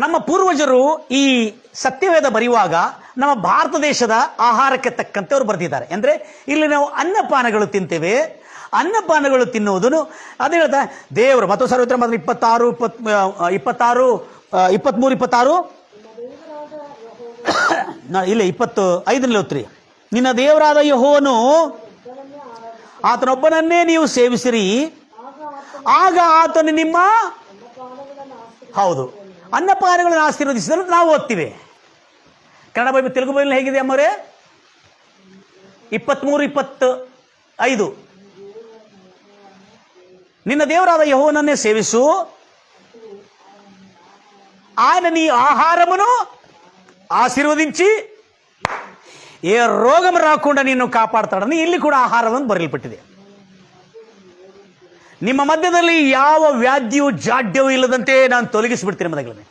ನಮ್ಮ ಪೂರ್ವಜರು ಈ ಸತ್ಯವೇದ ಬರೆಯುವಾಗ ನಮ್ಮ ಭಾರತ ದೇಶದ ಆಹಾರಕ್ಕೆ ತಕ್ಕಂತೆ ಅವರು ಬರೆದಿದ್ದಾರೆ. ಅಂದರೆ ಇಲ್ಲಿ ನಾವು ಅನ್ನಪಾನಗಳು ತಿಂತೇವೆ. ಅನ್ನಪಾನಗಳು ತಿನ್ನುವುದನ್ನು ಅದೇ ಹೇಳ್ತಾ ದೇವರು ಮತ್ತು ಸರ್ವತ್ರ 23-26 ಇಲ್ಲ 25ನಲ್ಲಿ ಓದ್ರಿ. ನಿನ್ನ ದೇವರಾದ ಯೆಹೋವನು ಆತನೊಬ್ಬನನ್ನೇ ನೀವು ಸೇವಿಸಿರಿ, ಆಗ ಆತನು ನಿಮ್ಮ ಹೌದು ಅನ್ನಪಾನಗಳನ್ನು ಆಶೀರ್ವದಿಸಿದ್ರು ನಾವು ಓದ್ತೀವಿ. ಕನ್ನಡ ಬೈಬಲ್ ತೆಲುಗು ಬೈಬಲ್ ಹೇಗಿದೆ ಅಮ್ಮರೇ? 23-25 ನಿನ್ನ ದೇವರಾದ ಯೆಹೋವನನ್ನೇ సేవిసు, ఆయన నీ ఆహారమును ఆశీర్వదించి ఏ రోగం రాకుండా నిన్ను ಕಾಪಾಡ್ತಾಡని ಇಲ್ಲಿ ಕೂಡ ಆಹಾರವನ್ನು ಬರೆಯಲ್ಪಟ್ಟಿದೆ. ನಿಮ್ಮ ಮಧ್ಯದಲ್ಲಿ ಯಾವ ವ್ಯಾಧಿಯೂ ಜಾಡ್ಯವೂ ಇಲ್ಲದಂತೆ ನಾನು ತೊಲಗಿಸಿಬಿಡ್ತೀನಿ ಎಂಬುದಾಗಿ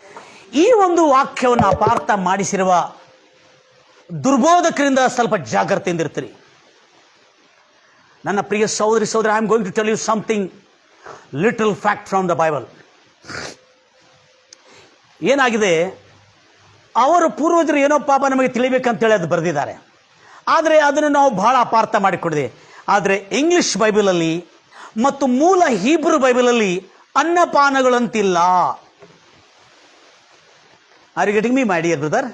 ಈ ಒಂದು ವಾಕ್ಯವನ್ನು ಅಪಾರ್ಥ ಮಾಡಿಸಿರುವ ದುರ್ಬೋಧಕರಿಂದ ಸ್ವಲ್ಪ ಜಾಗ್ರತೆಯಿಂದ ಇರ್ತೀರಿ. ನನ್ನ ಪ್ರಿಯ ಸಹೋದರಿ ಸಹೋದರಿ, I am going to tell you something little fact from the Bible. ಏನಾಗಿದೆ, ಅವರು ಪೂರ್ವಜರು ಏನೋ ಪಾಪ ನಮಗೆ ತಿಳಿಬೇಕಂತೇಳಿ ಅದು ಬರೆದಿದ್ದಾರೆ. ಆದರೆ ಅದನ್ನು ನಾವು ಬಹಳ ಅಪಾರ್ಥ ಮಾಡಿಕೊಂಡಿದೆ. ಆದರೆ ಇಂಗ್ಲಿಷ್ ಬೈಬಲಲ್ಲಿ ಮತ್ತು ಮೂಲ ಹೀಬ್ರು ಬೈಬಲಲ್ಲಿ ಅನ್ನಪಾನಗಳಂತಿಲ್ಲ. Are you getting me my dear brother?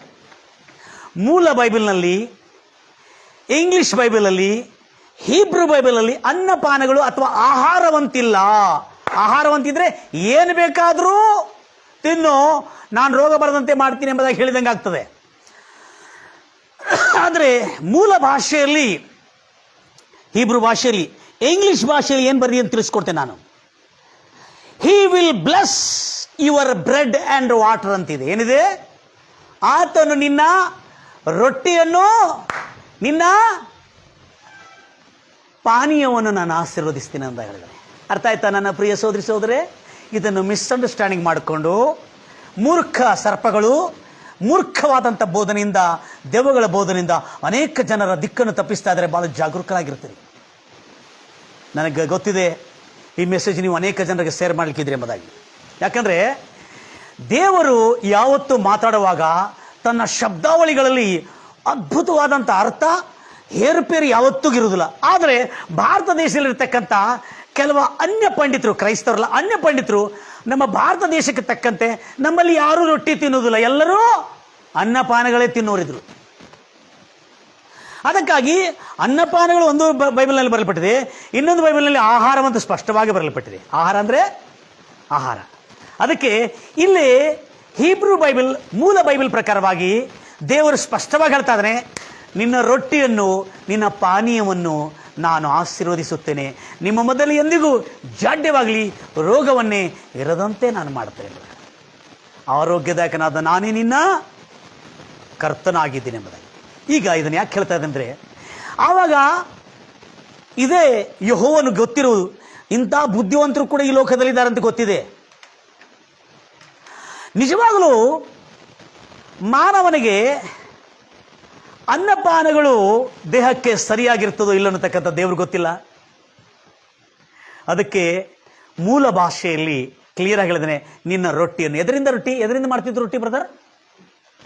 ಮೂಲ ಬೈಬಲ್ನಲ್ಲಿ ಇಂಗ್ಲಿಷ್ ಬೈಬಲಲ್ಲಿ, ಹೀಬ್ರೂ ಬೈಬಲಲ್ಲಿ ಅನ್ನಪಾನಗಳು ಅಥವಾ ಆಹಾರವಂತಿಲ್ಲ. ಆಹಾರವಂತಿದ್ರೆ ಏನು ಬೇಕಾದರೂ ತಿನ್ನು, ನಾನು ರೋಗ ಬರದಂತೆ ಮಾಡ್ತೀನಿ ಎಂಬುದಾಗಿ ಹೇಳಿದಂಗೆ ಆಗ್ತದೆ. ಆದರೆ ಮೂಲ ಭಾಷೆಯಲ್ಲಿ, ಹೀಬ್ರೂ ಭಾಷೆಯಲ್ಲಿ, ಇಂಗ್ಲಿಷ್ ಭಾಷೆಯಲ್ಲಿ ಏನು ಬರೀ ಅಂತ ತಿಳಿಸ್ಕೊಡ್ತೇನೆ ನಾನು. He will bless your bread and water ಅಂತಿದೆ. ಏನಿದೆ? ಆತನು ನಿನ್ನ ರೊಟ್ಟಿಯನ್ನು, ನಿನ್ನ ಪಾನೀಯವನ್ನು ನಾನು ಆಶೀರ್ವದಿಸ್ತೀನಿ ಅಂತ ಹೇಳಿದ್ದಾರೆ. ಅರ್ಥ ಆಯ್ತಾ ನನ್ನ ಪ್ರಿಯ ಸೋದರಿ ಸೋದರೇ? ಇದನ್ನು ಮಿಸ್ಅಂಡರ್ಸ್ಟ್ಯಾಂಡಿಂಗ್ ಮಾಡಿಕೊಂಡು ಮೂರ್ಖ ಸರ್ಪಗಳು, ಮೂರ್ಖವಾದಂಥ ಬೋಧನೆಯಿಂದ, ದೆವ್ವಗಳ ಬೋಧನೆಯಿಂದ ಅನೇಕ ಜನರ ದಿಕ್ಕನ್ನು ತಪ್ಪಿಸ್ತಾ ಇದ್ದಾರೆ. ಭಾಳ ಜಾಗರೂಕರಾಗಿರ್ತೀರಿ. ನನಗೆ ಗೊತ್ತಿದೆ ಈ ಮೆಸೇಜ್ ನೀವು ಅನೇಕ ಜನರಿಗೆ ಶೇರ್ ಮಾಡಲಿಕ್ಕಿದ್ರಿ ಎಂಬುದಾಗಿ. ಯಾಕಂದರೆ ದೇವರು ಯಾವತ್ತೂ ಮಾತಾಡುವಾಗ ತನ್ನ ಶಬ್ದಾವಳಿಗಳಲ್ಲಿ ಅದ್ಭುತವಾದಂಥ ಅರ್ಥ ಹೇರುಪೇರು ಯಾವತ್ತೂ ಆದರೆ ಭಾರತ ದೇಶದಲ್ಲಿರ್ತಕ್ಕಂಥ ಕೆಲವು ಅನ್ಯ ಪಂಡಿತರು, ಕ್ರೈಸ್ತರಲ್ಲ, ಅನ್ಯ ಪಂಡಿತರು ನಮ್ಮ ಭಾರತ ದೇಶಕ್ಕೆ ತಕ್ಕಂತೆ ನಮ್ಮಲ್ಲಿ ಯಾರೂ ರೊಟ್ಟಿ ತಿನ್ನುವುದಿಲ್ಲ, ಎಲ್ಲರೂ ಅನ್ನಪಾನಗಳೇ ತಿನ್ನೋರಿದ್ರು. ಅದಕ್ಕಾಗಿ ಅನ್ನಪಾನಗಳು ಒಂದು ಬೈಬಲ್ನಲ್ಲಿ ಬರಲ್ಪಟ್ಟಿದೆ, ಇನ್ನೊಂದು ಬೈಬಲ್ನಲ್ಲಿ ಆಹಾರವಂತ ಸ್ಪಷ್ಟವಾಗಿ ಬರಲ್ಪಟ್ಟಿದೆ. ಆಹಾರ ಅಂದರೆ ಆಹಾರ. ಅದಕ್ಕೆ ಇಲ್ಲಿ ಹೀಬ್ರೂ ಬೈಬಲ್, ಮೂಲ ಬೈಬಲ್ ಪ್ರಕಾರವಾಗಿ ದೇವರು ಸ್ಪಷ್ಟವಾಗಿ ಹೇಳ್ತಾ ಇದ್ದಾನೆ, ನಿನ್ನ ರೊಟ್ಟಿಯನ್ನು, ನಿನ್ನ ಪಾನೀಯವನ್ನು ನಾನು ಆಶೀರ್ವದಿಸುತ್ತೇನೆ. ನಿಮ್ಮ ಮೊದಲು ಎಂದಿಗೂ ಜಾಡ್ಯವಾಗಲಿ ರೋಗವನ್ನೇ ಇರದಂತೆ ನಾನು ಮಾಡ್ತೇನೆ. ಆರೋಗ್ಯದಾಯಕನಾದ ನಾನೇ ನಿನ್ನ ಕರ್ತನಾಗಿದ್ದೀನಿ ಎಂಬುದಾಗಿ. ಈಗ ಇದನ್ನು ಯಾಕೆ ಹೇಳ್ತಾ ಇದೆ ಅಂದರೆ, ಆವಾಗ ಇದೇ ಯೆಹೋವನು ಗೊತ್ತಿರುವುದು. ಇಂಥ ಬುದ್ಧಿವಂತರು ಕೂಡ ಈ ಲೋಕದಲ್ಲಿದ್ದಾರೆ ಅಂತ ಗೊತ್ತಿದೆ. ನಿಜವಾಗಲೂ ಮಾನವನಿಗೆ ಅನ್ನಪಾನಗಳು ದೇಹಕ್ಕೆ ಸರಿಯಾಗಿರ್ತದೋ ಇಲ್ಲ ಅನ್ನತಕ್ಕಂಥ ದೇವ್ರಿಗೆ ಗೊತ್ತಿಲ್ಲ. ಅದಕ್ಕೆ ಮೂಲ ಭಾಷೆಯಲ್ಲಿ ಕ್ಲಿಯರ್ ಆಗಿ ಹೇಳಿದಾನೆ, ನಿನ್ನ ರೊಟ್ಟಿಯನ್ನು. ಎದರಿಂದ ಮಾಡ್ತಿದ್ರು ರೊಟ್ಟಿ ಬ್ರದರ್?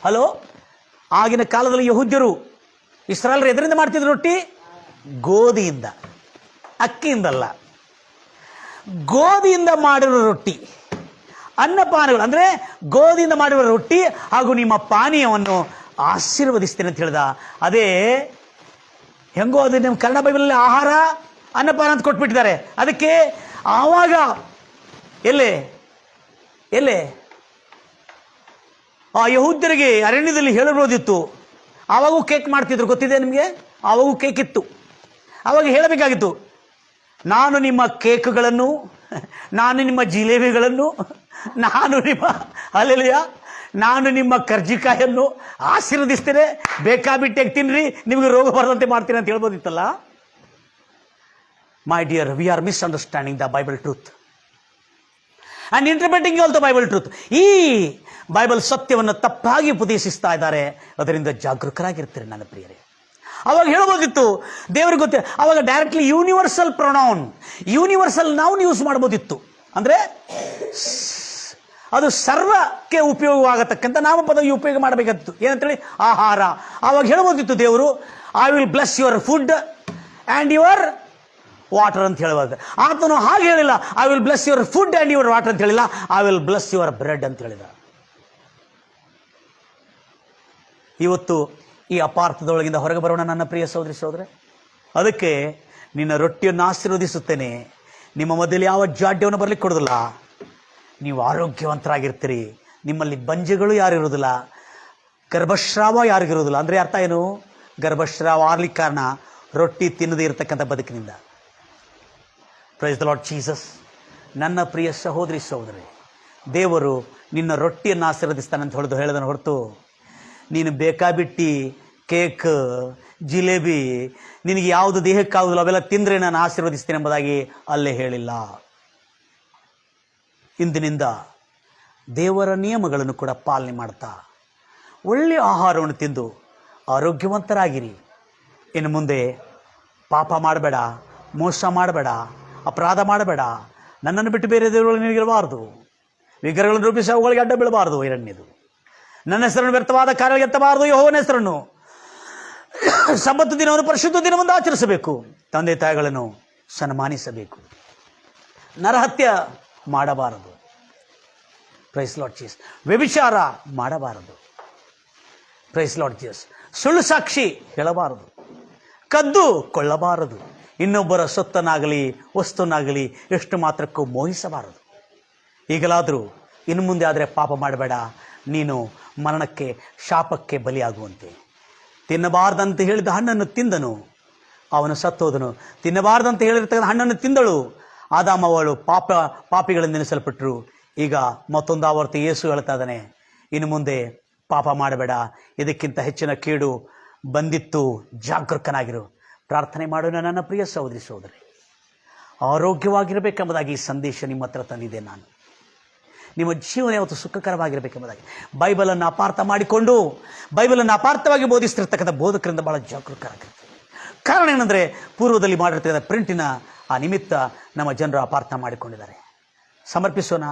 ಹಲೋ, ಆಗಿನ ಕಾಲದಲ್ಲಿ ಯಹೂದ್ಯರು, ಇಸ್ರಾಯೇಲ್ರು ಎದರಿಂದ ಮಾಡ್ತಿದ್ರು ರೊಟ್ಟಿ? ಗೋಧಿಯಿಂದ, ಅಕ್ಕಿಯಿಂದಲ್ಲ, ಗೋಧಿಯಿಂದ ಮಾಡಿರೋ ರೊಟ್ಟಿ. ಅನ್ನಪಾನಗಳು ಅಂದರೆ ಗೋಧಿಯಿಂದ ಮಾಡಿರುವ ರೊಟ್ಟಿ ಹಾಗೂ ನಿಮ್ಮ ಪಾನೀಯವನ್ನು ಆಶೀರ್ವದಿಸ್ತೇನೆ ಅಂತ ಹೇಳ್ದ. ಅದೇ ಹೆಂಗೋ ಅದು ನಿಮ್ಮ ಕನ್ನಡ ಬೈಬಲಲ್ಲಿ ಆಹಾರ ಅನ್ನಪಾನ ಅಂತ ಕೊಟ್ಬಿಟ್ಟಿದ್ದಾರೆ. ಅದಕ್ಕೆ ಆವಾಗ ಎಲ್ಲೇ ಆ ಯಹೂದ್ಯರಿಗೆ ಅರಣ್ಯದಲ್ಲಿ ಹೇಳಿರೋದಿತ್ತು. ಆವಾಗೂ ಕೇಕ್ ಮಾಡ್ತಿದ್ರು, ಗೊತ್ತಿದೆ ನಿಮಗೆ? ಆವಾಗೂ ಕೇಕ್ ಇತ್ತು. ಆವಾಗ ಹೇಳಬೇಕಾಗಿತ್ತು, ನಾನು ನಿಮ್ಮ ಕೇಕ್ಗಳನ್ನು, ನಾನು ನಿಮ್ಮ ಜಿಲೇಬಿಗಳನ್ನು, ನಾನು ನಿಮ್ಮ ಕರ್ಜಿಕಾಯನ್ನು ಆಶೀರ್ವದಿಸ್ತೇನೆ, ಬೇಕಾಬಿಟ್ಟಾಗಿ ತಿನ್ನಿರಿ, ನಿಮಗೆ ರೋಗ ಬರದಂತೆ ಮಾಡ್ತೀನಿ ಅಂತ ಹೇಳ್ಬೋದಿತ್ತಲ್ಲ. My dear, we are misunderstanding the Bible truth and interpreting all the Bible truth. ಈ ಬೈಬಲ್ ಸತ್ಯವನ್ನು ತಪ್ಪಾಗಿ ಉಪದೇಶಿಸ್ತಾ ಇದ್ದಾರೆ. ಅದರಿಂದ ಜಾಗರೂಕರಾಗಿರ್ತೀರಿ ನನ್ನ ಪ್ರಿಯರೇ. ಅವಾಗ ಹೇಳ್ಬೋದಿತ್ತು, ದೇವ್ರಿಗೆ ಗೊತ್ತೇ, ಅವಾಗ directly universal pronoun, universal noun use ಮಾಡ್ಬೋದಿತ್ತು. ಅಂದರೆ ಅದು ಸರ್ವಕ್ಕೆ ಉಪಯೋಗವಾಗತಕ್ಕಂಥ ನಾಮಪದ ಉಪಯೋಗ ಮಾಡಬೇಕಾಗಿತ್ತು. ಏನಂತೇಳಿ? ಆಹಾರ. ಆವಾಗ ಹೇಳ್ಬೋದಿತ್ತು ದೇವರು, I will bless your food and your water ಅಂತ ಹೇಳುವಾಗ. ಆತನು ಹಾಗೆ ಹೇಳಿಲ್ಲ, I will bless your food and your water ಅಂತ ಹೇಳಿಲ್ಲ, I will bless your bread ಅಂತ ಹೇಳಿದ. ಇವತ್ತು ಈ ಅಪಾರ್ಥದೊಳಗಿಂದ ಹೊರಗೆ ಬರೋಣ ನನ್ನ ಪ್ರಿಯ ಸಹೋದರಿ ಸಹೋದರೇ. ಅದಕ್ಕೆ ನಿನ್ನ ರೊಟ್ಟಿಯನ್ನು ಆಶೀರ್ವದಿಸುತ್ತೇನೆ, ನಿಮ್ಮ ಮಧ್ಯದಲ್ಲಿ ಯಾವ ಜಾಡ್ಯವನ್ನು ಬರಲಿಕ್ಕೆ ಕೊಡೋದಿಲ್ಲ, ನೀವು ಆರೋಗ್ಯವಂತರಾಗಿರ್ತೀರಿ, ನಿಮ್ಮಲ್ಲಿ ಬಂಜೆಗಳು ಯಾರು ಇರೋದಿಲ್ಲ, ಗರ್ಭಸ್ರಾವ ಯಾರಿಗಿರೋದಿಲ್ಲ. ಅಂದರೆ ಅರ್ಥ ಏನು? ಗರ್ಭಸ್ರಾವ ಆಗ್ಲಿಕ್ಕೆ ಕಾರಣ ರೊಟ್ಟಿ ತಿನ್ನದೇ ಇರತಕ್ಕಂಥ ಬದುಕಿನಿಂದ. Praise the Lord Jesus. ನನ್ನ ಪ್ರಿಯ ಸಹೋದರಿ ಸಹೋದರಿ, ದೇವರು ನಿನ್ನ ರೊಟ್ಟಿಯನ್ನು ಆಶೀರ್ವದಿಸ್ತಾನೆ ಅಂತ ಹೇಳಿದನು ಹೊರತು ನೀನು ಬೇಕಾಬಿಟ್ಟು ಕೇಕ್, ಜಿಲೇಬಿ, ನಿನಗೆ ಯಾವುದು ದೇಹಕ್ಕಾಗುದಿಲ್ಲ ಅವೆಲ್ಲ ತಿಂದರೆ ನಾನು ಆಶೀರ್ವದಿಸ್ತೇನೆ ಎಂಬುದಾಗಿ ಅಲ್ಲೇ ಹೇಳಿಲ್ಲ. ಇಂದಿನಿಂದ ದೇವರ ನಿಯಮಗಳನ್ನು ಕೂಡ ಪಾಲನೆ ಮಾಡ್ತಾ ಒಳ್ಳೆಯ ಆಹಾರವನ್ನು ತಿಂದು ಆರೋಗ್ಯವಂತರಾಗಿರಿ. ಇನ್ನು ಮುಂದೆ ಪಾಪ ಮಾಡಬೇಡ, ಮೋಸ ಮಾಡಬೇಡ, ಅಪರಾಧ ಮಾಡಬೇಡ, ನನ್ನನ್ನು ಬಿಟ್ಟು ಬೇರೆ ದೇವರುಗಳು ನಿನಗಿರಬಾರ್ದು, ವಿಗ್ರಹಗಳನ್ನು ರೂಪಿಸಿ ಅವುಗಳಿಗೆ ಅಡ್ಡ ಬೀಳಬಾರ್ದು. ಎರಡನೇದು, ನನ್ನ ಹೆಸರನ್ನು ವ್ಯರ್ಥವಾದ ಕಾರ್ಯಗಳಿಗೆ ಎತ್ತಬಾರದು, ಯೆಹೋವನ ಹೆಸರನ್ನು. ಸಬ್ಬತ್ ದಿನವನ್ನು ಪರಿಶುದ್ಧ ದಿನವೆಂದು ಆಚರಿಸಬೇಕು, ತಂದೆ ತಾಯಿಗಳನ್ನು ಸನ್ಮಾನಿಸಬೇಕು, ನರಹತ್ಯ ಮಾಡಬಾರದು, ಪ್ರೈಸ್ ಲಾರ್ಡ್ ಜೀಸಸ್, ವ್ಯಭಿಚಾರ ಮಾಡಬಾರದು, ಪ್ರೈಸ್ ಲಾರ್ಡ್ ಜೀಸಸ್, ಸುಳ್ಳು ಸಾಕ್ಷಿ ಹೇಳಬಾರದು, ಕದ್ದು ಕೊಳ್ಳಬಾರದು, ಇನ್ನೊಬ್ಬರ ಸೊತ್ತನ್ನಾಗಲಿ ವಸ್ತುವನ್ನಾಗಲಿ ಎಷ್ಟು ಮಾತ್ರಕ್ಕೂ ಮೋಹಿಸಬಾರದು. ಈಗಲಾದರೂ ಇನ್ನು ಮುಂದೆ ಆದರೆ ಪಾಪ ಮಾಡಬೇಡ, ನೀನು ಮರಣಕ್ಕೆ ಶಾಪಕ್ಕೆ ಬಲಿಯಾಗುವಂತೆ. ತಿನ್ನಬಾರ್ದಂತ ಹೇಳಿದ ಹಣ್ಣನ್ನು ತಿಂದನು, ಅವನು ಸತ್ತೋದನು. ತಿನ್ನಬಾರ್ದಂತ ಹೇಳಿರ್ತಕ್ಕಂಥ ಹಣ್ಣನ್ನು ತಿಂದಳು, ಆದಾಮ ಅವಳು ಪಾಪಿಗಳಿಂದ ನೆನೆಸಲ್ಪಟ್ಟರು. ಈಗ ಮತ್ತೊಂದು ಆವರ್ತಿ ಯೇಸು ಹೇಳ್ತಾ ಇದ್ದಾನೆ, ಇನ್ನು ಮುಂದೆ ಪಾಪ ಮಾಡಬೇಡ, ಇದಕ್ಕಿಂತ ಹೆಚ್ಚಿನ ಕೇಡು ಬಂದಿತ್ತು, ಜಾಗರೂಕನಾಗಿರು. ಪ್ರಾರ್ಥನೆ ಮಾಡೋಣ. ನನ್ನ ಪ್ರಿಯ ಸಹೋದರಿ ಸಹೋದರಿ, ಆರೋಗ್ಯವಾಗಿರಬೇಕೆಂಬುದಾಗಿ ಈ ಸಂದೇಶ ನಿಮ್ಮ ಹತ್ರ ತಂದಿದ್ದೆ ನಾನು. ನಿಮ್ಮ ಜೀವನ ಯಾವತ್ತು ಸುಖಕರವಾಗಿರಬೇಕೆಂಬುದಾಗಿ ಬೈಬಲನ್ನು ಅಪಾರ್ಥ ಮಾಡಿಕೊಂಡು ಬೈಬಲನ್ನು ಅಪಾರ್ಥವಾಗಿ ಬೋಧಿಸ್ತಿರ್ತಕ್ಕಂಥ ಬೋಧಕರಿಂದ ಬಹಳ ಜಾಗರೂಕರಾಗಿರ್ತಾರೆ. ಕಾರಣ ಏನಂದರೆ, ಪೂರ್ವದಲ್ಲಿ ಮಾಡಿರ್ತಕ್ಕಂಥ ಪ್ರಿಂಟಿನ ಆ ನಿಮಿತ್ತ ನಮ್ಮ ಜನರು ಅಪಾರ್ಥ ಮಾಡಿಕೊಂಡಿದ್ದಾರೆ. ಸಮರ್ಪಿಸೋಣ.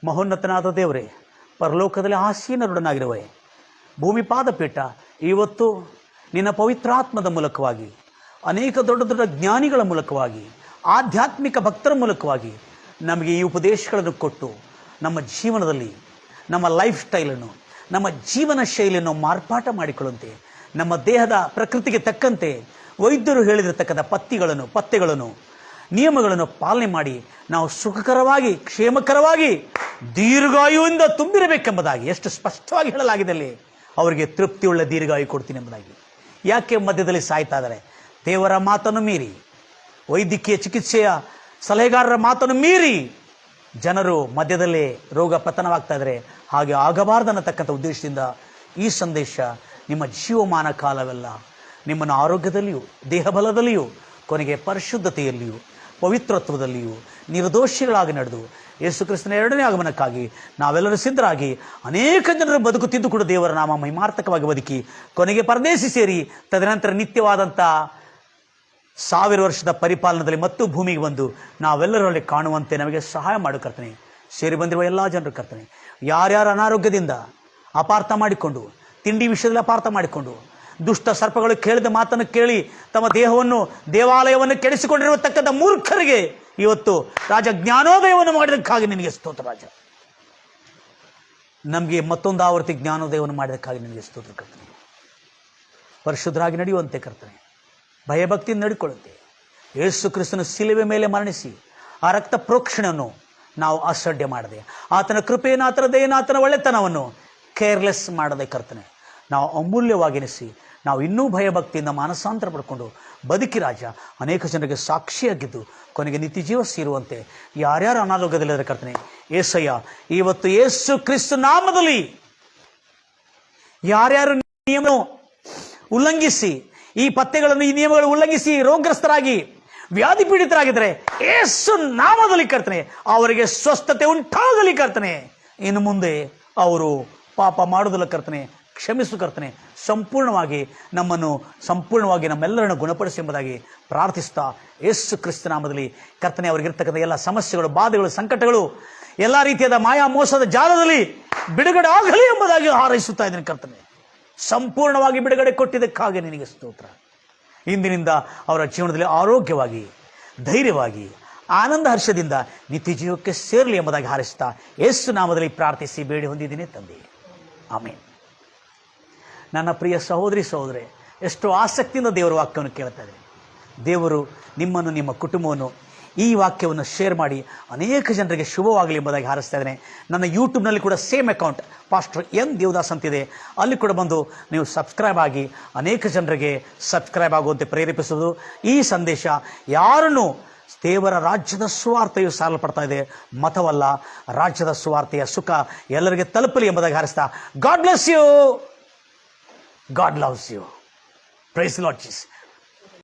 ಮಹೋನ್ನತನಾದ ದೇವರೇ, ಪರಲೋಕದಲ್ಲಿ ಆಸೀನರುಡನಾಗಿರುವೆ, ಭೂಮಿ ಪಾದಪೀಠ ಇವತ್ತು ನಿನ್ನ ಪವಿತ್ರಾತ್ಮದ ಮೂಲಕವಾಗಿ, ಅನೇಕ ದೊಡ್ಡ ದೊಡ್ಡ ಜ್ಞಾನಿಗಳ ಮೂಲಕವಾಗಿ, ಆಧ್ಯಾತ್ಮಿಕ ಭಕ್ತರ ಮೂಲಕವಾಗಿ ನಮಗೆ ಈ ಉಪದೇಶಗಳನ್ನು ಕೊಟ್ಟು ನಮ್ಮ ಜೀವನದಲ್ಲಿ ನಮ್ಮ ಲೈಫ್ ಸ್ಟೈಲನ್ನು, ನಮ್ಮ ಜೀವನ ಶೈಲಿಯನ್ನು ಮಾರ್ಪಾಟ ಮಾಡಿಕೊಳ್ಳುವಂತೆ, ನಮ್ಮ ದೇಹದ ಪ್ರಕೃತಿಗೆ ತಕ್ಕಂತೆ ವೈದ್ಯರು ಹೇಳಿದಿರತಕ್ಕಂಥ ಪಥ್ಯಗಳನ್ನು ನಿಯಮಗಳನ್ನು ಪಾಲನೆ ಮಾಡಿ ನಾವು ಸುಖಕರವಾಗಿ ಕ್ಷೇಮಕರವಾಗಿ ದೀರ್ಘಾಯುವಿಂದ ತುಂಬಿರಬೇಕೆಂಬುದಾಗಿ ಎಷ್ಟು ಸ್ಪಷ್ಟವಾಗಿ ಹೇಳಲಾಗಿದೆ ಅಲ್ಲಿ. ಅವರಿಗೆ ತೃಪ್ತಿಯುಳ್ಳ ದೀರ್ಘಾಯು ಕೊಡ್ತೀನಿ ಎಂಬುದಾಗಿ. ಯಾಕೆ ಮಧ್ಯದಲ್ಲಿ ಸಾಯ್ತಾ ಇದ್ದಾರೆ? ದೇವರ ಮಾತನ್ನು ಮೀರಿ, ವೈದ್ಯಕೀಯ ಚಿಕಿತ್ಸೆಯ ಸಲಹೆಗಾರರ ಮಾತನ್ನು ಮೀರಿ ಜನರು ಮಧ್ಯದಲ್ಲೇ ರೋಗ ಪತನವಾಗ್ತಾ ಇದ್ದಾರೆ. ಹಾಗೆ ಆಗಬಾರ್ದನ್ನತಕ್ಕಂಥ ಉದ್ದೇಶದಿಂದ ಈ ಸಂದೇಶ ನಿಮ್ಮ ಜೀವಮಾನ ಕಾಲವೆಲ್ಲ ನಿಮ್ಮನ್ನು ಆರೋಗ್ಯದಲ್ಲಿಯೂ ದೇಹಬಲದಲ್ಲಿಯೂ ಕೊನೆಗೆ ಪರಿಶುದ್ಧತೆಯಲ್ಲಿಯೂ ಪವಿತ್ರತ್ವದಲ್ಲಿಯೂ ನಿರ್ದೋಷಿಗಳಾಗಿ ನಡೆದು ಯೇಸು ಕ್ರಿಸ್ತನ ಎರಡನೇ ಆಗಮನಕ್ಕಾಗಿ ನಾವೆಲ್ಲರೂ ಸಿದ್ಧರಾಗಿ ಅನೇಕ ಜನರು ಬದುಕುತ್ತಿದ್ದು ಕೂಡ ದೇವರ ನಾಮ ಮಹಿಮಾರ್ಥಕವಾಗಿ ಬದುಕಿ ಕೊನೆಗೆ ಪರದೇಶಿ ಸೇರಿ ತದನಂತರ ನಿತ್ಯವಾದಂಥ 1000 ವರ್ಷದ ಪರಿಪಾಲನದಲ್ಲಿ ಮತ್ತು ಭೂಮಿಗೆ ಬಂದು ನಾವೆಲ್ಲರಲ್ಲಿ ಕಾಣುವಂತೆ ನಮಗೆ ಸಹಾಯ ಮಾಡು ಕರ್ತನೆ. ಸೇರಿ ಬಂದಿರುವ ಎಲ್ಲ ಜನರು ಕರ್ತನೆ, ಯಾರ್ಯಾರು ಅನಾರೋಗ್ಯದಿಂದ ಅಪಾರ್ಥ ಮಾಡಿಕೊಂಡು, ತಿಂಡಿ ವಿಷಯದಲ್ಲಿ ಅಪಾರ್ಥ ಮಾಡಿಕೊಂಡು, ದುಷ್ಟ ಸರ್ಪಗಳು ಕೇಳಿದ ಮಾತನ್ನು ಕೇಳಿ ತಮ್ಮ ದೇವಾಲಯವನ್ನು ಕೆಡಿಸಿಕೊಂಡಿರತಕ್ಕಂಥ ಮೂರ್ಖರಿಗೆ ಇವತ್ತು ರಾಜ ಜ್ಞಾನೋದಯವನ್ನು ಮಾಡಿದಕ್ಕಾಗಿ ನಿನಗೆ ಸ್ತೋತ್ರ ರಾಜ. ನಮಗೆ ಮತ್ತೊಂದು ಆವರ್ತಿ ಜ್ಞಾನೋದಯವನ್ನು ಮಾಡಿದಕ್ಕಾಗಿ ನಿನಗೆ ಸ್ತೋತ್ರ ಕರ್ತನೆ. ಪರಿಶುದ್ಧರಾಗಿ ನಡೆಯುವಂತೆ ಕರ್ತನೆ, ಭಯಭಕ್ತಿಯಿಂದ ನಡ್ಕೊಳ್ಳುತ್ತೆ. ಯೇಸು ಕ್ರಿಸ್ತನ ಶಿಲುಬೆ ಮೇಲೆ ಮರಣಿಸಿ ಆ ರಕ್ತ ಪ್ರೋಕ್ಷಣೆಯನ್ನು ನಾವು ಅಸಡ್ಡೆ ಮಾಡದೆ, ಆತನ ಕೃಪೆಯನ್ನು, ಆತನ ದಯೆಯನ್ನು, ಆತನ ಒಳ್ಳೆತನವನ್ನು ಕೇರ್ಲೆಸ್ ಮಾಡದೆ ಕರ್ತನೆ, ನಾವು ಅಮೂಲ್ಯವಾಗಿನಿಸಿ ನಾವು ಇನ್ನೂ ಭಯಭಕ್ತಿಯಿಂದ ಮಾನಸಾಂತರ ಪಡ್ಕೊಂಡು ಬದುಕಿ ರಾಜ ಅನೇಕ ಜನರಿಗೆ ಸಾಕ್ಷಿಯಾಗಿದ್ದು ಕೊನೆಗೆ ನಿತ್ಯ ಜೀವ ಸೇರುವಂತೆ ಯಾರ್ಯಾರು ಅನಾರೋಗ್ಯದಲ್ಲಿದ್ದಾರೆ ಕರ್ತನೆ, ಏಸಯ್ಯ ಇವತ್ತು ಯೇಸು ಕ್ರಿಸ್ತ ನಾಮದಲ್ಲಿ ಯಾರ್ಯಾರು ನಿಯಮ ಉಲ್ಲಂಘಿಸಿ ಈ ಪಥ್ಯಗಳನ್ನು, ಈ ನಿಯಮಗಳನ್ನು ಉಲ್ಲಂಘಿಸಿ ರೋಗಗ್ರಸ್ತರಾಗಿ ವ್ಯಾಧಿ ಪೀಡಿತರಾಗಿದ್ದರೆ ಯೇಸು ನಾಮದಲ್ಲಿ ಕರ್ತನೆ ಅವರಿಗೆ ಸ್ವಸ್ಥತೆ ಉಂಟಾಗಲಿ ಕರ್ತನೆ. ಇನ್ನು ಮುಂದೆ ಅವರು ಪಾಪ ಮಾಡುವುದಿಲ್ಲ ಕರ್ತನೆ, ಕ್ಷಮಿಸು ಕರ್ತನೆ. ಸಂಪೂರ್ಣವಾಗಿ ನಮ್ಮೆಲ್ಲರನ್ನು ಗುಣಪಡಿಸಿ ಎಂಬುದಾಗಿ ಪ್ರಾರ್ಥಿಸ್ತಾ ಯೇಸು ಕ್ರಿಸ್ತ ನಾಮದಲ್ಲಿ ಕರ್ತನೆ ಅವರಿಗಿರ್ತಕ್ಕಂಥ ಎಲ್ಲ ಸಮಸ್ಯೆಗಳು, ಬಾಧೆಗಳು, ಸಂಕಟಗಳು, ಎಲ್ಲ ರೀತಿಯಾದ ಮಾಯಾ ಮೋಸದ ಜಾಲದಲ್ಲಿ ಬಿಡುಗಡೆ ಆಗಲಿ ಎಂಬುದಾಗಿ ಹಾರೈಸುತ್ತಾ ಇದ್ದೇನೆ ಕರ್ತನೆ. ಸಂಪೂರ್ಣವಾಗಿ ಬಿಡುಗಡೆ ಕೊಟ್ಟಿದ್ದಕ್ಕಾಗಿ ನಿನಗೆ ಸ್ತೋತ್ರ. ಇಂದಿನಿಂದ ಅವರ ಜೀವನದಲ್ಲಿ ಆರೋಗ್ಯವಾಗಿ, ಧೈರ್ಯವಾಗಿ, ಆನಂದ ಹರ್ಷದಿಂದ ನಿತ್ಯ ಜೀವಕ್ಕೆ ಸೇರಲಿ ಎಂಬುದಾಗಿ ಹಾರೈಸುತ್ತಾ ಯೇಸು ನಾಮದಲ್ಲಿ ಪ್ರಾರ್ಥಿಸಿ ಬೇಡಿ ಹೊಂದಿದ್ದೀನಿ ತಂದೆ, ಆಮೇನ್. ನನ್ನ ಪ್ರಿಯ ಸಹೋದರಿ ಸಹೋದರೇ, ಎಷ್ಟು ಆಸಕ್ತಿಯಿಂದ ದೇವರ ವಾಕ್ಯವನ್ನು ಕೇಳ್ತಾ ಇದ್ದಾರೆ. ದೇವರು ನಿಮ್ಮನ್ನು, ನಿಮ್ಮ ಕುಟುಂಬವನ್ನು ಈ ವಾಕ್ಯವನ್ನು ಶೇರ್ ಮಾಡಿ ಅನೇಕ ಜನರಿಗೆ ಶುಭವಾಗಲಿ ಎಂಬುದಾಗಿ ಹಾರೈಸ್ತಾ ಇದ್ದೇನೆ. ನನ್ನ ಯೂಟ್ಯೂಬ್ನಲ್ಲಿ ಕೂಡ same account pastor N Devadas ಅಂತಿದೆ, ಅಲ್ಲಿ ಕೂಡ ಬಂದು ನೀವು ಸಬ್ಸ್ಕ್ರೈಬ್ ಆಗಿ ಅನೇಕ ಜನರಿಗೆ ಸಬ್ಸ್ಕ್ರೈಬ್ ಆಗುವಂತೆ ಪ್ರೇರೇಪಿಸುವುದು. ಈ ಸಂದೇಶ ಯಾರನ್ನು ದೇವರ ರಾಜ್ಯದ ಸುವಾರ್ತೆಯು ಸಾರಲ್ಪಡ್ತಾ ಇದೆ, ಮತವಲ್ಲ, ರಾಜ್ಯದ ಸುವಾರ್ತೆಯ ಸುಖ ಎಲ್ಲರಿಗೆ ತಲುಪಲಿ ಎಂಬುದಾಗಿ ಹಾರೈಸ್ತಾ, God bless you, God loves you. Praise Lord Jesus.